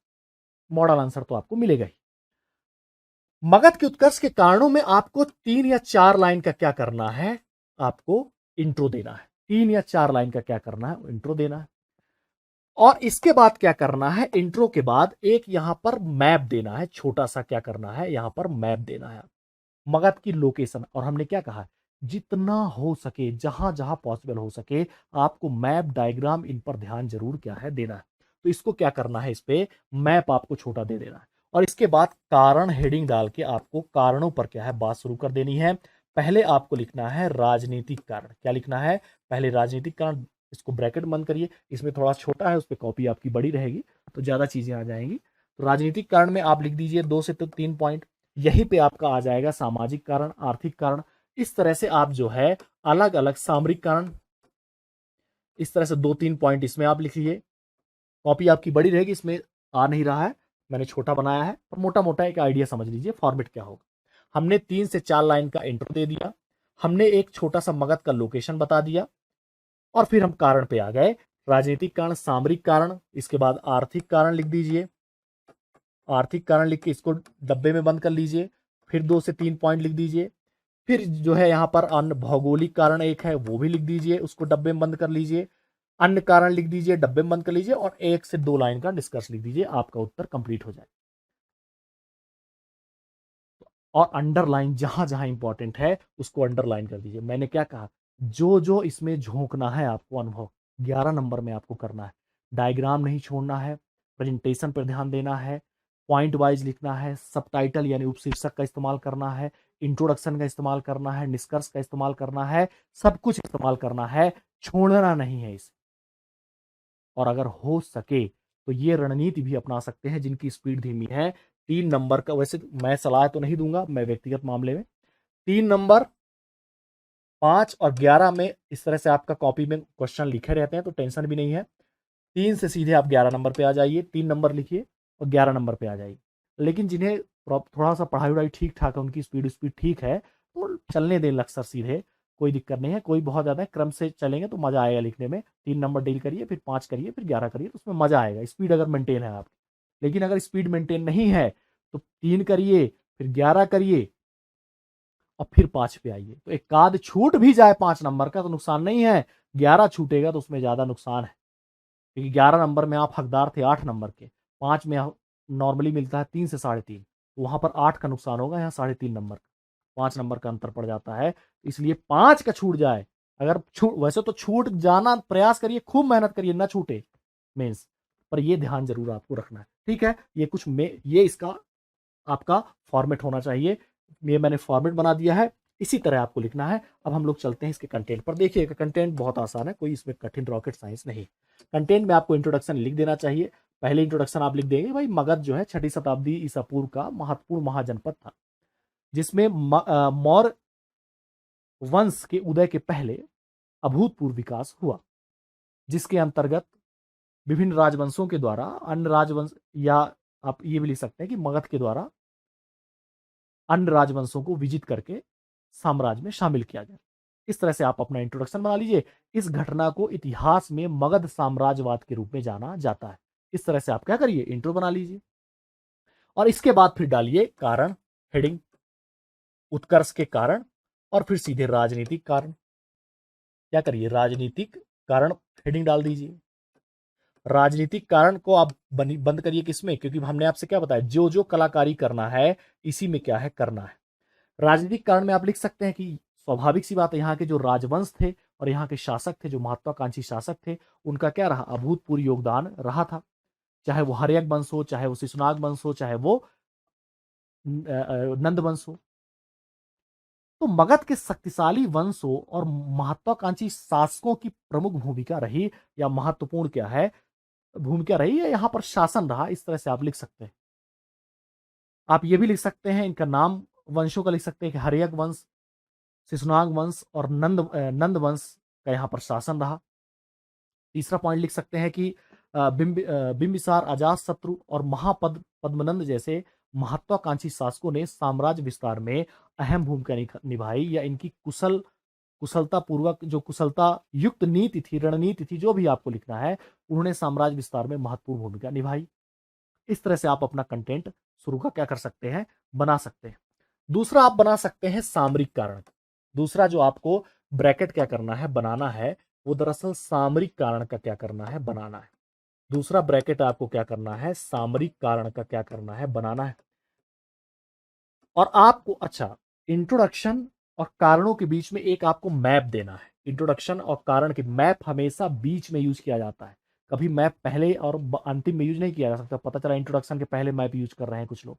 मॉडल आंसर तो आपको मिलेगा ही। मगध के उत्कर्ष के कारणों में आपको 3 या 4 लाइन का क्या करना है, आपको इंट्रो देना है। 3 या 4 लाइन का क्या करना है, इंट्रो देना है। और इसके बाद क्या करना है, इंट्रो के बाद एक यहां पर मैप देना है, छोटा सा क्या करना है, यहां पर मैप देना है मगध की लोकेशन। और हमने क्या कहा, जितना हो सके, जहां जहां पॉसिबल हो सके, आपको मैप, डायग्राम, इन पर ध्यान जरूर क्या है देना है। तो इसको क्या करना है, इस पे मैप आपको छोटा दे देना है। और इसके बाद कारण हेडिंग डाल के आपको कारणों पर क्या है बात शुरू कर देनी है। पहले आपको लिखना है राजनीतिक कारण। क्या लिखना है, पहले राजनीतिक कारण, इसको ब्रैकेट बंद करिए, इसमें थोड़ा छोटा है, उस पर कॉपी आपकी बड़ी रहेगी तो ज्यादा चीजें आ जाएंगी। तो राजनीतिक कारण में आप लिख दीजिए 2 से 3 पॉइंट। यहीं पे आपका आ जाएगा सामाजिक कारण, आर्थिक कारण। इस तरह से आप जो है अलग अलग सामरिक कारण, इस तरह से 2-3 पॉइंट इसमें आप लिखिए। कॉपी आपकी बड़ी रहेगी, इसमें आ नहीं रहा है, मैंने छोटा बनाया है, पर मोटा मोटा एक आइडिया समझ लीजिए फॉर्मेट क्या होगा। हमने 3 से 4 लाइन का इंट्रो दे दिया, हमने एक छोटा सा मगध का लोकेशन बता दिया, और फिर हम कारण पे आ गए। राजनीतिक कारण, सामरिक कारण, इसके बाद आर्थिक कारण लिख दीजिए। आर्थिक कारण लिख के इसको डब्बे में बंद कर लीजिए। फिर 2 से 3 पॉइंट लिख दीजिए। फिर जो है यहां पर अन्य भौगोलिक कारण एक है, वो भी लिख दीजिए, उसको डब्बे में बंद कर लीजिए। अन्य कारण लिख दीजिए, डब्बे में बंद कर लीजिए, और 1 से 2 लाइन का डिस्कस लिख दीजिए, आपका उत्तर कंप्लीट हो जाए। और अंडरलाइन, जहां जहां इंपॉर्टेंट है उसको अंडरलाइन कर दीजिए। मैंने क्या कहा, जो जो इसमें झोंकना है आपको अनुभव 11 नंबर में आपको करना है। डायग्राम नहीं छोड़ना है, प्रेजेंटेशन पर ध्यान देना है, पॉइंट वाइज लिखना है, सबटाइटल यानी उपशीर्षक का इस्तेमाल करना है, इंट्रोडक्शन का इस्तेमाल करना है, निष्कर्ष का इस्तेमाल करना है, सब कुछ इस्तेमाल करना है, छोड़ना नहीं है इसे। और अगर हो सके तो ये रणनीति भी अपना सकते हैं जिनकी स्पीड धीमी है। 3 नंबर का, वैसे मैं सलाह तो नहीं दूंगा, मैं व्यक्तिगत मामले में 3 नंबर, 5 और 11 में इस तरह से आपका कॉपी में क्वेश्चन लिखे रहते हैं तो टेंशन भी नहीं है। 3 से सीधे आप 11 नंबर पे आ जाइए, 3 नंबर लिखिए और 11 नंबर पे आ जाइए। लेकिन जिन्हें थोड़ा सा पढ़ाई वढ़ाई ठीक ठाक है, उनकी स्पीड स्पीड ठीक है, तो चलने दें अक्सर सीधे, कोई दिक्कत नहीं है। कोई बहुत ज्यादा क्रम से चलेंगे तो मजा आएगा लिखने में। 3 नंबर डील करिए, फिर 5 करिए, फिर 11 करिए, तो उसमें मजा आएगा, स्पीड अगर मेंटेन है आपकी। लेकिन अगर स्पीड मेंटेन नहीं है तो 3 करिए, फिर 11 करिए, और फिर 5 पे आइए। तो एक आध छूट भी जाए 5 नंबर का तो नुकसान नहीं है, 11 छूटेगा तो उसमें ज्यादा नुकसान है। क्योंकि 11 नंबर में आप हकदार थे 8 नंबर के, 5 में नॉर्मली मिलता है 3 से 3.5, तो वहां पर 8 का नुकसान होगा, यहाँ 3.5 नंबर का, 5 नंबर का अंतर पड़ जाता है। इसलिए 5 का छूट जाए, अगर छूट, वैसे तो छूट जाना प्रयास करिए, खूब मेहनत करिए, ना छूटे मेंस, पर ये ध्यान जरूर आपको रखना है। ठीक है, ये कुछ में ये इसका आपका फॉर्मेट होना चाहिए। ये मैंने फॉर्मेट बना दिया है, इसी तरह आपको लिखना है। अब हम लोग चलते हैं इसके कंटेंट पर। देखिएगा कंटेंट बहुत आसान है, कोई इसमें कठिन रॉकेट साइंस नहीं। कंटेंट में आपको इंट्रोडक्शन लिख देना चाहिए। पहले इंट्रोडक्शन आप लिख देंगे, भाई मगध जो है 6ठी शताब्दी ईसा पूर्व का महत्वपूर्ण महाजनपद था, जिसमें मौर्य वंश के उदय के पहले अभूतपूर्व विकास हुआ, जिसके अंतर्गत विभिन्न राजवंशों के द्वारा अन्य राजवंश, या आप ये भी लिख सकते हैं कि मगध के द्वारा अन्य राजवंशों को विजित करके साम्राज्य में शामिल किया गया। इस तरह से आप अपना इंट्रोडक्शन बना लीजिए। इस घटना को इतिहास में मगध साम्राज्यवाद के रूप में जाना जाता है। इस तरह से आप क्या करिए, इंट्रो बना लीजिए, और इसके बाद फिर डालिए कारण हेडिंग, उत्कर्ष के कारण, और फिर सीधे राजनीतिक कारण। क्या करिए, राजनीतिक कारण हेडिंग डाल दीजिए। राजनीतिक कारण को आप बंद करिए किसमें, क्योंकि हमने आपसे क्या बताया, जो जो कलाकारी करना है इसी में क्या है करना है। राजनीतिक कारण में आप लिख सकते हैं कि स्वाभाविक सी बात है, यहाँ के जो राजवंश थे और यहाँ के शासक थे, जो महत्वाकांक्षी शासक थे, उनका क्या रहा, अभूतपूर्व योगदान रहा था। चाहे वो हर्यक वंश हो, चाहे वो शिशुनाग वंश हो, चाहे वो नंद वंश हो। तो मगध के शक्तिशाली वंशों और महत्वाकांक्षी शासकों की प्रमुख भूमिका रही, या महत्वपूर्ण क्या है भूमिका रही, या यहाँ पर शासन रहा। इस तरह से आप लिख सकते हैं। आप ये भी लिख सकते हैं, इनका नाम वंशों का लिख सकते हैं कि हर्यक वंश, शिशुनाग वंश और नंद वंश का यहाँ पर शासन रहा। तीसरा पॉइंट लिख सकते हैं कि बिंबिसार, अजातशत्रु और पद्मनंद जैसे महत्वाकांक्षी शासकों ने साम्राज्य विस्तार में अहम भूमिका निभाई, या इनकी कुशलता पूर्वक जो कुशलता युक्त नीति थी, रणनीति थी, जो भी आपको लिखना है, उन्होंने साम्राज्य विस्तार में महत्वपूर्ण भूमिका निभाई। इस तरह से आप अपना कंटेंट शुरू का क्या कर सकते हैं, बना सकते हैं। दूसरा आप बना सकते हैं सामरिक कारण। दूसरा जो आपको ब्रैकेट क्या करना है, बनाना है, वो दरअसल सामरिक कारण का क्या करना है, बनाना है। दूसरा ब्रैकेट आपको क्या करना है, सामरिक कारण का क्या करना है, बनाना है। और आपको अच्छा इंट्रोडक्शन और कारणों के बीच में एक आपको मैप देना है। इंट्रोडक्शन और कारण के मैप हमेशा बीच में यूज किया जाता है, कभी मैप पहले और अंतिम में यूज नहीं किया जा सकता। पता चला इंट्रोडक्शन के पहले मैप यूज कर रहे हैं कुछ लोग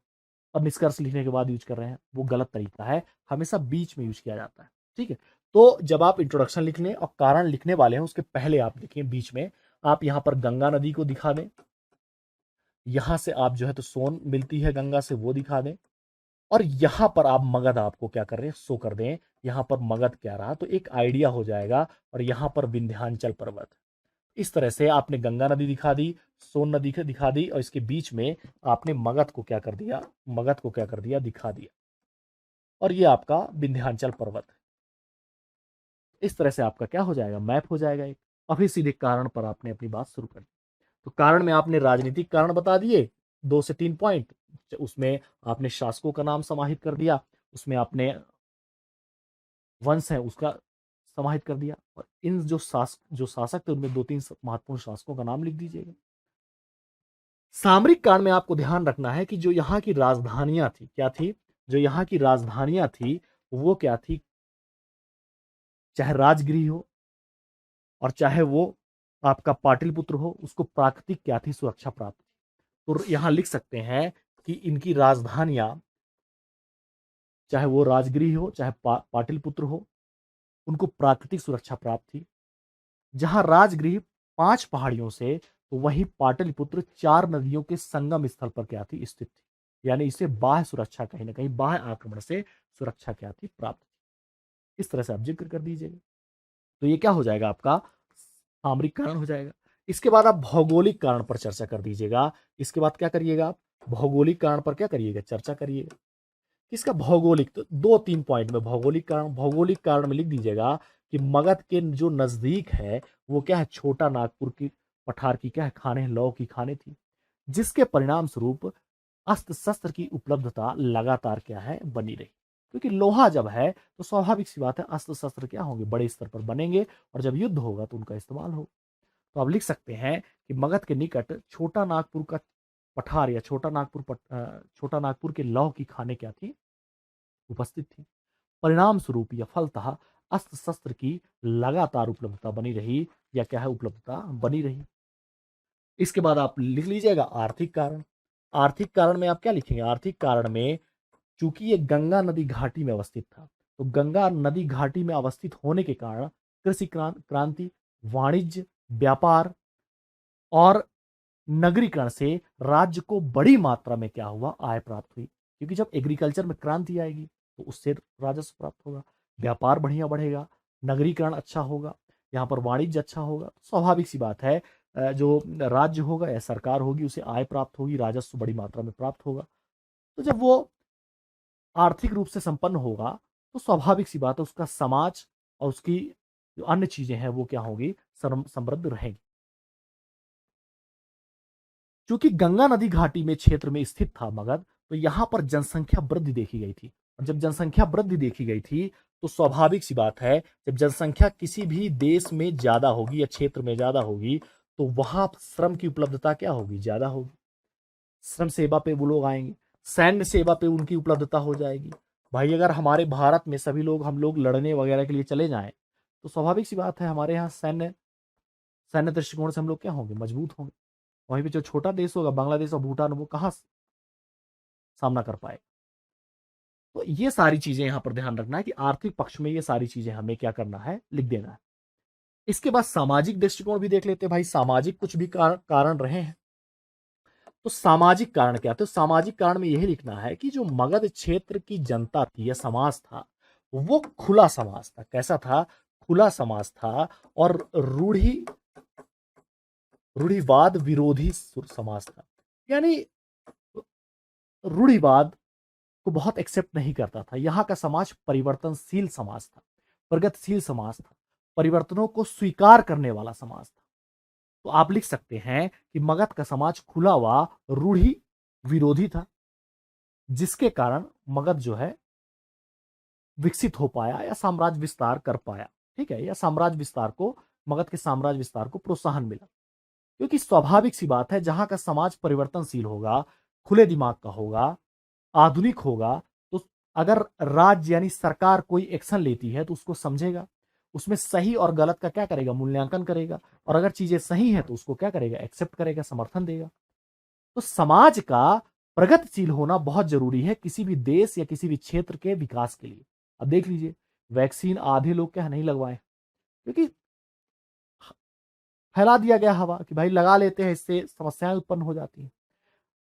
और निष्कर्ष लिखने के बाद यूज कर रहे हैं, वो गलत तरीका है। हमेशा बीच में यूज किया जाता है, ठीक है। तो जब आप इंट्रोडक्शन लिखने और कारण लिखने वाले हैं, उसके पहले आप लिखें बीच में, आप यहां पर गंगा नदी को दिखा दें, यहां से आप जो है तो सोन मिलती है गंगा से, वो दिखा दें, और यहां पर आप मगध आपको क्या कर रहे हैं, शो कर दें। यहां पर मगध क्या रहा, तो एक आइडिया हो जाएगा। और यहां पर विंध्याचल पर्वत। इस तरह से आपने गंगा नदी दिखा दी, सोन नदी दिखा दी, और इसके बीच में आपने मगध को क्या कर दिया, मगध को क्या कर दिया, दिखा दिया। और ये आपका विंध्याचल पर्वत है। इस तरह से आपका क्या हो जाएगा, मैप हो जाएगा एक। अभी सीधे कारण पर आपने अपनी बात शुरू कर दी। तो कारण में आपने राजनीतिक कारण बता दिए, 2 से 3 पॉइंट। उसमें आपने शासकों का नाम समाहित कर दिया, उसमें आपने वंश है उसका समाहित कर दिया, और इन जो शासक थे उनमें 2-3 महत्वपूर्ण शासकों का नाम लिख दीजिएगा। सामरिक काल में आपको ध्यान रखना है कि जो यहाँ की राजधानियां थी, क्या थी, जो यहाँ की राजधानियां थी वो क्या थी, चाहे राजगृह हो और चाहे वो आपका पाटलिपुत्र हो, उसको प्राकृतिक क्या थी, सुरक्षा प्राप्त थी। तो यहां लिख सकते हैं कि इनकी राजधानियां, चाहे वो राजगृह हो चाहे पाटलिपुत्र हो, उनको प्राकृतिक सुरक्षा प्राप्त थी। जहां राजगृह 5 पहाड़ियों से, तो वही पाटलिपुत्र 4 नदियों के संगम स्थल पर क्या थी, स्थित थी। यानी इसे बाह्य सुरक्षा, कहीं ना कहीं बाह्य आक्रमण से सुरक्षा क्या थी, प्राप्त थी। इस तरह से आप जिक्र कर दीजिएगा। तो ये क्या हो जाएगा, आपका सामरिक कारण हो जाएगा। इसके बाद आप भौगोलिक कारण पर चर्चा कर दीजिएगा। इसके बाद क्या करिएगा, आप भौगोलिक कारण पर क्या करिएगा, चर्चा करिएगा। इसका भौगोलिक, तो 2-3 पॉइंट में भौगोलिक कारण में लिख दीजिएगा कि मगध के जो नजदीक है वो क्या है, छोटा नागपुर की पठार की क्या है, खाने, लौ की खाने थी, जिसके परिणाम स्वरूप अस्त्र शस्त्र की उपलब्धता लगातार क्या है, बनी रही। क्योंकि लोहा जब है तो स्वाभाविक सी बात है अस्त्र शस्त्र क्या होंगे, बड़े स्तर पर बनेंगे, और जब युद्ध होगा तो उनका इस्तेमाल होगा। तो आप लिख सकते हैं कि मगध के निकट छोटा नागपुर का पठार या छोटा नागपुर के लौह की खाने क्या थी, उपस्थित थी। परिणाम स्वरूप या फलतः अस्त्र शस्त्र की लगातार उपलब्धता बनी रही, या क्या है, उपलब्धता बनी रही। इसके बाद आप लिख लीजिएगा आर्थिक कारण। आर्थिक कारण में आप क्या लिखेंगे, आर्थिक कारण में चूंकि ये गंगा नदी घाटी में अवस्थित था, तो गंगा नदी घाटी में अवस्थित होने के कारण कृषि क्रांति, वाणिज्य, व्यापार और नगरीकरण से राज्य को बड़ी मात्रा में क्या हुआ, आय प्राप्त हुई। क्योंकि जब एग्रीकल्चर में क्रांति आएगी तो उससे राजस्व प्राप्त होगा, व्यापार बढ़िया बढ़ेगा, नगरीकरण अच्छा होगा, यहाँ पर वाणिज्य अच्छा होगा। स्वाभाविक सी बात है, जो राज्य होगा या सरकार होगी उसे आय प्राप्त होगी, राजस्व बड़ी मात्रा में प्राप्त होगा। तो जब वो आर्थिक रूप से संपन्न होगा तो स्वाभाविक सी बात है उसका समाज और उसकी जो अन्य चीजें हैं वो क्या होगी, समृद्ध रहेंगी। चूंकि गंगा नदी घाटी में क्षेत्र में स्थित था मगध, तो यहां पर जनसंख्या वृद्धि देखी गई थी। और जब जनसंख्या वृद्धि देखी गई थी तो स्वाभाविक सी बात है, जब जनसंख्या किसी भी देश में ज्यादा होगी या क्षेत्र में ज्यादा होगी तो वहां श्रम की उपलब्धता क्या होगी, ज्यादा होगी। श्रम सेवा पे वो लोग आएंगे, सैन्य सेवा पे उनकी उपलब्धता हो जाएगी। भाई अगर हमारे भारत में सभी लोग, हम लोग लड़ने वगैरह के लिए चले जाएं तो स्वाभाविक सी बात है हमारे यहाँ सैन्य सैन्य दृष्टिकोण से हम लोग क्या होंगे, मजबूत होंगे। वहीं पे जो छोटा देश होगा, बांग्लादेश और भूटान, वो कहाँ सामना कर पाए। तो ये सारी चीजें यहां पर ध्यान रखना है कि आर्थिक पक्ष में ये सारी चीजें हमें क्या करना है, लिख देना है। इसके बाद सामाजिक दृष्टिकोण भी देख लेते हैं। भाई सामाजिक कुछ भी कारण रहे हैं, तो सामाजिक कारण क्या थे, सामाजिक कारण में यही लिखना है कि जो मगध क्षेत्र की जनता थी या समाज था, वो खुला समाज था। कैसा था, खुला समाज था, और रूढ़ी रूढ़िवाद विरोधी समाज था। यानी रूढ़िवाद को बहुत एक्सेप्ट नहीं करता था। यहां का समाज परिवर्तनशील समाज था, प्रगतिशील समाज था, परिवर्तनों को स्वीकार करने वाला समाज था। तो आप लिख सकते हैं कि मगध का समाज खुला हुआ रूढ़ि विरोधी था, जिसके कारण मगध जो है विकसित हो पाया या साम्राज्य विस्तार कर पाया। ठीक है, या साम्राज्य विस्तार को, मगध के साम्राज्य विस्तार को प्रोत्साहन मिला। क्योंकि स्वाभाविक सी बात है, जहां का समाज परिवर्तनशील होगा, खुले दिमाग का होगा, आधुनिक होगा, तो अगर राज्य यानी सरकार कोई एक्शन लेती है तो उसको समझेगा, उसमें सही और गलत का क्या करेगा, मूल्यांकन करेगा, और अगर चीजें सही है तो उसको क्या करेगा, एक्सेप्ट करेगा, समर्थन देगा। तो समाज का प्रगतिशील होना बहुत जरूरी है किसी भी देश या किसी भी क्षेत्र के विकास के लिए। अब देख लीजिए, वैक्सीन आधे लोग क्या नहीं लगवाए, क्योंकि फैला दिया गया हवा कि भाई लगा लेते हैं, इससे समस्याएं उत्पन्न हो जाती हैं।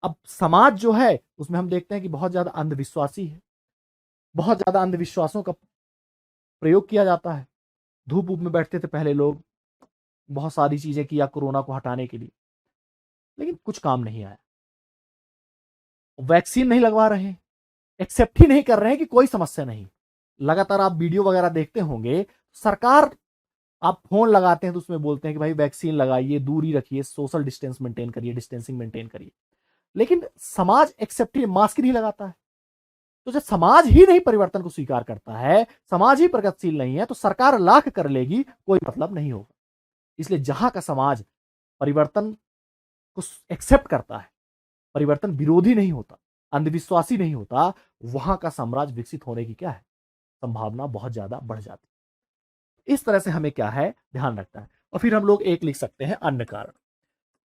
अब समाज जो है उसमें हम देखते हैं कि बहुत ज्यादा अंधविश्वासी है, बहुत ज्यादा अंधविश्वासों का प्रयोग किया जाता है। धूप ऊप में बैठते थे पहले लोग, बहुत सारी चीजें किया कोरोना को हटाने के लिए, लेकिन कुछ काम नहीं आया। वैक्सीन नहीं लगवा रहे हैं, एक्सेप्ट ही नहीं कर रहे हैं कि कोई समस्या नहीं। लगातार आप वीडियो वगैरह देखते होंगे, सरकार, आप फोन लगाते हैं तो उसमें बोलते हैं कि भाई वैक्सीन लगाइए, दूरी रखिए, सोशल डिस्टेंस मेंटेन करिए, डिस्टेंसिंग मेंटेन करिए, लेकिन समाज एक्सेप्ट ही, मास्क नहीं लगाता है। तो जब समाज ही नहीं परिवर्तन को स्वीकार करता है, समाज ही प्रगतिशील नहीं है, तो सरकार लाख कर लेगी, कोई मतलब नहीं होगा। इसलिए जहां का समाज परिवर्तन को एक्सेप्ट करता है, परिवर्तन विरोधी नहीं होता, अंधविश्वासी नहीं होता, वहां का साम्राज्य विकसित होने की क्या है, संभावना बहुत ज्यादा बढ़ जाती है। इस तरह से हमें क्या है, ध्यान रखना है। और फिर हम लोग एक लिख सकते हैं अन्य कारण।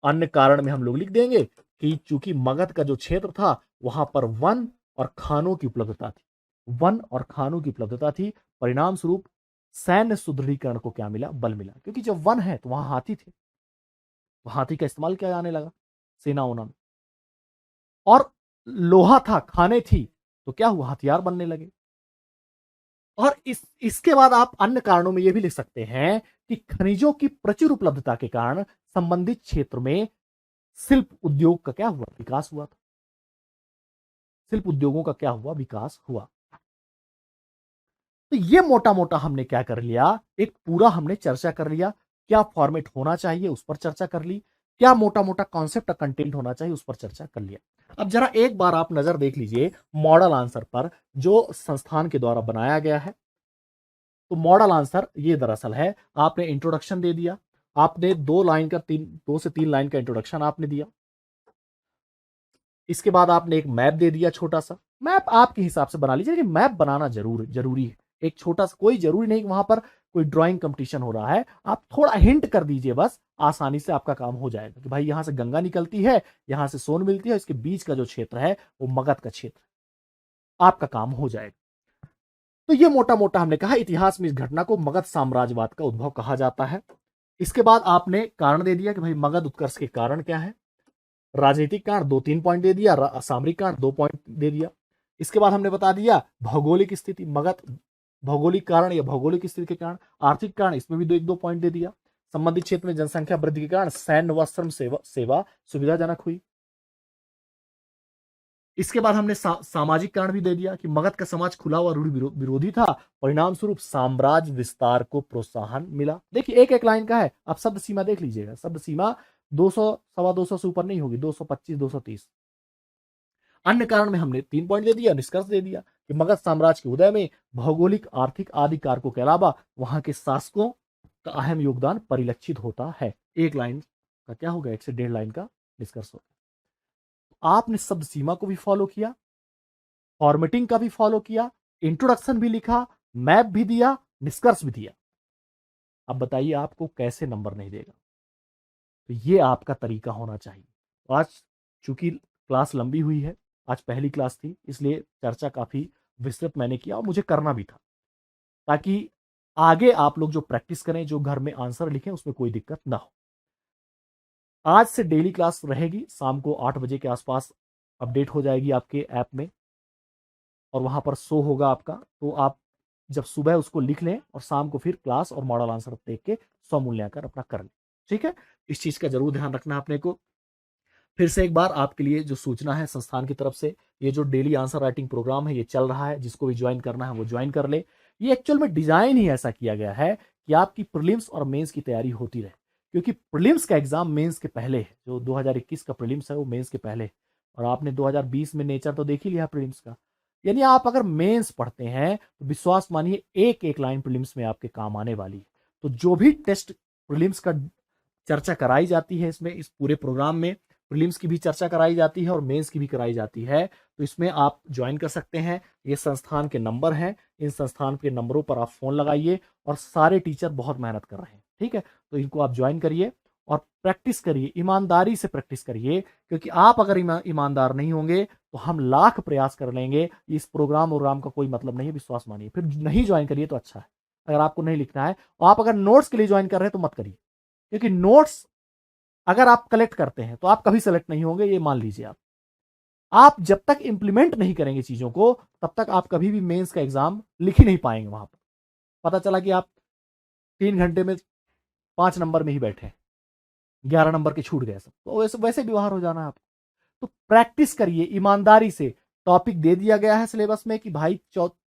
अन्य कारण में हम लोग लिख देंगे कि चूंकि मगध का जो क्षेत्र था वहां पर वन और खानों की उपलब्धता थी, वन और खानों की उपलब्धता थी, परिणाम स्वरूप सैन्य सुदृढ़ीकरण को क्या मिला, बल मिला। क्योंकि जब वन है तो वहां हाथी थे, तो हाथी का इस्तेमाल किया जाने लगा सेना ओना में, और लोहा था, खाने थी, तो क्या हुआ, हथियार बनने लगे। और इसके बाद आप अन्य कारणों में यह भी लिख सकते हैं कि खनिजों की प्रचुर उपलब्धता के कारण संबंधित क्षेत्र में शिल्प उद्योग का क्या हुआ, विकास हुआ था। शिल्प उद्योगों का क्या हुआ, विकास हुआ। तो ये मोटा मोटा हमने क्या कर लिया, एक पूरा हमने चर्चा कर लिया। क्या फॉर्मेट होना चाहिए उस पर चर्चा कर ली, क्या मोटा मोटा कॉन्सेप्ट कंटेंट होना चाहिए उस पर चर्चा कर लिया। अब जरा एक बार आप नजर देख लीजिए मॉडल आंसर पर, जो संस्थान के द्वारा बनाया गया है। तो मॉडल आंसर ये दरअसल है, आपने इंट्रोडक्शन दे दिया, आपने 2 से 3 लाइन का इंट्रोडक्शन आपने दिया, इसके बाद आपने एक मैप दे दिया, छोटा सा मैप आपके हिसाब से बना लीजिए, लेकिन मैप बनाना जरूरी है। एक छोटा सा, कोई जरूरी नहीं कि वहां पर कोई ड्राइंग कंपटीशन हो रहा है, आप थोड़ा हिंट कर दीजिए बस, आसानी से आपका काम हो जाएगा कि भाई यहां से गंगा निकलती है, यहां से सोन मिलती है, इसके बीच का जो क्षेत्र है वो मगध का क्षेत्र, आपका काम हो जाएगा। तो ये मोटा मोटा हमने कहा, इतिहास में इस घटना को मगध साम्राज्यवाद का उद्भव कहा जाता है। इसके बाद आपने कारण दे दिया कि भाई मगध उत्कर्ष के कारण क्या है, राजनीतिक कारण 2-3 पॉइंट दे दिया, सामरिक कारण 2 पॉइंट दे दिया। इसके बाद हमने बता दिया भौगोलिक स्थिति, मगध भौगोलिक कारण या भौगोलिक स्थिति के कारण, आर्थिक कारण, इसमें भी 1-2 पॉइंट दे दिया। संबंधित क्षेत्र में जनसंख्या वृद्धि के कारण सैन्य व श्रम सेवा सुविधाजनक हुई। इसके बाद हमने सामाजिक कारण भी दे दिया कि मगध का समाज खुला हुआ रूढ़ि विरोधी था, परिणाम स्वरूप साम्राज्य विस्तार को प्रोत्साहन मिला। देखिए एक एक लाइन का है, आप शब्द सीमा देख लीजिएगा, शब्द सीमा 200 250 से ऊपर नहीं होगी, 225 230। अन्य कारण में हमने 3 पॉइंट दे दिया, निष्कर्ष दे दिया कि मगध साम्राज्य के उदय में भौगोलिक, आर्थिक आदि कारकों के अलावा वहां के शासकों का अहम योगदान परिलक्षित होता है। एक लाइन का क्या होगा, 1 से 1.5 लाइन का निष्कर्ष होगा। आपने शब्द सीमा को भी फॉलो किया, फॉर्मेटिंग का भी फॉलो किया, इंट्रोडक्शन भी लिखा, मैप भी दिया, निष्कर्ष भी दिया। अब बताइए आपको कैसे नंबर नहीं देगा। तो ये आपका तरीका होना चाहिए। आज चूंकि क्लास लंबी हुई है, आज पहली क्लास थी, इसलिए चर्चा काफी विस्तृत मैंने किया और मुझे करना भी था, ताकि आगे आप लोग जो प्रैक्टिस करें, जो घर में आंसर लिखें, उसमें कोई दिक्कत ना हो। आज से डेली क्लास रहेगी, शाम को 8 बजे के आसपास अपडेट हो जाएगी आपके ऐप में, और वहां पर शो होगा आपका। तो आप जब सुबह उसको लिख लें और शाम को फिर क्लास और मॉडल आंसर देख के स्वमूल्यांकन अपना कर लें। ठीक है, इस चीज का जरूर ध्यान रखना अपने को। फिर से एक बार आपके लिए जो सूचना है संस्थान की तरफ से, ये जो डेली आंसर राइटिंग प्रोग्राम है ये चल रहा है, जिसको भी ज्वाइन करना है वो ज्वाइन कर ले। ये एक्चुअल में डिजाइन ही ऐसा किया गया है कि आपकी प्रीलिम्स और मेंस की तैयारी होती रहे, क्योंकि प्रीलिम्स का एग्जाम मेंस के पहले है। जो 2021 का प्रीलिम्स है वो मेंस के पहले है, और आपने 2020 में नेचर तो देख ही लिया प्रीलिम्स का। यानी आप अगर मेंस पढ़ते हैं तो विश्वास मानिए एक एक लाइन प्रीलिम्स में आपके काम आने वाली है। तो जो भी टेस्ट प्रीलिम्स का चर्चा कराई जाती है इसमें, इस पूरे प्रोग्राम में प्रीलिम्स की भी चर्चा कराई जाती है और मेंस की भी कराई जाती है, तो इसमें आप ज्वाइन कर सकते हैं। ये संस्थान के नंबर हैं, इन संस्थान के नंबरों पर आप फोन लगाइए, और सारे टीचर बहुत मेहनत कर रहे हैं, ठीक है। तो इनको आप ज्वाइन करिए और प्रैक्टिस करिए, ईमानदारी से प्रैक्टिस करिए, क्योंकि आप अगर ईमानदार नहीं होंगे तो हम लाख प्रयास कर लेंगे, इस प्रोग्राम का कोई मतलब नहीं है, विश्वास मानिए। फिर नहीं ज्वाइन करिए तो अच्छा है। अगर आपको नहीं लिखना है, और आप अगर नोट्स के लिए ज्वाइन कर रहे हैं तो मत करिए, क्योंकि नोट्स अगर आप कलेक्ट करते हैं तो आप कभी सेलेक्ट नहीं होंगे, ये मान लीजिए। आप जब तक इंप्लीमेंट नहीं करेंगे चीजों को, तब तक आप कभी भी मेंस का एग्जाम लिख ही नहीं पाएंगे। वहां पर पता चला कि आप 3 घंटे में 5 नंबर में ही बैठे, 11 नंबर के छूट गए सब, तो वैसे वैसे व्यवहार हो जाना है आपको। तो प्रैक्टिस करिए ईमानदारी से। टॉपिक दे दिया गया है सिलेबस में कि भाई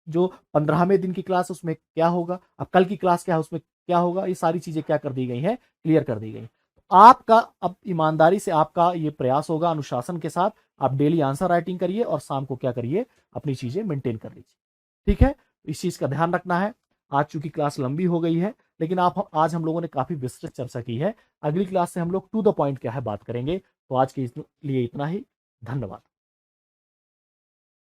जो 15वें दिन की क्लास उसमें क्या होगा, अब कल की क्लास क्या है उसमें क्या होगा, ये सारी चीजें क्या कर दी गई है, क्लियर कर दी गई। आपका अब ईमानदारी से आपका ये प्रयास होगा, अनुशासन के साथ आप डेली आंसर राइटिंग करिए और शाम को क्या करिए, अपनी चीजें मेंटेन कर लीजिए, ठीक है। इस चीज का ध्यान रखना है। आज चूंकि क्लास लंबी हो गई है, लेकिन आज हम लोगों ने काफी विस्तृत चर्चा की है। अगली क्लास से हम लोग टू द पॉइंट क्या है बात करेंगे। तो आज के लिए इतना ही, धन्यवाद।